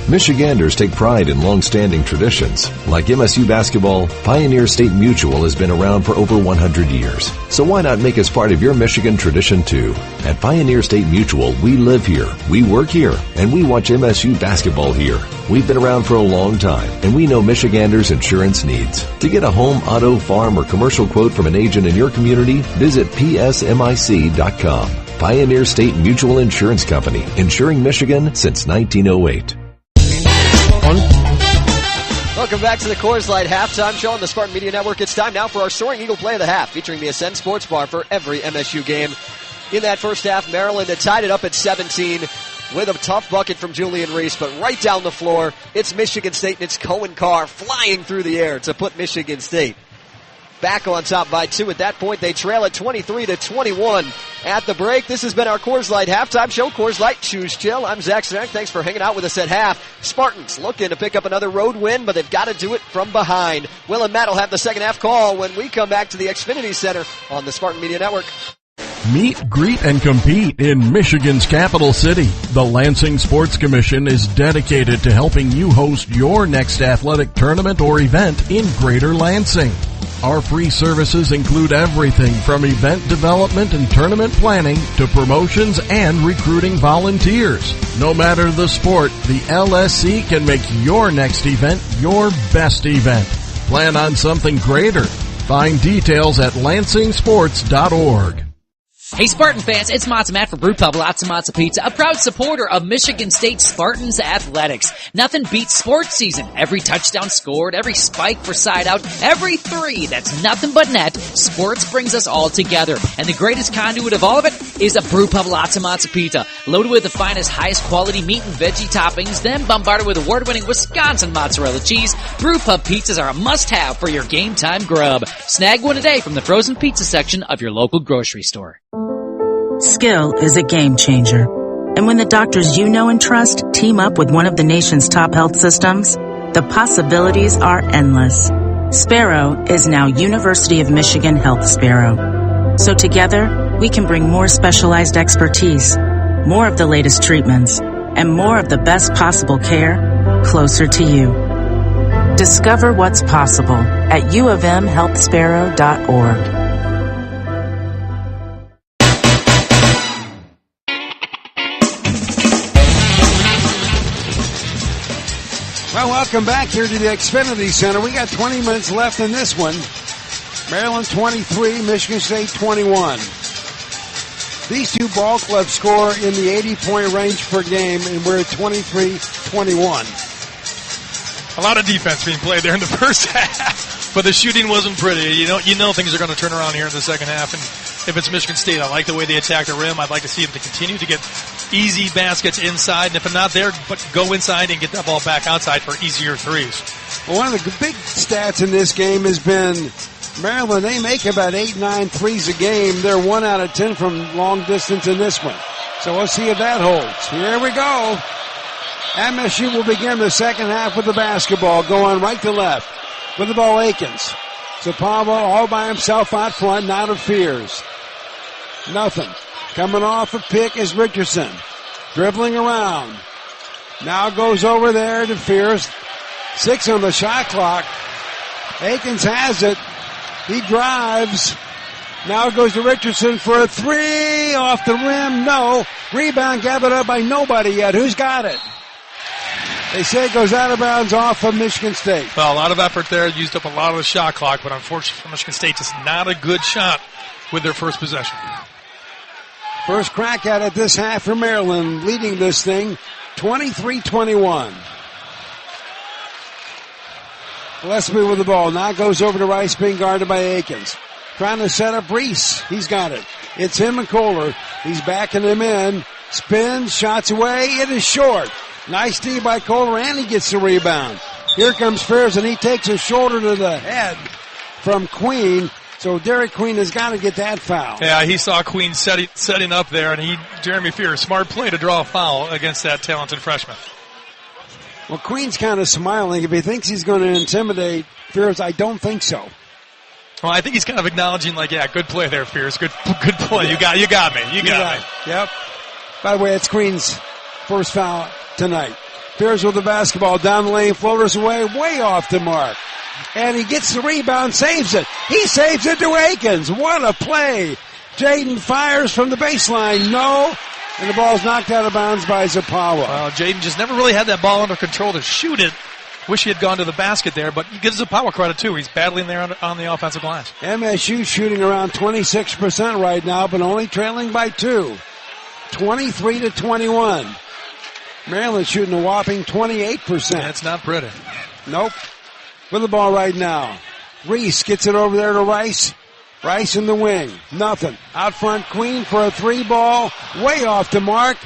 Michiganders take pride in long-standing traditions. Like MSU basketball, Pioneer State Mutual has been around for over 100 years. So why not make us part of your Michigan tradition too? At Pioneer State Mutual, we live here, we work here, and we watch MSU basketball here. We've been around for a long time, and we know Michiganders' insurance needs. To get a home, auto, farm, or commercial quote from an agent in your community, visit psmic.com. Pioneer State Mutual Insurance Company, insuring Michigan since 1908. Welcome back to the Coors Light Halftime Show on the Spartan Media Network. It's time now for our Soaring Eagle Play of the Half, featuring the Ascend Sports Bar for every MSU game. In that first half, Maryland had tied it up at 17 with a tough bucket from Julian Reese, but right down the floor, it's Michigan State and it's Cohen Carr flying through the air to put Michigan State back on top by 2. At that point, they trail at 23-21 at the break. This has been our Coors Light Halftime Show. Coors Light, choose chill. I'm Zach Stanek. Thanks for hanging out with us at half. Spartans looking to pick up another road win, but they've got to do it from behind. Will and Matt will have the second half call when we come back to the Xfinity Center on the Spartan Media Network. Meet, greet, and compete in Michigan's capital city. The Lansing Sports Commission is dedicated to helping you host your next athletic tournament or event in Greater Lansing. Our free services include everything from event development and tournament planning to promotions and recruiting volunteers. No matter the sport, the LSC can make your next event your best event. Plan on something greater. Find details at lansingsports.org. Hey Spartan fans, it's Matzo Matt for Brew Pub Lots of Matzo Pizza, a proud supporter of Michigan State Spartans athletics. Nothing beats sports season. Every touchdown scored, every spike for side out, every three that's nothing but net. Sports brings us all together. And the greatest conduit of all of it, is a Brew Pub Lots Pizza, loaded with the finest, highest quality meat and veggie toppings, then bombarded with award-winning Wisconsin mozzarella cheese. Brew Pub pizzas are a must-have for your game time grub. Snag one today from the frozen pizza section of your local grocery store. Skill is a game changer. And when the doctors you know and trust team up with one of the nation's top health systems, the possibilities are endless. Sparrow is now University of Michigan Health Sparrow. So together, we can bring more specialized expertise, more of the latest treatments, and more of the best possible care closer to you. Discover what's possible at uofmhealthsparrow.org. Well, welcome back here to the Xfinity Center. We got 20 minutes left in this one. Maryland 23, Michigan State 21. These two ball clubs score in the 80-point range per game, and we're at 23-21. A lot of defense being played there in the first half, but the shooting wasn't pretty. You know things are going to turn around here in the second half, and if it's Michigan State, I like the way they attack the rim. I'd like to see them to continue to get easy baskets inside, and if I'm not there, but go inside and get that ball back outside for easier threes. Well, one of the big stats in this game has been Maryland. They make about 8-9 threes a game. They're 1 out of 10 from long distance in this one. So we'll see if that holds. Here we go. MSU will begin the second half with the basketball, going right to left. With the ball, Akins. So Pablo all by himself out front, now to Fears. Nothing. Coming off a pick is Richardson. Dribbling around. Now goes over there to Fears. 6 on the shot clock. Akins has it. He drives. Now goes to Richardson for a 3. Off the rim. No. Rebound gathered up by nobody yet. Who's got it? They say it goes out of bounds off of Michigan State. Well, a lot of effort there. Used up a lot of the shot clock, but unfortunately for Michigan State, just not a good shot with their first possession. First crack at it this half for Maryland, leading this thing 23-21. Gillespie with the ball. Now goes over to Rice, being guarded by Akins. Trying to set up Reese. He's got it. It's him and Kohler. He's backing him in. Spins, shots away. It is short. Nice D by Kohler, and he gets the rebound. Here comes Fears, and he takes a shoulder to the head from Queen. So Derek Queen has got to get that foul. Yeah, he saw Queen setting up there, and Jeremy Fears, smart play to draw a foul against that talented freshman. Well, Queen's kind of smiling. If he thinks he's going to intimidate Fears, I don't think so. Well, I think he's kind of acknowledging, like, yeah, good play there, Fears. Good play. You got me. You got me. Yep. By the way, it's Queen's first foul tonight. Fears with the basketball down the lane, floaters away, way off the mark. And he gets the rebound, saves it. He saves it to Akins. What a play. Jaden fires from the baseline. No. And the ball's knocked out of bounds by Zapawa. Well, Jaden just never really had that ball under control to shoot it. Wish he had gone to the basket there, but he gives Zapawa credit too. He's battling there on the offensive glass. MSU shooting around 26% right now, but only trailing by 2. 23-21. Maryland shooting a whopping 28%. That's not pretty. Nope. With the ball right now. Reese gets it over there to Rice. Rice in the wing. Nothing. Out front, Queen for a 3 ball. Way off the mark.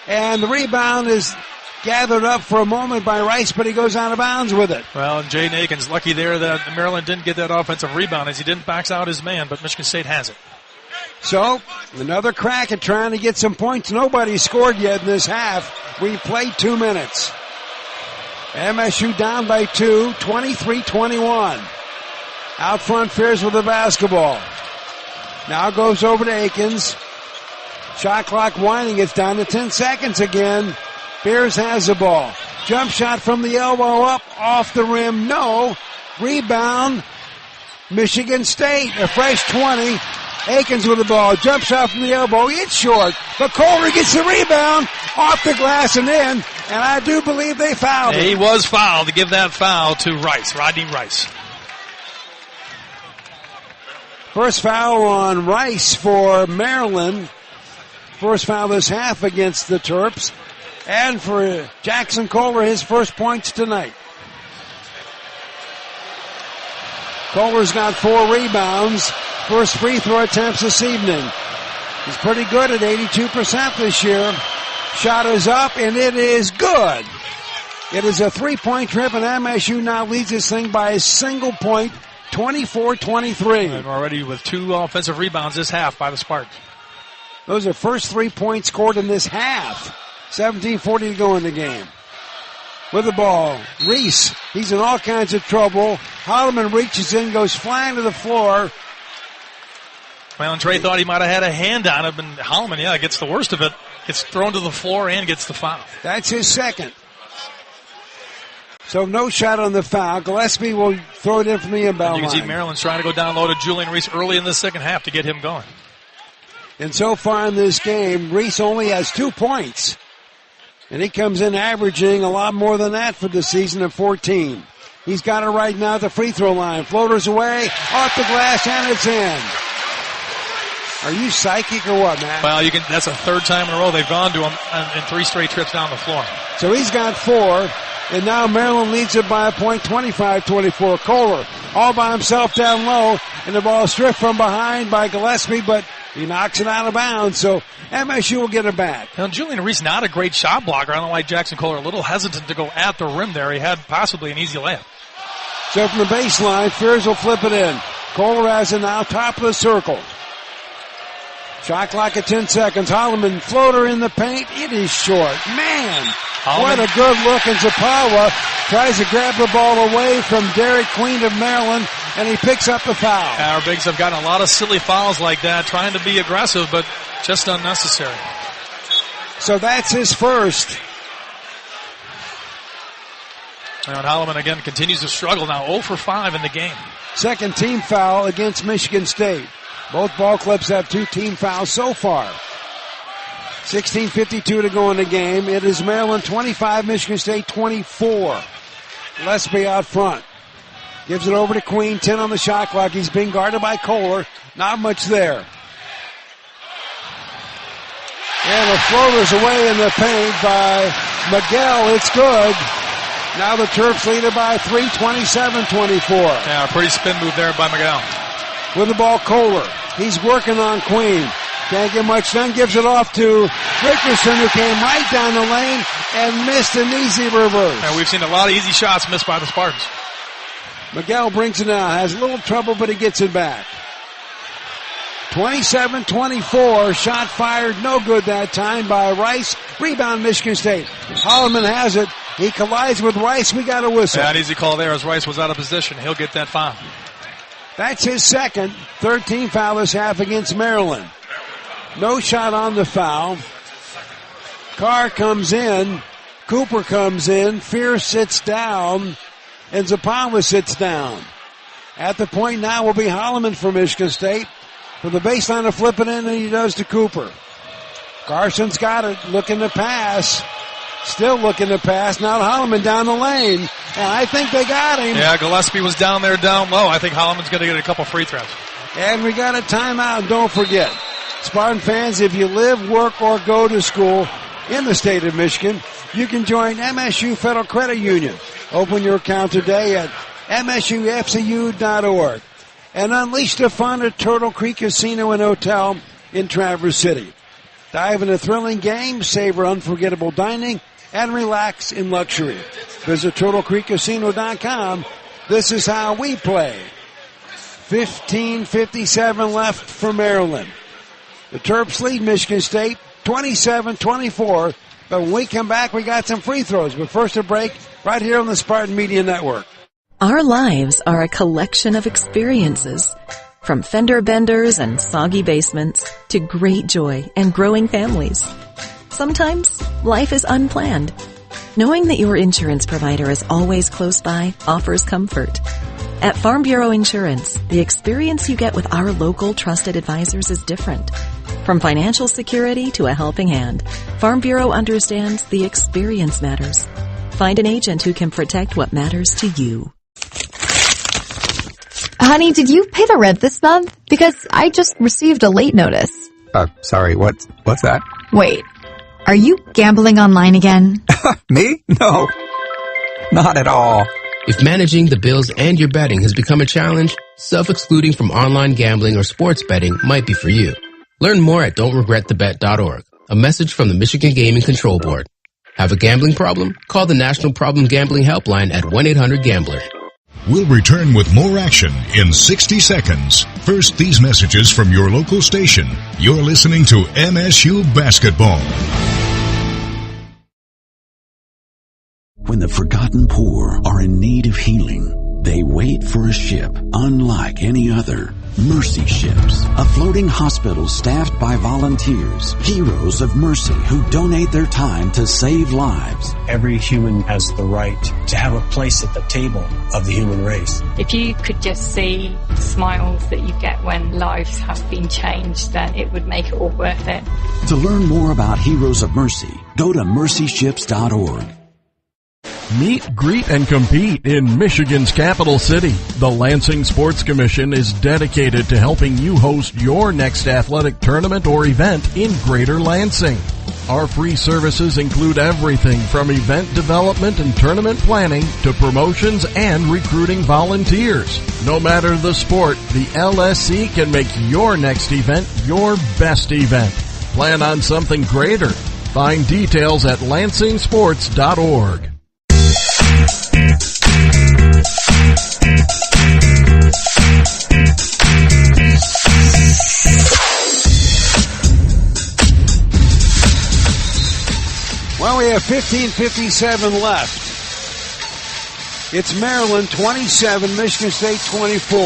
And the rebound is gathered up for a moment by Rice, but he goes out of bounds with it. Well, Jaden Akins lucky there that Maryland didn't get that offensive rebound as he didn't box out his man, but Michigan State has it. So, another crack at trying to get some points. Nobody scored yet in this half. We played 2 minutes. MSU down by 2, 23-21. Out front, Fears with the basketball. Now goes over to Akins. Shot clock winding. It's down to 10 seconds again. Fears has the ball. Jump shot from the elbow up, off the rim. No. Rebound. Michigan State, a fresh 20. Akins with the ball. Jump shot from the elbow. It's short. But Kohler gets the rebound off the glass and in. And I do believe they fouled him. He was fouled to give that foul to Rice, Rodney Rice. First foul on Rice for Maryland. First foul this half against the Terps. And for Jackson Kohler, his first points tonight. Kohler's got 4 rebounds. First free throw attempts this evening. He's pretty good at 82% this year. Shot is up, and it is good. It is a three-point trip, and MSU now leads this thing by a single point, 24-23. And already with 2 offensive rebounds this half by the Spartans. Those are first 3 points scored in this half. 17:40 to go in the game. With the ball, Reese, he's in all kinds of trouble. Holloman reaches in, goes flying to the floor. Well, and Trey thought he might have had a hand on him, and Holloman, gets the worst of it. Gets thrown to the floor and gets the foul. That's his second. So no shot on the foul. Gillespie will throw it in from the inbound line. You can see Maryland's trying to go down low to Julian Reese early in the second half to get him going. And so far in this game, Reese only has 2 points. And he comes in averaging a lot more than that for the season at 14. He's got it right now at the free throw line. Floaters away, off the glass, and it's in. Are you psychic or what, Matt? Well, that's a third time in a row they've gone to him in 3 straight trips down the floor. So he's got 4, and now Maryland leads it by a point, 25-24. Kohler all by himself down low, and the ball stripped from behind by Gillespie, but he knocks it out of bounds, so MSU will get it back. Now, Julian Reese, not a great shot blocker. I don't know why Jackson Kohler a little hesitant to go at the rim there. He had possibly an easy layup. So from the baseline, Fears will flip it in. Kohler has it now, top of the circle. Shot clock at 10 seconds. Holloman floater in the paint. It is short. Man, what a good look. And Zapawa tries to grab the ball away from Derek Queen of Maryland, and he picks up the foul. Our bigs have gotten a lot of silly fouls like that, trying to be aggressive, but just unnecessary. So that's his first. And Holloman again continues to struggle now, 0 for 5 in the game. Second team foul against Michigan State. Both ball clubs have 2 team fouls so far. 16:52 to go in the game. It is Maryland 25, Michigan State 24. Gillespie out front. Gives it over to Queen, 10 on the shot clock. He's being guarded by Kohler. Not much there. And the floater's away in the paint by Miguel. It's good. Now the Terps lead it by 3, 27-24. Yeah, a pretty spin move there by Miguel. With the ball, Kohler. He's working on Queen. Can't get much done. Gives it off to Rickerson, who came right down the lane and missed an easy reverse. And we've seen a lot of easy shots missed by the Spartans. Miguel brings it down. Has a little trouble, but he gets it back. 27-24. Shot fired. No good that time by Rice. Rebound, Michigan State. Holloman has it. He collides with Rice. We got a whistle. Yeah, an easy call there as Rice was out of position. He'll get that foul. That's his second. 13 foul this half against Maryland. No shot on the foul. Carr comes in. Cooper comes in. Fierce sits down. And Zapawa sits down. At the point now will be Holloman for Michigan State. From the baseline to flip it in, and he does to Cooper. Carson's got it. Looking to pass. Still looking to pass. Now Holloman down the lane. And I think they got him. Yeah, Gillespie was down there down low. I think Holloman's going to get a couple free throws. And we got a timeout. Don't forget, Spartan fans, if you live, work, or go to school in the state of Michigan, you can join MSU Federal Credit Union. Open your account today at msufcu.org. And unleash the fun at Turtle Creek Casino and Hotel in Traverse City. Dive into thrilling games, savor unforgettable dining, and relax in luxury. Visit TurtleCreekCasino.com. This is how we play. 15:57 left for Maryland. The Terps lead Michigan State 27-24. But when we come back, we got some free throws. But first a break right here on the Spartan Media Network. Our lives are a collection of experiences. From fender benders and soggy basements to great joy and growing families. Sometimes life is unplanned. Knowing that your insurance provider is always close by offers comfort. At Farm Bureau Insurance, the experience you get with our local trusted advisors is different. From financial security to a helping hand, Farm Bureau understands the experience matters. Find an agent who can protect what matters to you. Honey, did you pay the rent this month? Because I just received a late notice. Sorry, what's that? Wait, are you gambling online again? Me? No, not at all. If managing the bills and your betting has become a challenge, self-excluding from online gambling or sports betting might be for you. Learn more at don'tregretthebet.org. A message from the Michigan Gaming Control Board. Have a gambling problem? Call the National Problem Gambling Helpline at 1-800-GAMBLER. We'll return with more action in 60 seconds. First, these messages from your local station. You're listening to MSU Basketball. When the forgotten poor are in need of healing, they wait for a ship unlike any other. Mercy Ships, a floating hospital staffed by volunteers, heroes of mercy who donate their time to save lives. Every human has the right to have a place at the table of the human race. If you could just see the smiles that you get when lives have been changed, then it would make it all worth it. To learn more about Heroes of Mercy, go to mercyships.org. Meet, greet, and compete in Michigan's capital city. The Lansing Sports Commission is dedicated to helping you host your next athletic tournament or event in Greater Lansing. Our free services include everything from event development and tournament planning to promotions and recruiting volunteers. No matter the sport, the LSC can make your next event your best event. Plan on something greater. Find details at lansingsports.org. Well, we have 15:57 left. It's Maryland 27, Michigan State 24.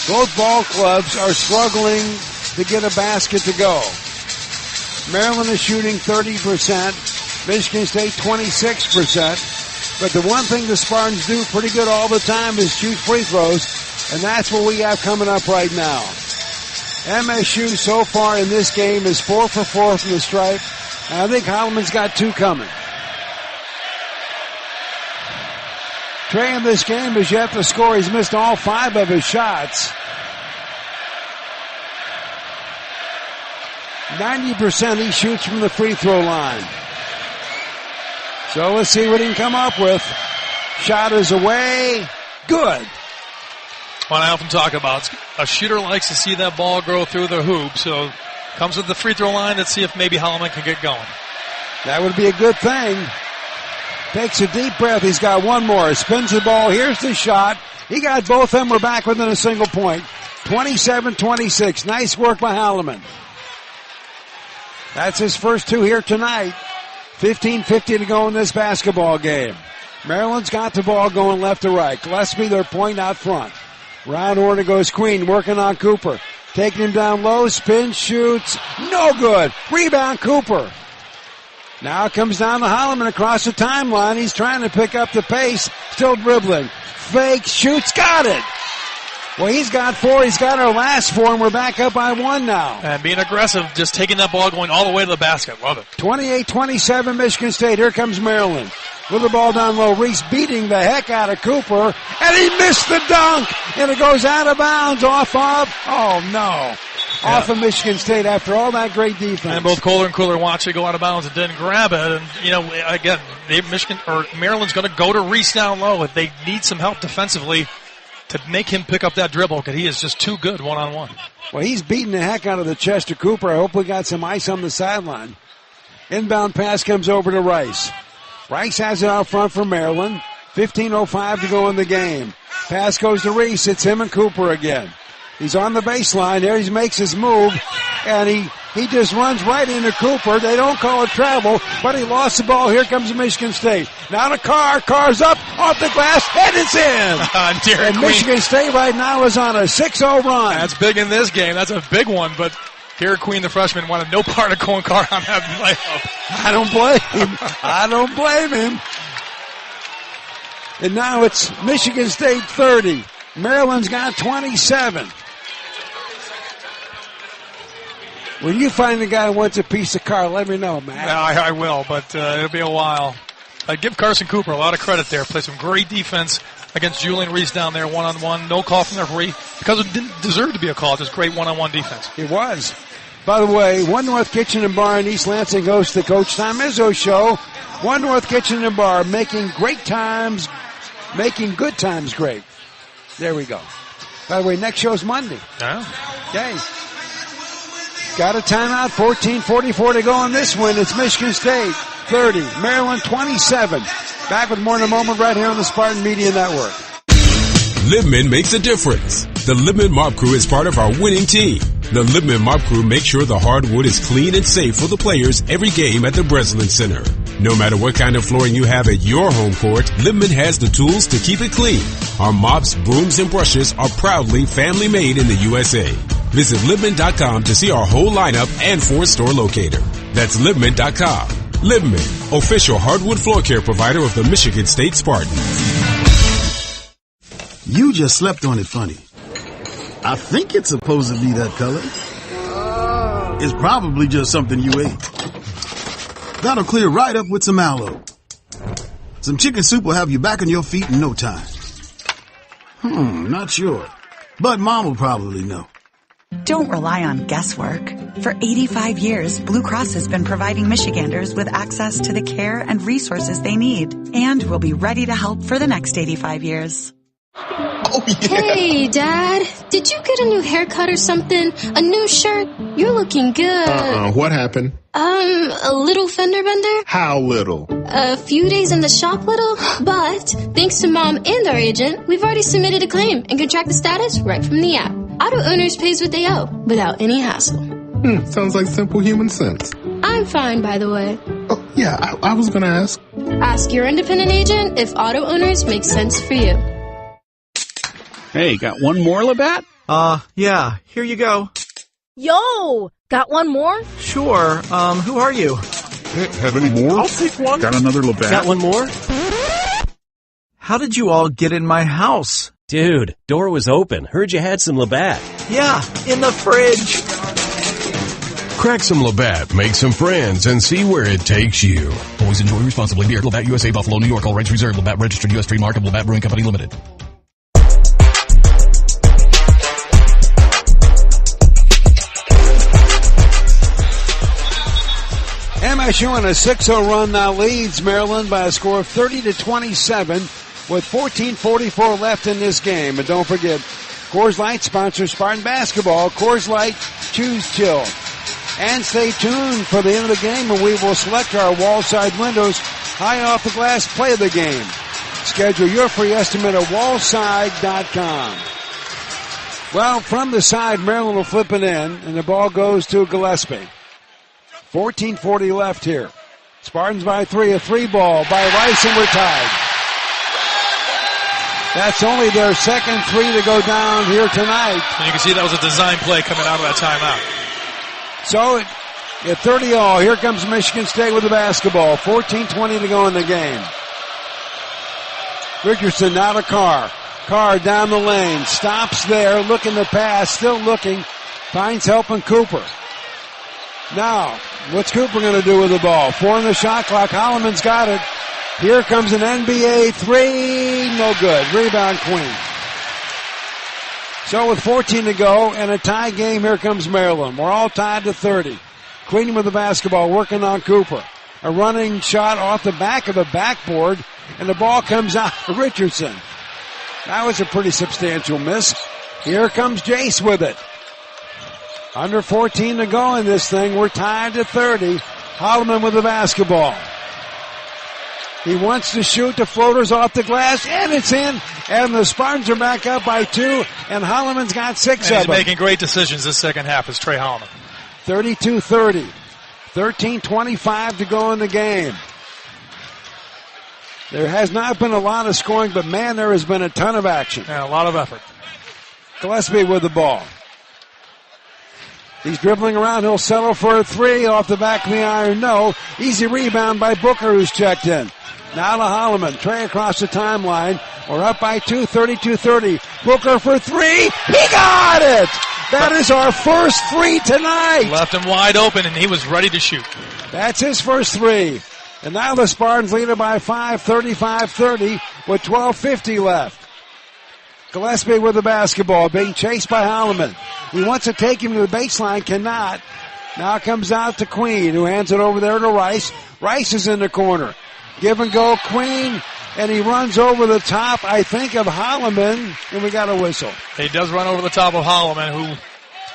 Both ball clubs are struggling to get a basket to go. Maryland is shooting 30%, Michigan State 26%. But the one thing the Spartans do pretty good all the time is shoot free throws, and that's what we have coming up right now. MSU so far in this game is 4 for 4 from the stripe, and I think Holloman's got 2 coming. Trey in this game is yet to score. He's missed all 5 of his shots. 90% he shoots from the free throw line. So let's see what he can come up with. Shot is away. Good. What I often talk about, a shooter likes to see that ball go through the hoop, so comes with the free throw line. Let's see if maybe Holloman can get going. That would be a good thing. Takes a deep breath. He's got one more. Spins the ball. Here's the shot. He got both of them. We're back within a single point. 27-26. Nice work by Holloman. That's his first 2 here tonight. 15:50 to go in this basketball game. Maryland's got the ball going left to right. Gillespie, their point out front. Round order goes Queen, working on Cooper. Taking him down low, spin, shoots. No good. Rebound, Cooper. Now it comes down to Holloman across the timeline. He's trying to pick up the pace. Still dribbling. Fake, shoots, got it. Well, he's got 4. He's got our last 4, and we're back up by 1 now. And being aggressive, just taking that ball, going all the way to the basket. Love it. 28-27 Michigan State. Here comes Maryland. With the ball down low. Reese beating the heck out of Cooper. And he missed the dunk. And it goes out of bounds off of, off of Michigan State after all that great defense. And both Kohler and Cooler watched it go out of bounds and didn't grab it. And, again, Maryland's going to go to Reese down low. If they need some help defensively to make him pick up that dribble, because he is just too good one-on-one. Well, he's beating the heck out of the Chester Cooper. I hope we got some ice on the sideline. Inbound pass comes over to Rice. Rice has it out front for Maryland. 15:05 to go in the game. Pass goes to Reese. It's him and Cooper again. He's on the baseline there. He makes his move, and he just runs right into Cooper. They don't call it travel, but he lost the ball. Here comes Michigan State. Now the car's up, off the glass, and it's in. And Michigan State right now is on a 6-0 run. That's big in this game. That's a big one, but Garrett Queen, the freshman, wanted no part of Cohen Carr on that layup. I don't blame him. And now it's Michigan State 30. Maryland's got 27. When you find a guy who wants a piece of Carr, let me know, Matt. I will, but it'll be a while. I give Carson Cooper a lot of credit there. Played some great defense against Julian Reese down there one-on-one. No call from the referee because it didn't deserve to be a call. Just great one-on-one defense. It was. By the way, One North Kitchen and Bar in East Lansing hosts the Coach Tom Izzo Show. One North Kitchen and Bar, making good times great. There we go. By the way, next show's Monday. Yeah. Okay. Got a timeout, 14:44 to go in this one. It's Michigan State 30, Maryland 27. Back with more in a moment right here on the Spartan Media Network. Libman makes a difference. The Libman Mop Crew is part of our winning team. The Libman Mop Crew makes sure the hardwood is clean and safe for the players every game at the Breslin Center. No matter what kind of flooring you have at your home court, Libman has the tools to keep it clean. Our mops, brooms, and brushes are proudly family made in the USA. Visit Libman.com to see our whole lineup and 4-store locator. That's Libman.com. Libman, official hardwood floor care provider of the Michigan State Spartans. You just slept on it funny. I think it's supposed to be that color. It's probably just something you ate. That'll clear right up with some aloe. Some chicken soup will have you back on your feet in no time. Not sure. But Mom will probably know. Don't rely on guesswork. For 85 years, Blue Cross has been providing Michiganders with access to the care and resources they need, and will be ready to help for the next 85 years. Oh, yeah. Hey, Dad. Did you get a new haircut or something? A new shirt? You're looking good. What happened? A little fender bender? How little? A few days in the shop little, but thanks to Mom and our agent, we've already submitted a claim and can track the status right from the app. Auto Owners pays what they owe without any hassle. Sounds like simple human sense. I'm fine, by the way. Oh, yeah, I was gonna ask. Ask your independent agent if Auto Owners makes sense for you. Hey, got one more, Labatt? Yeah, here you go. Yo, got one more? Sure, who are you? Have any more? I'll take one. Got another Labatt? Got one more? How did you all get in my house? Dude, door was open. Heard you had some Labatt. Yeah, in the fridge. Crack some Labatt, make some friends, and see where it takes you. Always enjoy responsibly. Beer, Labatt USA, Buffalo, New York. All rights reserved. Labatt registered U.S. trademark of Labatt Brewing Company Limited. MSU on a 6-0 run now leads Maryland by a score of 30-27 with 14:44 left in this game. And don't forget, Coors Light sponsors Spartan Basketball. Coors Light, choose chill. And stay tuned for the end of the game when we will select our wall side windows high off the glass play of the game. Schedule your free estimate at wallside.com. Well, from the side, Maryland will flip it in, and the ball goes to Gillespie. 14:40 left here. Spartans by 3, a 3-ball by Rice, and we're tied. That's only their second 3 to go down here tonight. And you can see that was a design play coming out of that timeout. So at 30-all, here comes Michigan State with the basketball. 14:20 to go in the game. Richardson now to Carr. Carr down the lane, stops there, looking to pass, still looking, finds help in Cooper. Now, what's Cooper going to do with the ball? 4 on the shot clock. Holloman's got it. Here comes an NBA 3. No good. Rebound, Queen. So with 14 to go and a tie game, here comes Maryland. We're all tied to 30. Queen with the basketball, working on Cooper. A running shot off the back of the backboard, and the ball comes out to Richardson. That was a pretty substantial miss. Here comes Jace with it. Under 14 to go in this thing. We're tied to 30. Holloman with the basketball. He wants to shoot the floaters off the glass, and it's in. And the Spartans are back up by 2, and Holloman's got 6 of them. He's making great decisions this second half is Trey Holloman. 32-30. 13:25 to go in the game. There has not been a lot of scoring, but man, there has been a ton of action. And a lot of effort. Gillespie with the ball. He's dribbling around. He'll settle for a 3 off the back of the iron. No. Easy rebound by Booker, who's checked in. Now to Holloman. Trey across the timeline. We're up by 2, 32-30. Booker for 3. He got it! That is our first 3 tonight. Left him wide open, and he was ready to shoot. That's his first 3. And now the Spartans lead it by 5, 35-30, with 12:50 left. Gillespie with the basketball, being chased by Holloman. He wants to take him to the baseline, cannot. Now it comes out to Queen, who hands it over there to Rice. Rice is in the corner. Give and go, Queen, and he runs over the top, I think, of Holloman, and we got a whistle. He does run over the top of Holloman, who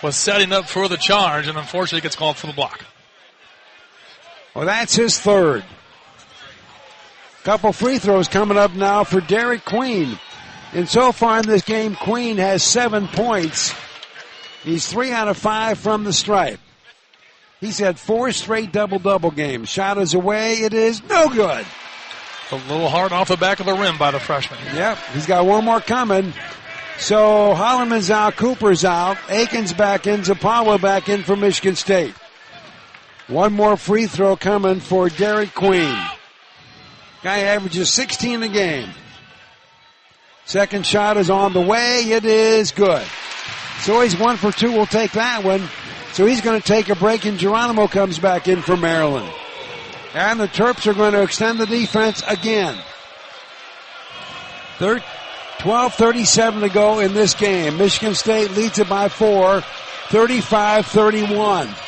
was setting up for the charge, and unfortunately gets called for the block. Well, that's his third. Couple free throws coming up now for Derek Queen. And so far in this game, Queen has 7 points. He's 3 out of 5 from the stripe. He's had 4 straight double-double games. Shot is away. It is no good. A little hard off the back of the rim by the freshman. Yep, he's got one more coming. So Holloman's out, Cooper's out, Aikens back in, Zapawa back in for Michigan State. One more free throw coming for Derek Queen. Guy averages 16 a game. Second shot is on the way. It is good. So he's 1 for 2. We'll take that one. So he's going to take a break, and Geronimo comes back in for Maryland. And the Terps are going to extend the defense again. 12:37 to go in this game. Michigan State leads it by 4, 35-31.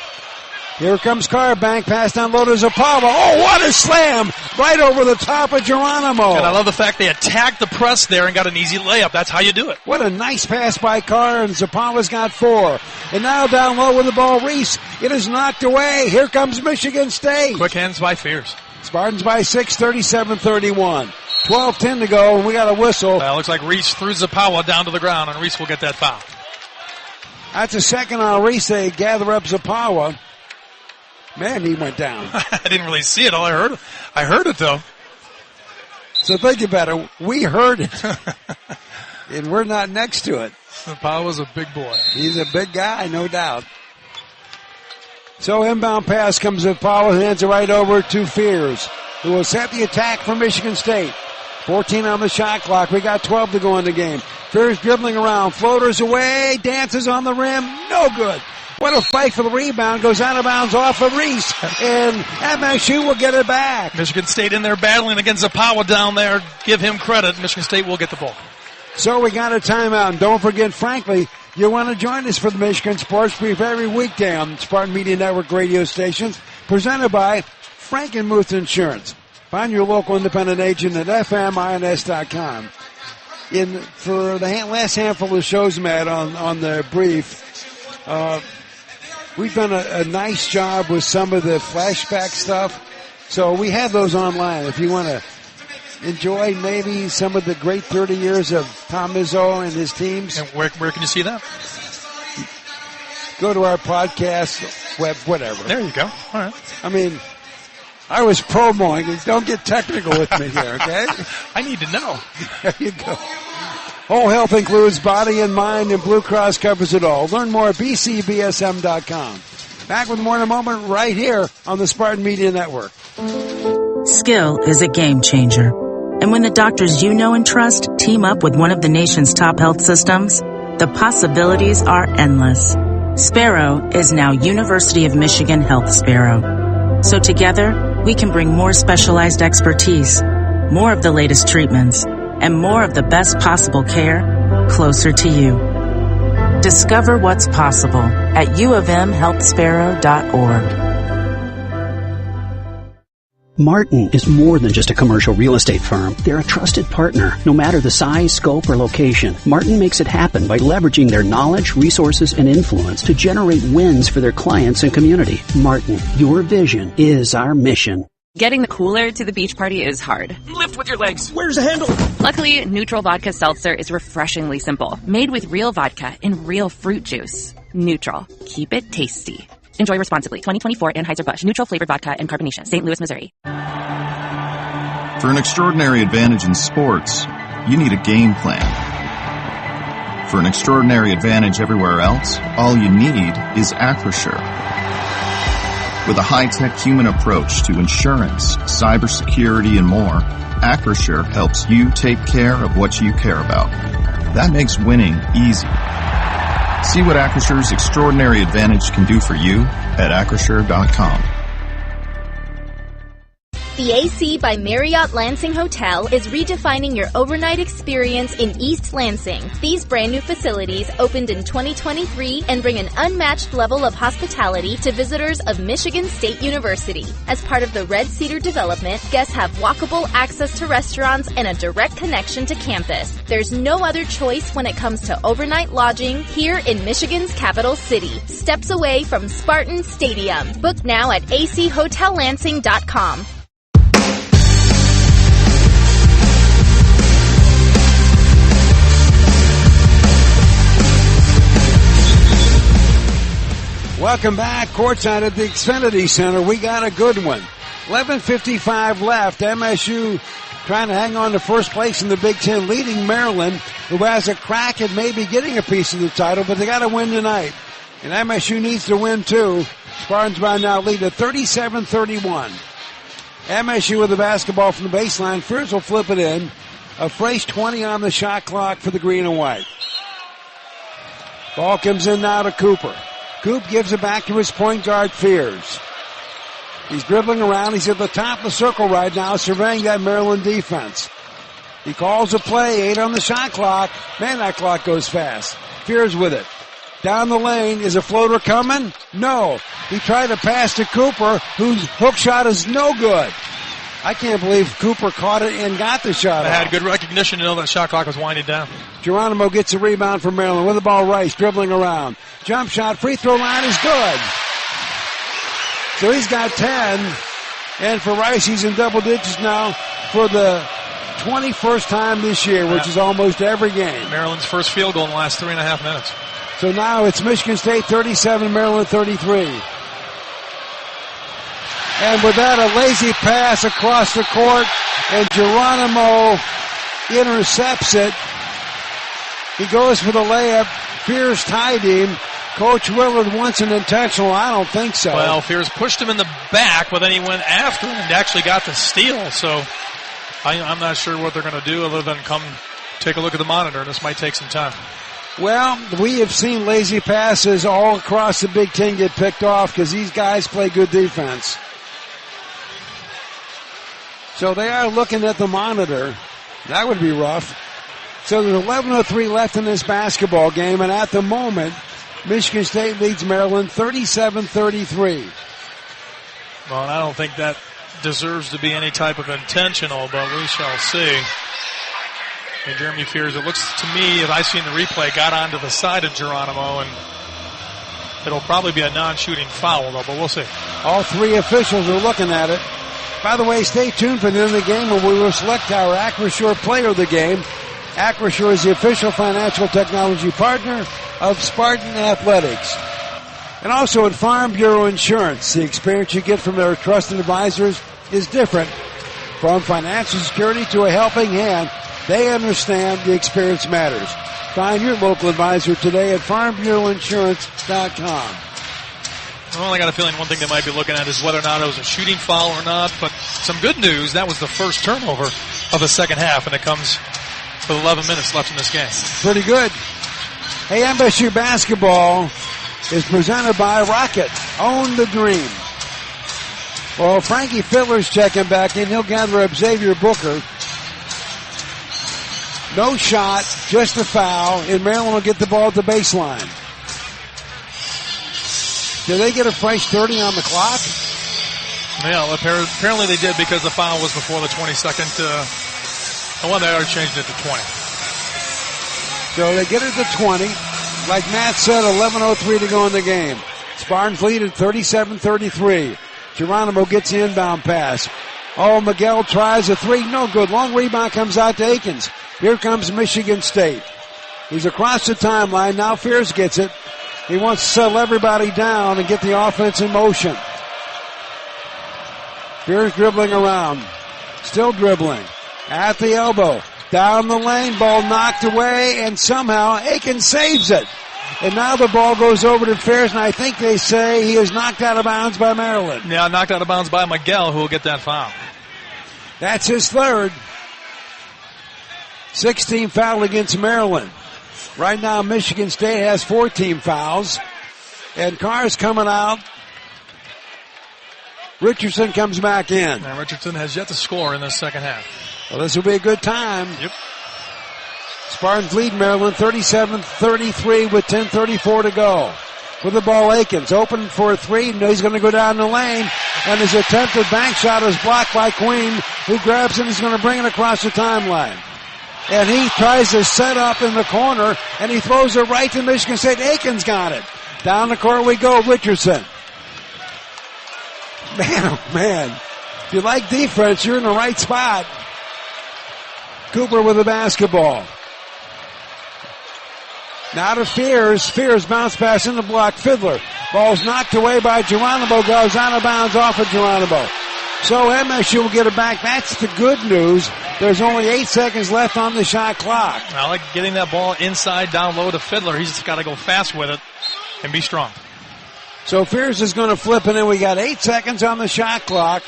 Here comes Carbank, pass down low to Zapawa. Oh, what a slam! Right over the top of Geronimo. And I love the fact they attacked the press there and got an easy layup. That's how you do it. What a nice pass by Carr, and Zapawa's got 4. And now down low with the ball, Reese. It is knocked away. Here comes Michigan State. Quick hands by Fears. Spartans by 6, 37-31. 12:10 to go, and we got a whistle. Looks like Reese threw Zapawa down to the ground, and Reese will get that foul. That's a second on Reese. They gather up Zapawa. Man, he went down. I didn't really see it. I heard it though. So think about it. We heard it. And we're not next to it. Zapawa's a big boy. He's a big guy, no doubt. So inbound pass comes to Zapawa, hands it right over to Fears, who will set the attack for Michigan State. 14 on the shot clock. We got 12 to go in the game. Fears dribbling around, floaters away, dances on the rim, no good. What a fight for the rebound. Goes out of bounds off of Reese. And MSU will get it back. Michigan State in there battling against Zapawa down there. Give him credit. Michigan State will get the ball. So we got a timeout. And don't forget, frankly, you want to join us for the Michigan Sports Brief every weekday on Spartan Media Network radio stations. Presented by Frankenmuth Insurance. Find your local independent agent at fmins.com. For the last handful of shows, Matt, on the brief, we've done a nice job with some of the flashback stuff. So we have those online. If you want to enjoy maybe some of the great 30 years of Tom Izzo and his teams. And where can you see that? Go to our podcast, web, whatever. There you go. All right. I mean, I was promoting. Don't get technical with me here, okay? I need to know. There you go. Whole health includes body and mind, and Blue Cross covers it all. Learn more at bcbsm.com. Back with more in a moment right here on the Spartan Media Network. Skill is a game changer. And when the doctors you know and trust team up with one of the nation's top health systems, the possibilities are endless. Sparrow is now University of Michigan Health Sparrow. So together, we can bring more specialized expertise, more of the latest treatments, and more of the best possible care closer to you. Discover what's possible at uofmhealthsparrow.org. Martin is more than just a commercial real estate firm. They're a trusted partner, no matter the size, scope, or location. Martin makes it happen by leveraging their knowledge, resources, and influence to generate wins for their clients and community. Martin, your vision is our mission. Getting the cooler to the beach party is hard. Lift with your legs. Where's the handle? Luckily, Neutral Vodka Seltzer is refreshingly simple. Made with real vodka and real fruit juice. Neutral. Keep it tasty. Enjoy responsibly. 2024 Anheuser-Busch. Neutral flavored vodka and carbonation. St. Louis, Missouri. For an extraordinary advantage in sports, you need a game plan. For an extraordinary advantage everywhere else, all you need is Acrisure. With a high-tech human approach to insurance, cybersecurity, and more, Acrisure helps you take care of what you care about. That makes winning easy. See what Acrisure's extraordinary advantage can do for you at Acrisure.com. The AC by Marriott Lansing Hotel is redefining your overnight experience in East Lansing. These brand new facilities opened in 2023 and bring an unmatched level of hospitality to visitors of Michigan State University. As part of the Red Cedar development, guests have walkable access to restaurants and a direct connection to campus. There's no other choice when it comes to overnight lodging here in Michigan's capital city, steps away from Spartans Stadium. Book now at achhotellansing.com. Welcome back, courtside at the Xfinity Center. We got a good one. 11:55 left. MSU trying to hang on to first place in the Big Ten, leading Maryland, who has a crack at maybe getting a piece of the title, but they got to win tonight. And MSU needs to win too. Spartans by now lead at 37-31. MSU with the basketball from the baseline. Fears will flip it in. A fresh 20 on the shot clock for the green and white. Ball comes in now to Cooper. Coop gives it back to his point guard, Fears. He's dribbling around. He's at the top of the circle right now, surveying that Maryland defense. He calls a play, 8 on the shot clock. Man, that clock goes fast. Fears with it. Down the lane, is a floater coming? No. He tried to pass to Cooper, whose hook shot is no good. I can't believe Cooper caught it and got the shot They off. had good recognition to know that shot clock was winding down. Geronimo gets a rebound from Maryland with the ball. Rice dribbling around. Jump shot, free throw line is good. So he's got 10. And for Rice, he's in double digits now for the 21st time this year, which is almost every game. Maryland's first field goal in the last 3.5 minutes. So now it's Michigan State 37, Maryland 33. And with that, a lazy pass across the court, and Geronimo intercepts it. He goes for the layup. Fears tied him. Coach Willard wants an intentional. I don't think so. Well, Fears pushed him in the back, but then he went after him and actually got the steal. So I'm not sure what they're going to do other than come take a look at the monitor. This might take some time. Well, we have seen lazy passes all across the Big Ten get picked off because these guys play good defense. So they are looking at the monitor. That would be rough. So there's 11:03 left in this basketball game, and at the moment, Michigan State leads Maryland 37-33. Well, I don't think that deserves to be any type of intentional, but we shall see. And Jeremy Fears, it looks to me, as I've seen the replay, got onto the side of Geronimo, and it'll probably be a non-shooting foul, though, but we'll see. All three officials are looking at it. By the way, stay tuned for the end of the game where we will select our Acrisure player of the game. Acrisure is the official financial technology partner of Spartan Athletics. And also at Farm Bureau Insurance, the experience you get from their trusted advisors is different. From financial security to a helping hand, they understand the experience matters. Find your local advisor today at farmbureauinsurance.com. Well, I got a feeling one thing they might be looking at is whether or not it was a shooting foul or not. But some good news, that was the first turnover of the second half, and it comes with 11 minutes left in this game. Pretty good. Hey, MSU basketball is presented by Rocket. Own the dream. Well, Frankie Fiddler's checking back in. He'll gather up Xavier Booker. No shot, just a foul, and Maryland will get the ball at the baseline. Did they get a fresh 30 on the clock? Yeah, apparently they did because the foul was before the 22nd. Well, they already changed it to 20. So they get it to 20. Like Matt said, 11:03 to go in the game. Spartans lead at 37-33. Geronimo gets the inbound pass. Oh, Miguel tries a three. No good. Long rebound comes out to Akins. Here comes Michigan State. He's across the timeline. Now Fears gets it. He wants to settle everybody down and get the offense in motion. Fears dribbling around. Still dribbling. At the elbow. Down the lane. Ball knocked away, and somehow Akins saves it. And now the ball goes over to Fears, and I think they say he is knocked out of bounds by Maryland. Yeah, knocked out of bounds by Miguel, who will get that foul. That's his third. 16 foul against Maryland. Right now, Michigan State has 14 fouls. And Carr's coming out Richardson comes back in. And Richardson has yet to score in the second half. Well, this will be a good time. Yep. Spartans lead Maryland 37-33 with 10:34 to go. With the ball, Akins open for a three. No, he's going to go down the lane. And his attempted bank shot is blocked by Queen, who grabs it and is going to bring it across the timeline. And he tries to set up in the corner, and he throws it right to Michigan State. Akins got it. Down the court we go, Richardson. Man, oh man. If you like defense, you're in the right spot. Cooper with the basketball. Now to Fears. Fears bounce pass in the block. Fiddler. Ball's knocked away by Geronimo. Goes out of bounds off of Geronimo. So MSU will get it back. That's the good news. There's only 8 seconds left on the shot clock. I like getting that ball inside down low to Fiddler. He's just got to go fast with it and be strong. So Fears is going to flip it in. We got 8 seconds on the shot clock.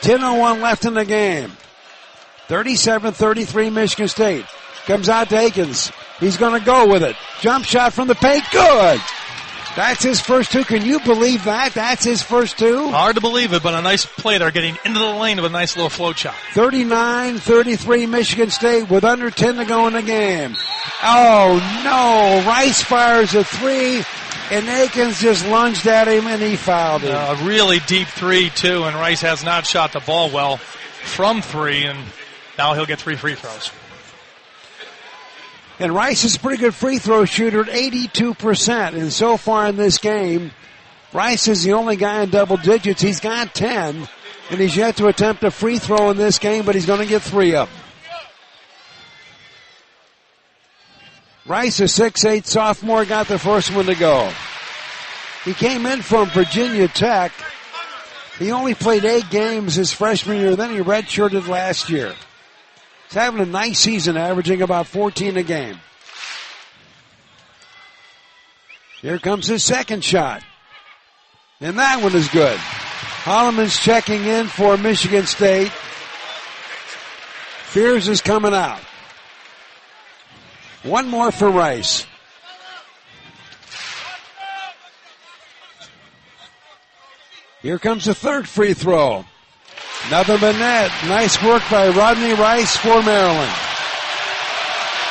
10:01 left in the game. 37-33 Michigan State. Comes out to Akins. He's going to go with it. Jump shot from the paint. Good. That's his first two. Can you believe that? That's his first two. Hard to believe it, but a nice play there, getting into the lane with a nice little float shot. 39-33 Michigan State with under 10 to go in the game. Oh, no. Rice fires a three, and Akins just lunged at him, and he fouled him. A really deep three, too, and Rice has not shot the ball well from three, and now he'll get 3 free throws. And Rice is a pretty good free throw shooter at 82%. And so far in this game, Rice is the only guy in double digits. He's got 10, and he's yet to attempt a free throw in this game, but he's going to get 3 of them. Rice, a 6'8" sophomore, got the first one to go. He came in from Virginia Tech. He only played 8 games his freshman year, then he redshirted last year. He's having a nice season, averaging about 14 a game. Here comes his second shot. And that one is good. Holloman's checking in for Michigan State. Fears is coming out. One more for Rice. Here comes the third free throw. Nothing but net. Nice work by Rodney Rice for Maryland.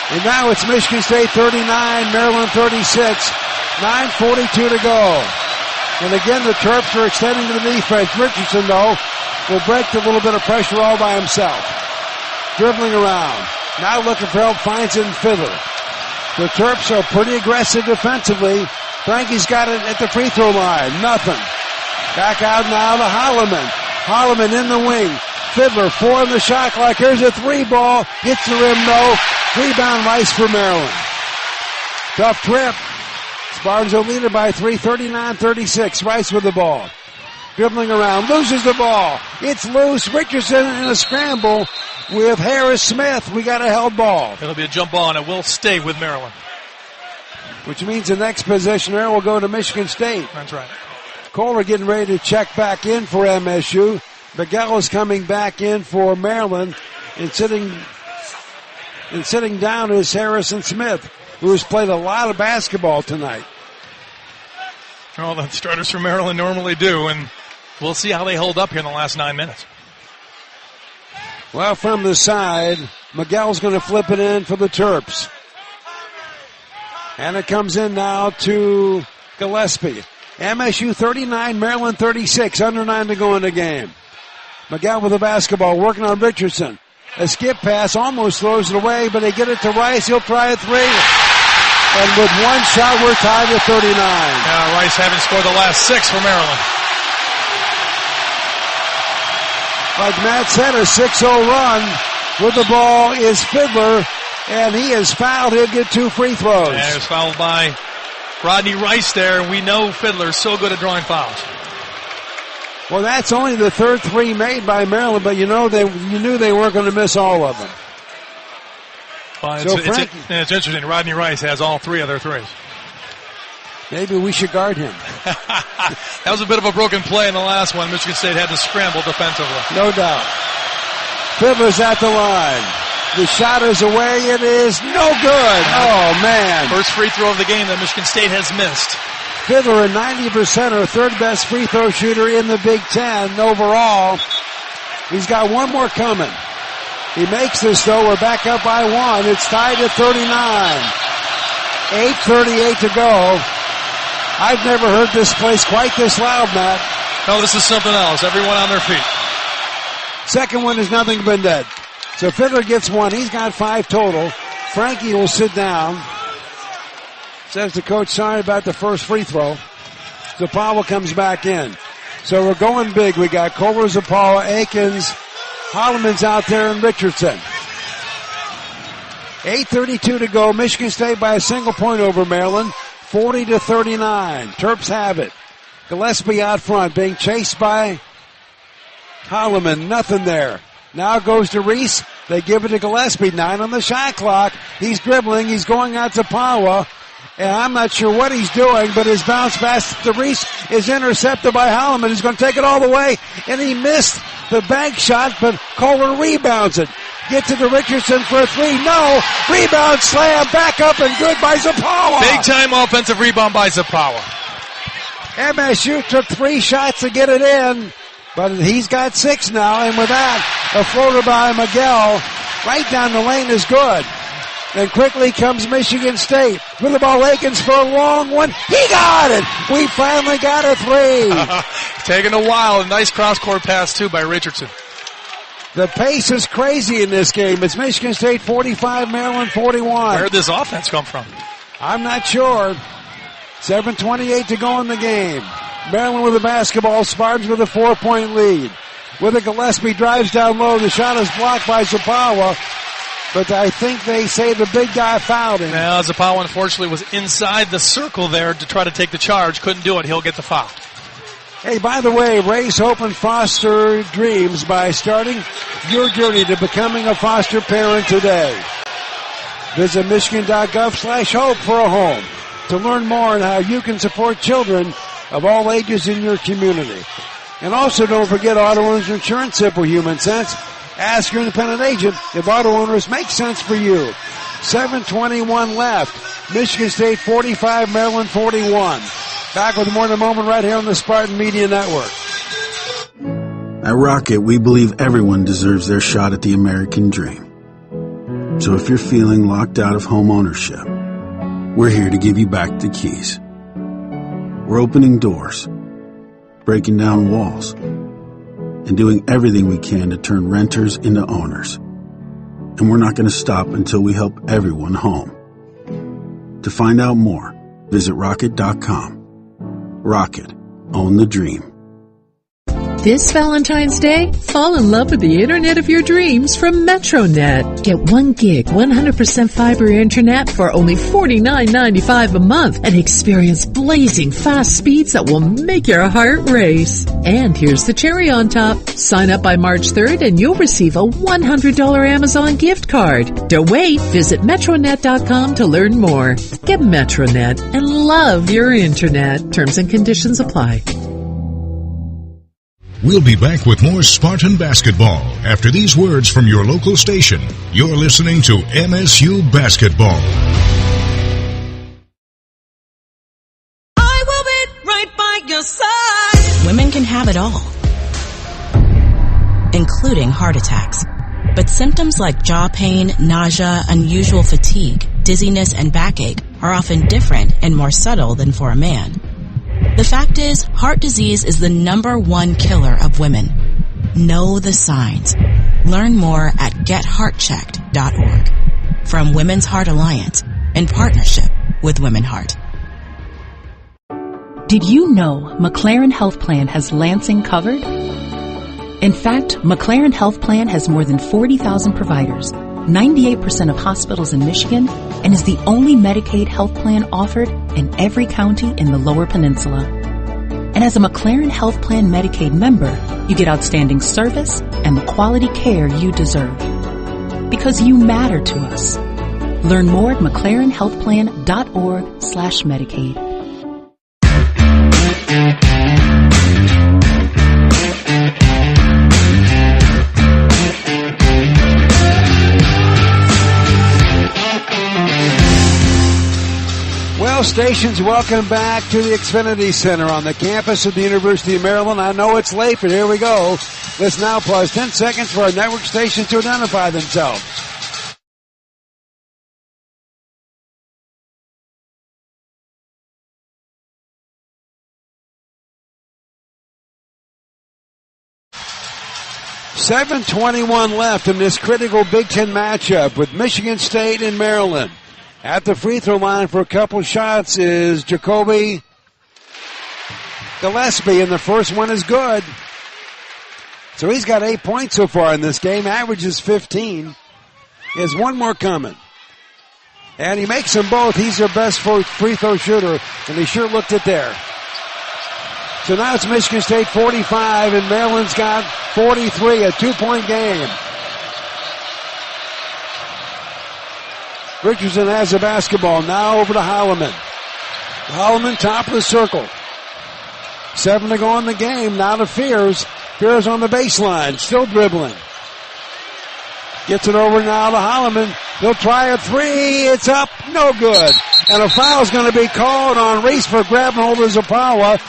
And now it's Michigan State 39, Maryland 36. 9:42 to go. And again, the Terps are extending to the defense. Richardson, though, will break a little bit of pressure all by himself. Dribbling around. Now looking for help, finds it in Fiddler. The Terps are pretty aggressive defensively. Frankie's got it at the free throw line. Nothing. Back out now to Holloman. Holloman in the wing. Fiddler, 4 on the shot clock. Here's a 3 ball. Hits the rim, no. Rebound Rice for Maryland. Tough trip. Spartans will lead it by 3, 39-36. Rice with the ball. Dribbling around, loses the ball. It's loose. Richardson in a scramble with Harris Smith. We got a held ball. It'll be a jump ball, and it will stay with Maryland. Which means the next possession there will go to Michigan State. That's right. Kohler getting ready to check back in for MSU. Miguel is coming back in for Maryland. And sitting down is Harrison Smith, who has played a lot of basketball tonight. Well, the starters for Maryland normally do, and we'll see how they hold up here in the last 9 minutes. Well, from the side, Miguel's going to flip it in for the Terps. And it comes in now to Gillespie. MSU 39, Maryland 36, under 9 to go in the game. Miguel with the basketball, working on Richardson. A skip pass, almost throws it away, but they get it to Rice. He'll try a 3. And with one shot, we're tied at 39. Yeah, Rice having scored the last 6 for Maryland. Like Matt said, a 6-0 run. With the ball is Fiddler, and he is fouled. He'll get 2 free throws. Yeah, he was fouled by Rodney Rice there, and we know Fiddler's so good at drawing fouls. Well, that's only the third 3 made by Maryland, but you knew they weren't going to miss all of them. Well, it's interesting. Rodney Rice has all 3 of their 3s. Maybe we should guard him. That was a bit of a broken play in the last one. Michigan State had to scramble defensively. No doubt. Fiddler's at the line. The shot is away. It is no good. Oh, man. First free throw of the game that Michigan State has missed. Fiddler, a 90%, third best free throw shooter in the Big Ten overall. He's got one more coming. He makes this, though. We're back up by one. It's tied at 39. 8:38 to go. I've never heard this place quite this loud, Matt. No, this is something else. Everyone on their feet. Second one is nothing but net. So Fiddler gets one. He's got 5 total. Frankie will sit down. Says the coach, sorry about the first free throw. Zapala comes back in. So we're going big. We got Kohler, Zapala, Akins, Holloman's out there, and Richardson. 8:32 to go. Michigan State by a single point over Maryland. 40-39. Terps have it. Gillespie out front, being chased by Holloman. Nothing there. Now goes to Reese. They give it to Gillespie. 9 on the shot clock. He's dribbling. He's going out to Pawa. And I'm not sure what he's doing, but his bounce pass to Reese is intercepted by Holloman. He's going to take it all the way, and he missed the bank shot, but Kohler rebounds it. Gets it to Richardson for a 3. No! Rebound, slam, back up, and good by Zapala. Big time offensive rebound by Zapala. MSU took 3 shots to get it in, but he's got 6 now, and with that, a floater by Miguel right down the lane is good. And quickly comes Michigan State. With the ball, Akins for a long one. He got it! We finally got a 3. Taking a while. A nice cross-court pass, too, by Richardson. The pace is crazy in this game. It's Michigan State 45, Maryland 41. Where did this offense come from? I'm not sure. 7:28 to go in the game. Maryland with the basketball. Spartans with a 4-point lead. With a Gillespie drives down low. The shot is blocked by Zapala. But I think they say the big guy fouled him. Now, Zapala unfortunately was inside the circle there to try to take the charge. Couldn't do it. He'll get the foul. Hey, by the way, raise hope and foster dreams by starting your journey to becoming a foster parent today. Visit Michigan.gov/hope for a home to learn more on how you can support children of all ages in your community. And also don't forget auto owners insurance, simple human sense. Ask your independent agent if auto owners make sense for you. 7:21 left. Michigan State 45, Maryland 41. Back with more in a moment right here on the Spartan Media Network. At Rocket, we believe everyone deserves their shot at the American dream. So if you're feeling locked out of home ownership, we're here to give you back the keys. We're opening doors, breaking down walls, and doing everything we can to turn renters into owners. And we're not going to stop until we help everyone home. To find out more, visit Rocket.com. Rocket. Own the dream. This Valentine's Day, fall in love with the internet of your dreams from MetroNet. Get 1 gig, 100% fiber internet for only $49.95 a month and experience blazing fast speeds that will make your heart race. And here's the cherry on top. Sign up by March 3rd and you'll receive a $100 Amazon gift card. Don't wait. Visit Metronet.com to learn more. Get MetroNet and love your internet. Terms and conditions apply. We'll be back with more Spartan basketball after these words from your local station. You're listening to MSU Basketball. I will be right by your side. Women can have it all, including heart attacks. But symptoms like jaw pain, nausea, unusual fatigue, dizziness, and backache are often different and more subtle than for a man. The fact is, heart disease is the #1 killer of women. Know the signs. Learn more at getheartchecked.org. From Women's Heart Alliance, in partnership with Women Heart. Did you know McLaren Health Plan has Lansing covered? In fact, McLaren Health Plan has more than 40,000 providers, 98% of hospitals in Michigan, and is the only Medicaid health plan offered in every county in the Lower Peninsula. And as a McLaren Health Plan Medicaid member, you get outstanding service and the quality care you deserve. Because you matter to us. Learn more at McLarenHealthPlan.org/Medicaid. Stations, welcome back to the Xfinity Center on the campus of the University of Maryland. I know it's late, but here we go. Let's now pause 10 seconds for our network stations to identify themselves. .7:21 left in this critical Big Ten matchup with Michigan State and Maryland. At the free throw line for a couple shots is Jacoby Gillespie, and the first one is good. So he's got 8 points so far in this game, averages 15. He has one more coming. And he makes them both. He's their best free throw shooter, and he sure looked it there. So now it's Michigan State 45, and Maryland's got 43, a 2-point game. Richardson has the basketball. Now over to Holloman. Holloman, top of the circle. 7 to go in the game. Now to Fears. Fears on the baseline. Still dribbling. Gets it over now to Holloman. He'll try a three. It's up. No good. And a foul's going to be called on Reese for grabbing hold of Zapawa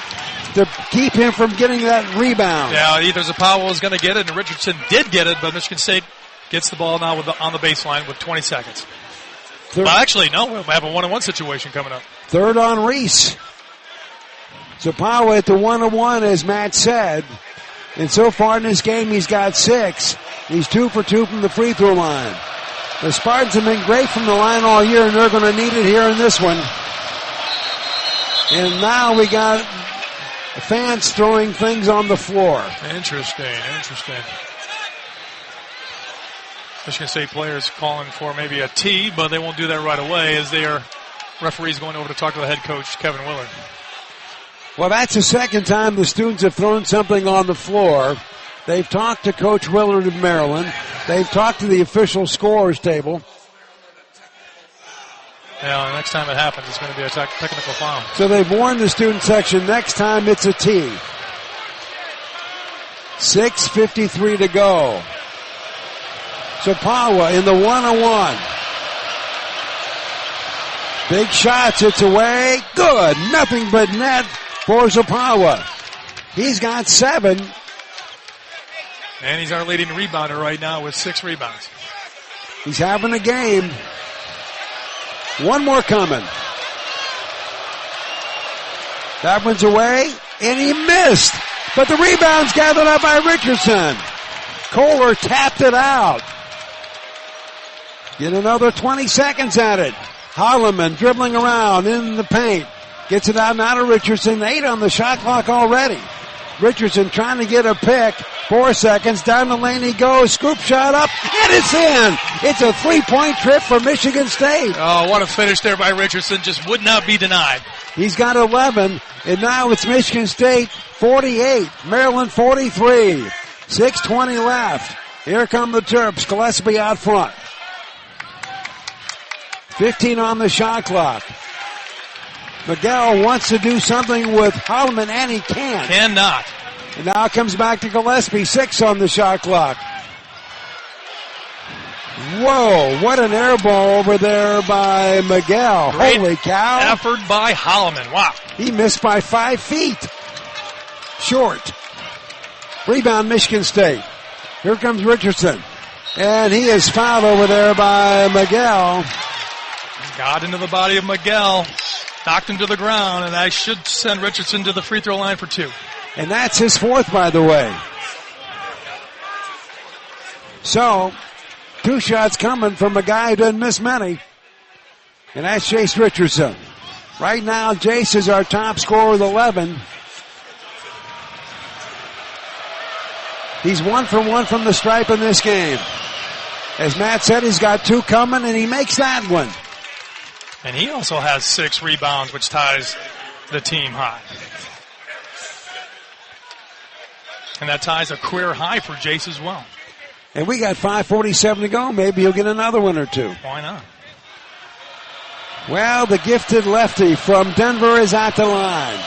to keep him from getting that rebound. Yeah, either Zapawa was going to get it, and Richardson did get it, but Michigan State gets the ball now on the baseline with 20 seconds. Well, actually, no, we'll have a 1-on-1 situation coming up. Third on Reese. Zapawa at the 1-on-1, as Matt said. And so far in this game, he's got 6. He's 2 for 2 from the free throw line. The Spartans have been great from the line all year, and they're going to need it here in this one. And now we got fans throwing things on the floor. Interesting. Michigan State players calling for maybe a tee, but they won't do that right away as their referee's going over to talk to the head coach, Kevin Willard. Well, that's the second time the students have thrown something on the floor. They've talked to Coach Willard of Maryland. They've talked to the official scorers table. Yeah, the next time it happens, it's going to be a technical foul. So they've warned the student section, next time it's a tee. 6:53 to go. Zapawa in the 1-on-1. Big shots, it's away. Good. Nothing but net for Zapawa. He's got 7. And he's our leading rebounder right now with 6 rebounds. He's having a game. One more coming. That one's away, and he missed. But the rebound's gathered up by Richardson. Kohler tapped it out. Get another 20 seconds at it. Holloman dribbling around in the paint. Gets it out now to Richardson. 8 on the shot clock already. Richardson trying to get a pick. 4 seconds. Down the lane he goes. Scoop shot up. And it's in. It's a 3-point trip for Michigan State. Oh, what a finish there by Richardson. Just would not be denied. He's got 11. And now it's Michigan State 48. Maryland 43. 6:20 left. Here come the Terps. Gillespie out front. 15 on the shot clock. Miguel wants to do something with Holloman, and he can't. Cannot. And now it comes back to Gillespie. 6 on the shot clock. Whoa, what an air ball over there by Miguel. Great Holy cow. Effort by Holloman. Wow. He missed by 5 feet. Short. Rebound Michigan State. Here comes Richardson. And he is fouled over there by Miguel. Got into the body of Miguel. Knocked him to the ground, and I should send Richardson to the free throw line for 2. And that's his 4th, by the way. So, 2 shots coming from a guy who doesn't miss many. And that's Jace Richardson. Right now, Jace is our top scorer with 11. He's 1 for 1 from the stripe in this game. As Matt said, he's got 2 coming, and he makes that one. And he also has 6 rebounds, which ties the team high. And that ties a career high for Jace as well. And we got 5:47 to go. Maybe he'll get another one or 2. Why not? Well, the gifted lefty from Denver is at the line.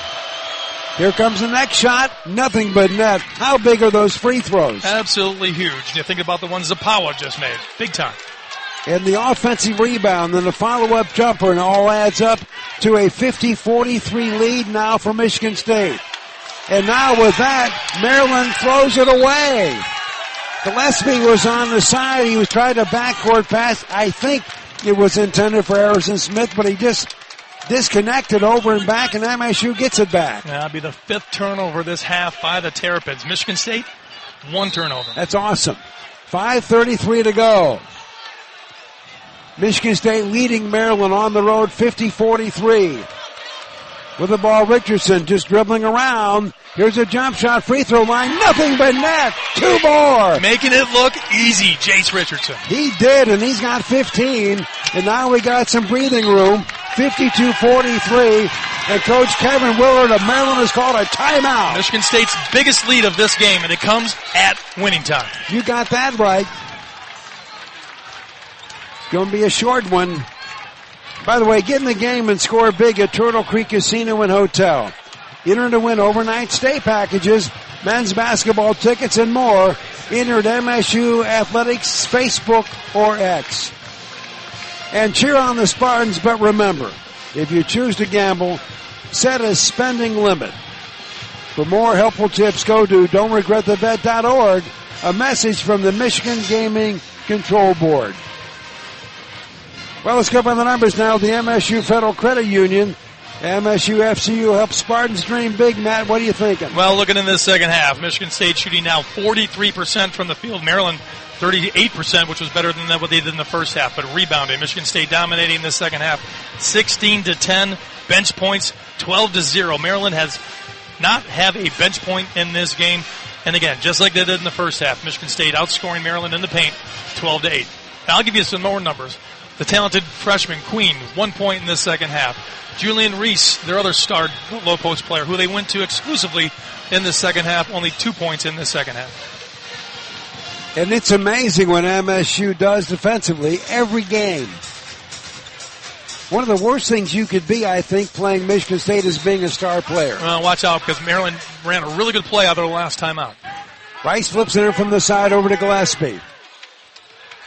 Here comes the next shot. Nothing but net. How big are those free throws? Absolutely huge. You think about the ones Zapawa just made. Big time. And the offensive rebound, then the follow-up jumper, and it all adds up to a 50-43 lead now for Michigan State. And now with that, Maryland throws it away. Gillespie was on the side. He was trying to backcourt pass. I think it was intended for Harrison Smith, but he just disconnected over and back, and MSU gets it back. That'll be the 5th turnover this half by the Terrapins. Michigan State, 1 turnover. That's awesome. 5:33 to go. Michigan State leading Maryland on the road 50-43. With the ball, Richardson just dribbling around. Here's a jump shot, free throw line, nothing but net. 2 more. Making it look easy, Jace Richardson. He did, and he's got 15. And now we got some breathing room. 52-43. And Coach Kevin Willard of Maryland has called a timeout. Michigan State's biggest lead of this game, and it comes at winning time. You got that right. It's going to be a short one. By the way, get in the game and score big at Turtle Creek Casino and Hotel. Enter to win overnight stay packages, men's basketball tickets, and more. Enter at MSU Athletics Facebook or X. And cheer on the Spartans, but remember, if you choose to gamble, set a spending limit. For more helpful tips, go to don'tregretthebet.org. A message from the Michigan Gaming Control Board. Well, let's go by the numbers now. The MSU Federal Credit Union. MSU FCU helps Spartans dream big. Matt, what are you thinking? Well, looking in this second half, Michigan State shooting now 43% from the field. Maryland 38%, which was better than what they did in the first half, but rebounding. Michigan State dominating the second half. 16-10 bench points, 12-0. Maryland has not have a bench point in this game. And again, just like they did in the first half, Michigan State outscoring Maryland in the paint 12-8. Now I'll give you some more numbers. The talented freshman, Queen, 1 point in the second half. Julian Reese, their other star low post player, who they went to exclusively in the second half, only 2 points in the second half. And it's amazing what MSU does defensively every game. One of the worst things you could be, I think, playing Michigan State is being a star player. Well, watch out, because Maryland ran a really good play out of their last time out. Rice flips it in from the side over to Gillespie.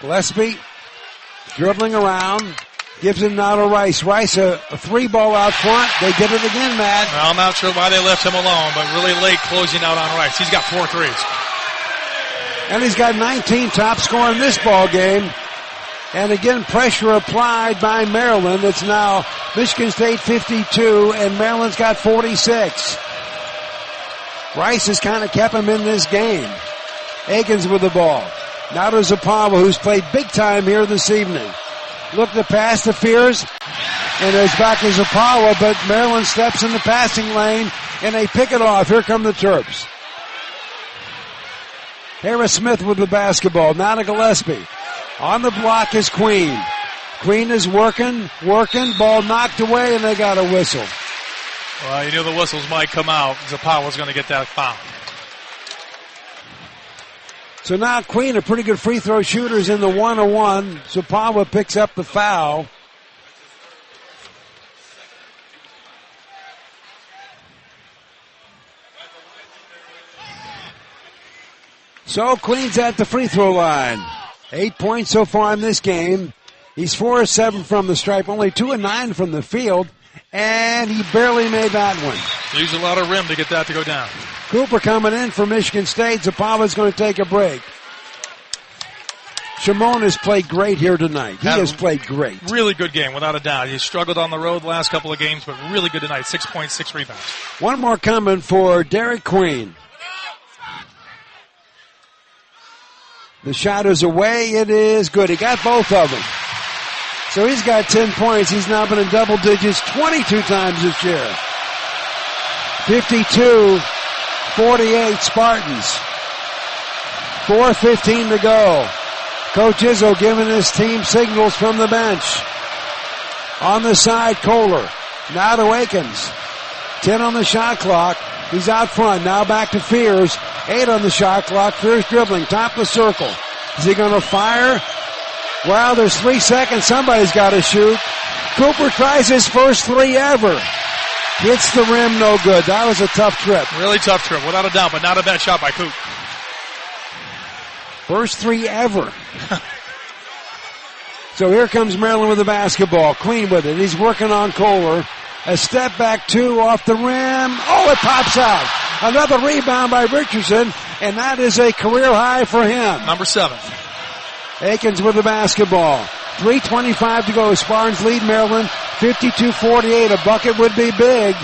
Gillespie dribbling around, gives it now to Rice. Rice, a 3-ball out front. They did it again, Matt. Well, I'm not sure why they left him alone, but really late closing out on Rice. He's got 4 threes. And he's got 19 top score in this ball game. And again, pressure applied by Maryland. It's now Michigan State 52, and Maryland's got 46. Rice has kind of kept him in this game. Akins with the ball. Now to Zapala, who's played big time here this evening. Look to pass to Fears, and it's back to Zapala, but Maryland steps in the passing lane, and they pick it off. Here come the Terps. Harris Smith with the basketball. Now to Gillespie. On the block is Queen. Queen is working. Ball knocked away, and they got a whistle. Well, you knew the whistles might come out. Zapala's going to get that foul. So now Queen, a pretty good free throw shooter, is in the 1-on-1. Zapala picks up the foul. So Queen's at the free throw line. 8 points so far in this game. He's 4 of 7 from the stripe, only 2 of 9 from the field, and he barely made that one. Used a lot of rim to get that to go down. Cooper coming in for Michigan State. Zapala's going to take a break. Shimon has played great here tonight. He has played great. Really good game, without a doubt. He struggled on the road the last couple of games, but really good tonight. 6 points, 6 rebounds. One more coming for Derek Queen. The shot is away. It is good. He got both of them. So he's got 10 points. He's now been in double digits 22 times this year. 52-48 Spartans. 4:15 to go. Coach Izzo giving his team signals from the bench. On the side, Kohler. Now to Akins. 10 on the shot clock. He's out front. Now back to Fears. 8 on the shot clock. Fears dribbling. Top of the circle. Is he going to fire? Well, there's 3 seconds. Somebody's got to shoot. Cooper tries his first 3 ever. Hits the rim, no good. That was a tough trip. Really tough trip, without a doubt, but not a bad shot by Coop. First 3 ever. So here comes Maryland with the basketball. Queen with it. He's working on Kohler. A step back 2 off the rim. Oh, it pops out. Another rebound by Richardson, and that is a career high for him. Number 7. Akins with the basketball. 3:25 to go. Spartans lead Maryland 52-48. A bucket would be big.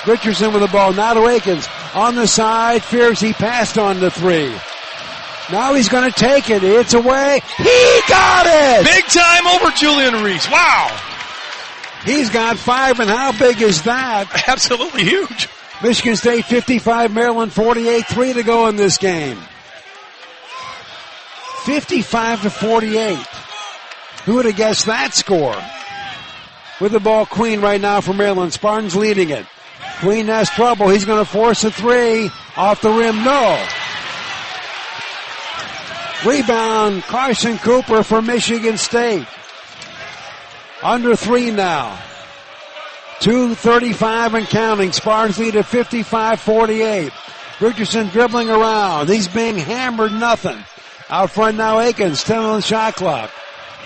Richardson with the ball. Now to Akins. On the side. Fears he passed on the 3. Now he's going to take it. It's away. He got it! Big time over Julian Reese. Wow. He's got 5, and how big is that? Absolutely huge. Michigan State 55, Maryland 48. 3 to go in this game. 55-48. Who would have guessed that score? With the ball, Queen right now for Maryland. Spartans leading it. Queen has trouble. He's going to force a 3. Off the rim, no. Rebound, Carson Cooper for Michigan State. Under 3 now. 2:35 and counting. Spartans lead at 55-48. Richardson dribbling around. He's being hammered, nothing. Out front now, Akins, 10 on the shot clock.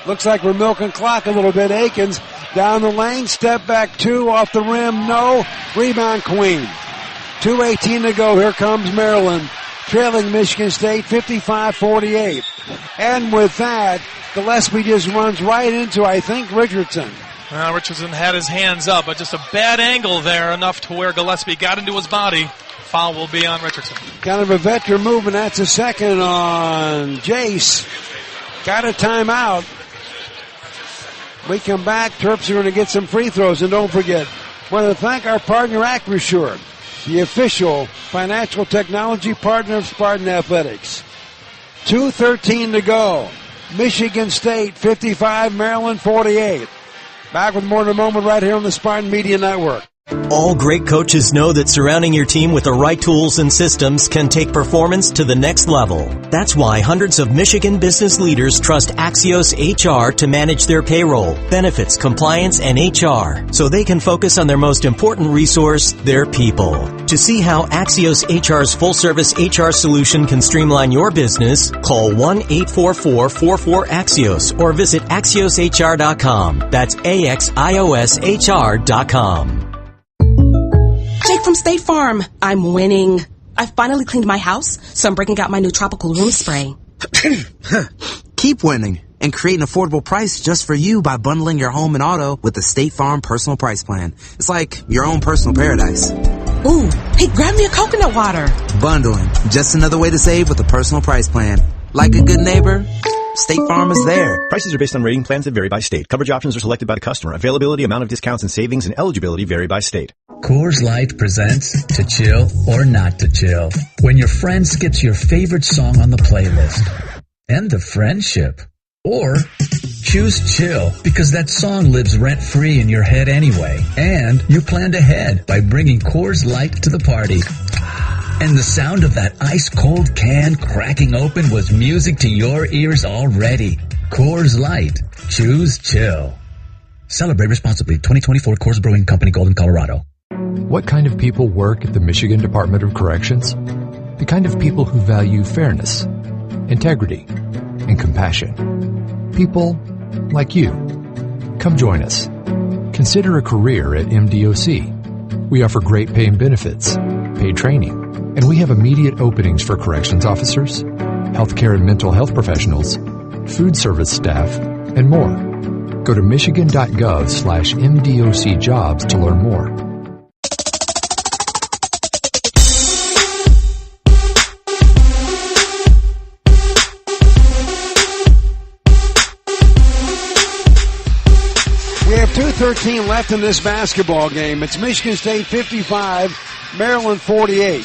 Looks like we're milking clock a little bit. Akins down the lane, step back 2, off the rim, no. Rebound, Queen. 2:18 to go. Here comes Maryland, trailing Michigan State 55-48. And with that, Gillespie just runs right into, I think, Richardson. Richardson had his hands up, but just a bad angle there, enough to where Gillespie got into his body. Foul will be on Richardson. Kind of a veteran move, and that's a second on Jace. Got a timeout. We come back. Terps are going to get some free throws, and don't forget, we want to thank our partner Acrisure, the official financial technology partner of Spartan Athletics. 2:13 to go. Michigan State 55, Maryland 48. Back with more in a moment right here on the Spartan Media Network. All great coaches know that surrounding your team with the right tools and systems can take performance to the next level. That's why hundreds of Michigan business leaders trust Axios HR to manage their payroll, benefits, compliance, and HR, so they can focus on their most important resource, their people. To see how Axios HR's full-service HR solution can streamline your business, call 1-844-44-AXIOS or visit AxiosHR.com. That's AXIOSHR.com. Jake from State Farm. I'm winning. I finally cleaned my house, so I'm breaking out my new tropical room spray. Keep winning and create an affordable price just for you by bundling your home and auto with the State Farm Personal Price Plan. It's like your own personal paradise. Ooh, hey, grab me a coconut water. Bundling, just another way to save with a personal price plan. Like a good neighbor, State Farm is there. Prices are based on rating plans that vary by state. Coverage options are selected by the customer. Availability, amount of discounts and savings, and eligibility vary by state. Coors Light presents To Chill or Not to Chill. When your friend skips your favorite song on the playlist. End the friendship. Or choose chill because that song lives rent-free in your head anyway. And you planned ahead by bringing Coors Light to the party. And the sound of that ice-cold can cracking open was music to your ears already. Coors Light. Choose chill. Celebrate responsibly. 2024 Coors Brewing Company, Golden, Colorado. What kind of people work at the Michigan Department of Corrections? The kind of people who value fairness, integrity, and compassion. People like you. Come join us. Consider a career at MDOC. We offer great pay and benefits, paid training, and we have immediate openings for corrections officers, healthcare and mental health professionals, food service staff, and more. Go to michigan.gov/MDOC jobs to learn more. We have 2:13 left in this basketball game. It's Michigan State 55, Maryland 48.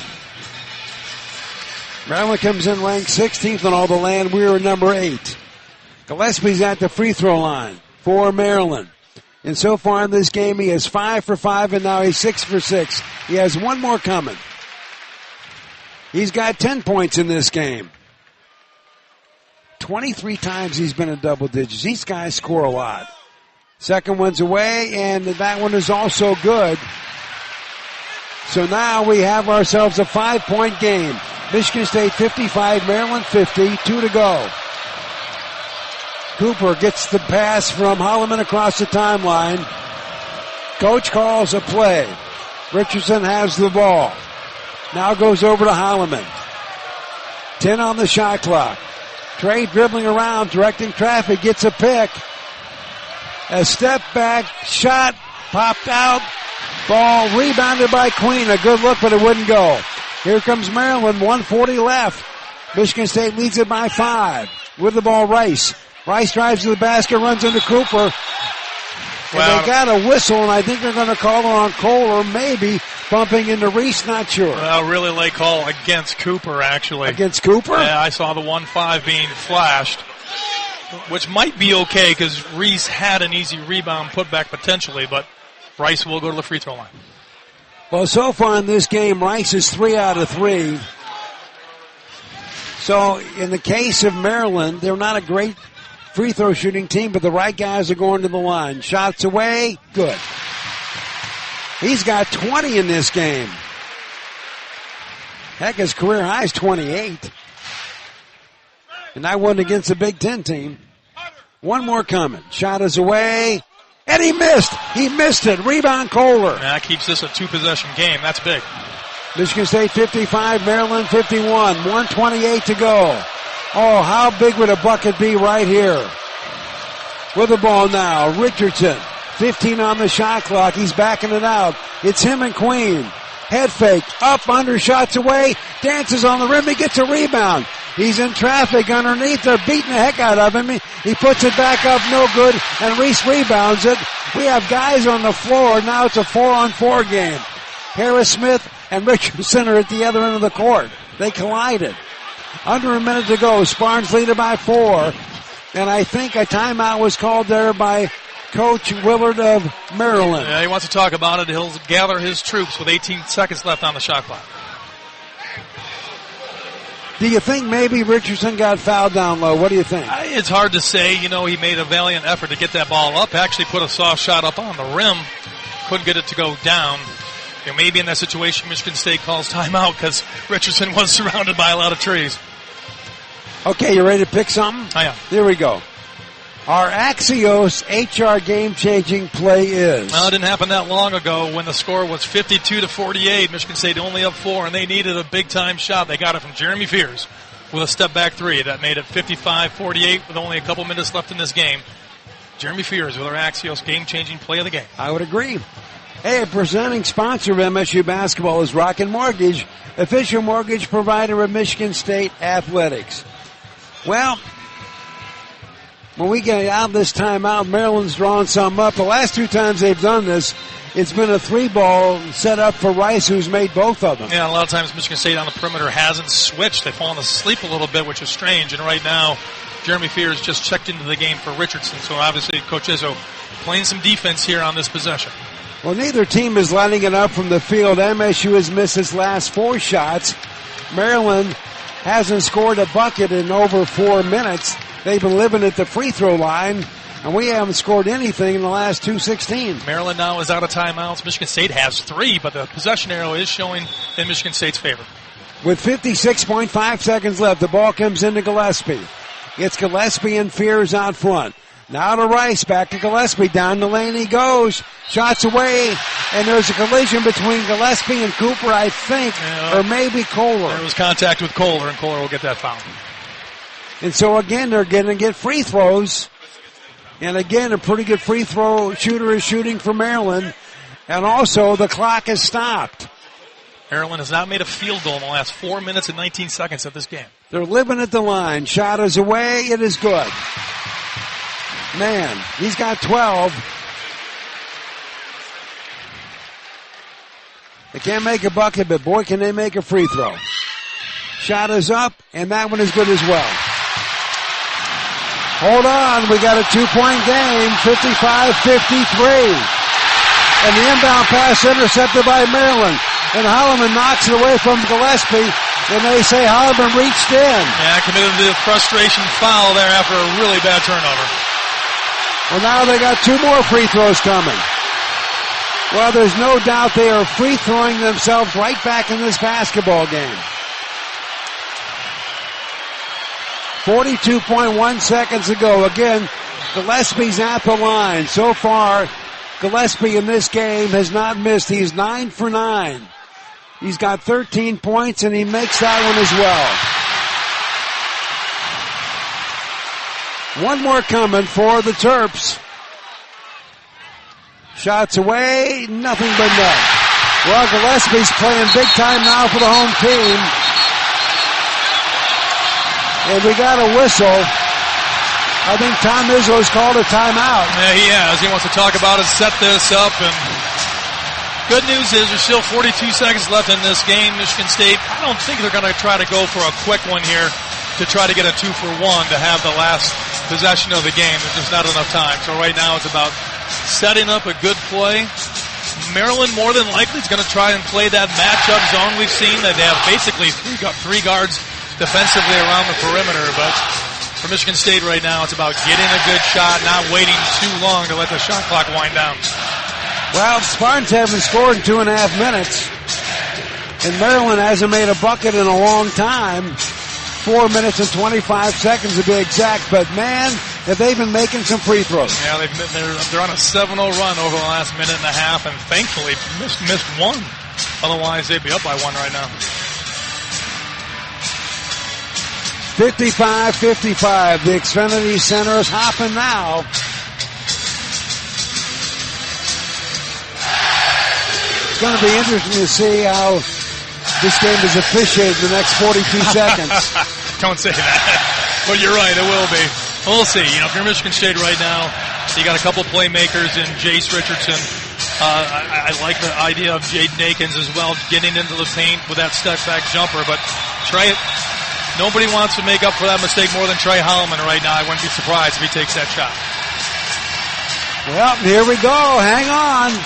Maryland comes in ranked 16th on all the land. We are number 8. Gillespie's at the free throw line for Maryland. And so far in this game, he is 5 for 5, and now he's 6 for 6. He has one more coming. He's got 10 points in this game. 23 times he's been in double digits. These guys score a lot. Second one's away, and that one is also good. So now we have ourselves a 5-point game. Michigan State 55, Maryland 50, 2 to go. Cooper gets the pass from Holloman across the timeline. Coach calls a play. Richardson has the ball. Now goes over to Holloman. 10 on the shot clock. Trey dribbling around, directing traffic, gets a pick. A step back shot popped out. Ball rebounded by Queen. A good look, but it wouldn't go. Here comes Maryland, 1:40 left. Michigan State leads it by 5. With the ball, Rice. Rice drives to the basket, runs into Cooper. And they got a whistle, and I think they're going to call it on Kohler, maybe bumping into Reese, not sure. Well, really late call against Cooper, actually. Against Cooper? Yeah, I saw the 1-5 being flashed, which might be okay because Reese had an easy rebound putback potentially, but Rice will go to the free throw line. Well, so far in this game, Rice is 3 out of 3. So in the case of Maryland, they're not a great free throw shooting team, but the right guys are going to the line. Shots away, good. He's got 20 in this game. Heck, his career high is 28. And that wasn't against a Big Ten team. One more coming. Shot is away. And he missed. He missed it. Rebound Kohler. That keeps this a 2-possession game. That's big. Michigan State 55, Maryland 51. 1:28 to go. Oh, how big would a bucket be right here? With the ball now, Richardson. 15 on the shot clock. He's backing it out. It's him and Queen. Head fake. Up, under, shots away. Dances on the rim. He gets a rebound. He's in traffic underneath. They're beating the heck out of him. He puts it back up, no good, and Reese rebounds it. We have guys on the floor. Now it's a 4-on-4 game. Harris Smith and Richardson are at the other end of the court. They collided. Under a minute to go. Spartans lead it by 4. And I think a timeout was called there by Coach Willard of Maryland. Yeah, he wants to talk about it. He'll gather his troops with 18 seconds left on the shot clock. Do you think maybe Richardson got fouled down low? What do you think? It's hard to say. You know, he made a valiant effort to get that ball up. Actually put a soft shot up on the rim. Couldn't get it to go down. You know, maybe in that situation, Michigan State calls timeout because Richardson was surrounded by a lot of trees. Okay, you ready to pick something? I am. Here we go. Our Axios HR game-changing play is... Well, it didn't happen that long ago when the score was 52-48. Michigan State only up 4, and they needed a big-time shot. They got it from Jeremy Fears with a step-back 3. That made it 55-48 with only a couple minutes left in this game. Jeremy Fears with our Axios game-changing play of the game. I would agree. Hey, a presenting sponsor of MSU Basketball is Rocket Mortgage, official mortgage provider of Michigan State Athletics. Well, when we get out this timeout, Maryland's drawing some up. The last 2 times they've done this, it's been a 3-ball set up for Rice, who's made both of them. Yeah, a lot of times Michigan State on the perimeter hasn't switched. They've fallen asleep a little bit, which is strange. And right now, Jeremy Fears just checked into the game for Richardson. So obviously, Coach Izzo playing some defense here on this possession. Well, neither team is lighting it up from the field. MSU has missed its last 4 shots. Maryland hasn't scored a bucket in over 4 minutes. They've been living at the free throw line, and we haven't scored anything in the last 2:16. Maryland now is out of timeouts. Michigan State has 3, but the possession arrow is showing in Michigan State's favor. With 56.5 seconds left, the ball comes into Gillespie. It's Gillespie and Fears out front. Now to Rice, back to Gillespie. Down the lane he goes. Shots away, and there's a collision between Gillespie and Cooper, I think, or maybe Kohler. There was contact with Kohler, and Kohler will get that foul. And so again, they're going to get free throws. And again, a pretty good free throw shooter is shooting for Maryland. And also, the clock has stopped. Maryland has not made a field goal in the last 4 minutes and 19 seconds of this game. They're living at the line. Shot is away. It is good. Man, he's got 12. They can't make a bucket, but boy, can they make a free throw. Shot is up, and that one is good as well. Hold on, we got a 2-point game, 55-53. And the inbound pass intercepted by Maryland. And Holloman knocks it away from Gillespie, and they say Holloman reached in. Yeah, committed the frustration foul there after a really bad turnover. Well, now they got 2 more free throws coming. Well, there's no doubt they are free throwing themselves right back in this basketball game. 42.1 seconds to go. Again, Gillespie's at the line. So far, Gillespie in this game has not missed. He's 9 for 9. He's got 13 points, and he makes that one as well. One more coming for the Terps. Shots away, nothing but net. Well, Gillespie's playing big time now for the home team. And we got a whistle. I think Tom Izzo's called a timeout. Yeah, he has. He wants to talk about it, set this up, and good news is there's still 42 seconds left in this game. Michigan State, I don't think they're going to try to go for a quick one here to try to get a 2-for-1 to have the last possession of the game. There's just not enough time. So right now it's about setting up a good play. Maryland more than likely is going to try and play that matchup zone we've seen. That they have basically three guards defensively around the perimeter, but for Michigan State right now, it's about getting a good shot, not waiting too long to let the shot clock wind down. Well, Spartans haven't scored in 2.5 minutes, and Maryland hasn't made a bucket in a long time. 4 minutes and 25 seconds to be exact, but man, have they been making some free throws. Yeah, they're on a 7-0 run over the last minute and a half, and thankfully missed one. Otherwise, they'd be up by one right now. 55-55. The Xfinity Center is hopping now. It's going to be interesting to see how this game is officiated in the next 42 seconds. Don't say that. But you're right, it will be. We'll see. You know, if you're Michigan State right now, you got a couple playmakers in Jace Richardson. I like the idea of Jaden Akins as well, getting into the paint with that step-back jumper. But Trey, nobody wants to make up for that mistake more than Trey Holloman right now. I wouldn't be surprised if he takes that shot. Well, here we go. Hang on.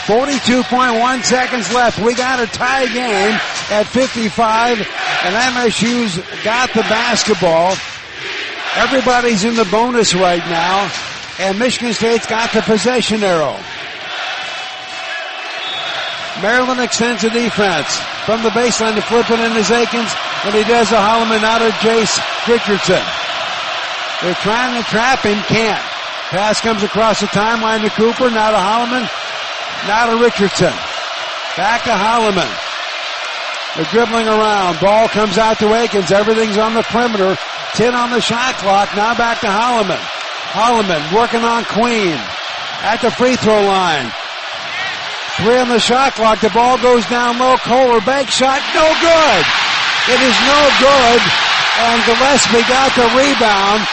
42.1 seconds left. We got a tie game at 55, and MSU's got the basketball. Everybody's in the bonus right now, and Michigan State's got the possession arrow. Maryland extends the defense from the baseline to flip it into Akins, and he does a Holloman out of Jace Richardson. They're trying to trap him, can't. Pass comes across the timeline to Cooper, now to Holloman. Now to Richardson. Back to Holloman. They're dribbling around. Ball comes out to Akins. Everything's on the perimeter. 10 on the shot clock. Now back to Holloman. Holloman working on Queen. At the free throw line. 3 on the shot clock. The ball goes down low. Kohler bank shot. No good. It is no good. And Gillespie got the rebound.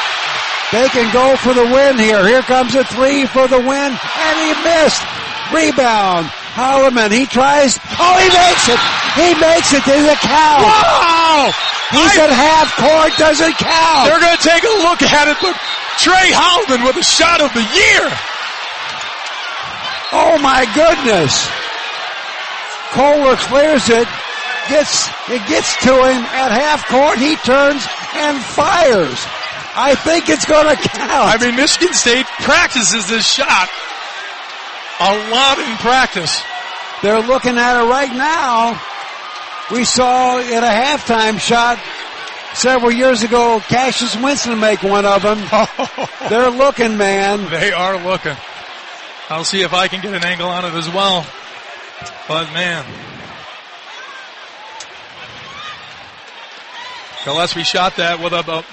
They can go for the win here. Here comes a 3 for the win. And he missed. Rebound. Holloman, he tries. Oh, he makes it. He makes it. There's a count. Wow! He's at half court. Doesn't count. They're going to take a look at it, but Trey Holloman with a shot of the year. Oh, my goodness. Kohler clears it. It gets to him at half court. He turns and fires. I think it's going to count. I mean, Michigan State practices this shot a lot in practice. They're looking at it right now. We saw in a halftime shot several years ago Cassius Winston make one of them. They're looking, man. They are looking. I'll see if I can get an angle on it as well. But, man. Gillespie shot that with about...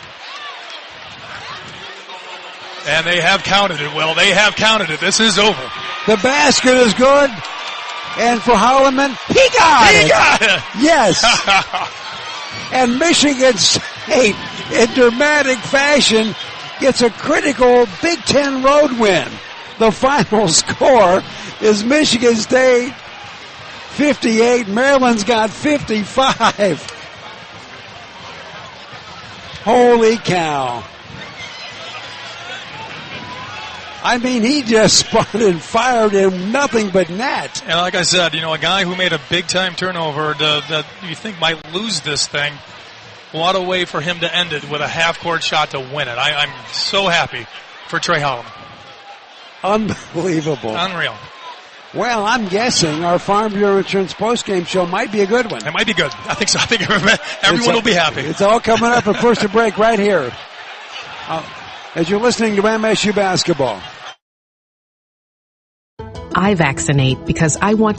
And they have counted it, Will. They have counted it. This is over. The basket is good. And for Holloman, he got it. Yes. And Michigan State, in dramatic fashion, gets a critical Big Ten road win. The final score is Michigan State 58. Maryland's got 55. Holy cow. I mean, he just spun and fired in nothing but net. And like I said, you know, a guy who made a big-time turnover that you think might lose this thing, what a way for him to end it with a half-court shot to win it. I'm so happy for Trey Holloman. Unbelievable. Unreal. Well, I'm guessing our Farm Bureau Insurance postgame show might be a good one. It might be good. I think so. I think everyone will be happy. It's all coming up at first to break right here. As you're listening to MSU Basketball. I vaccinate because I want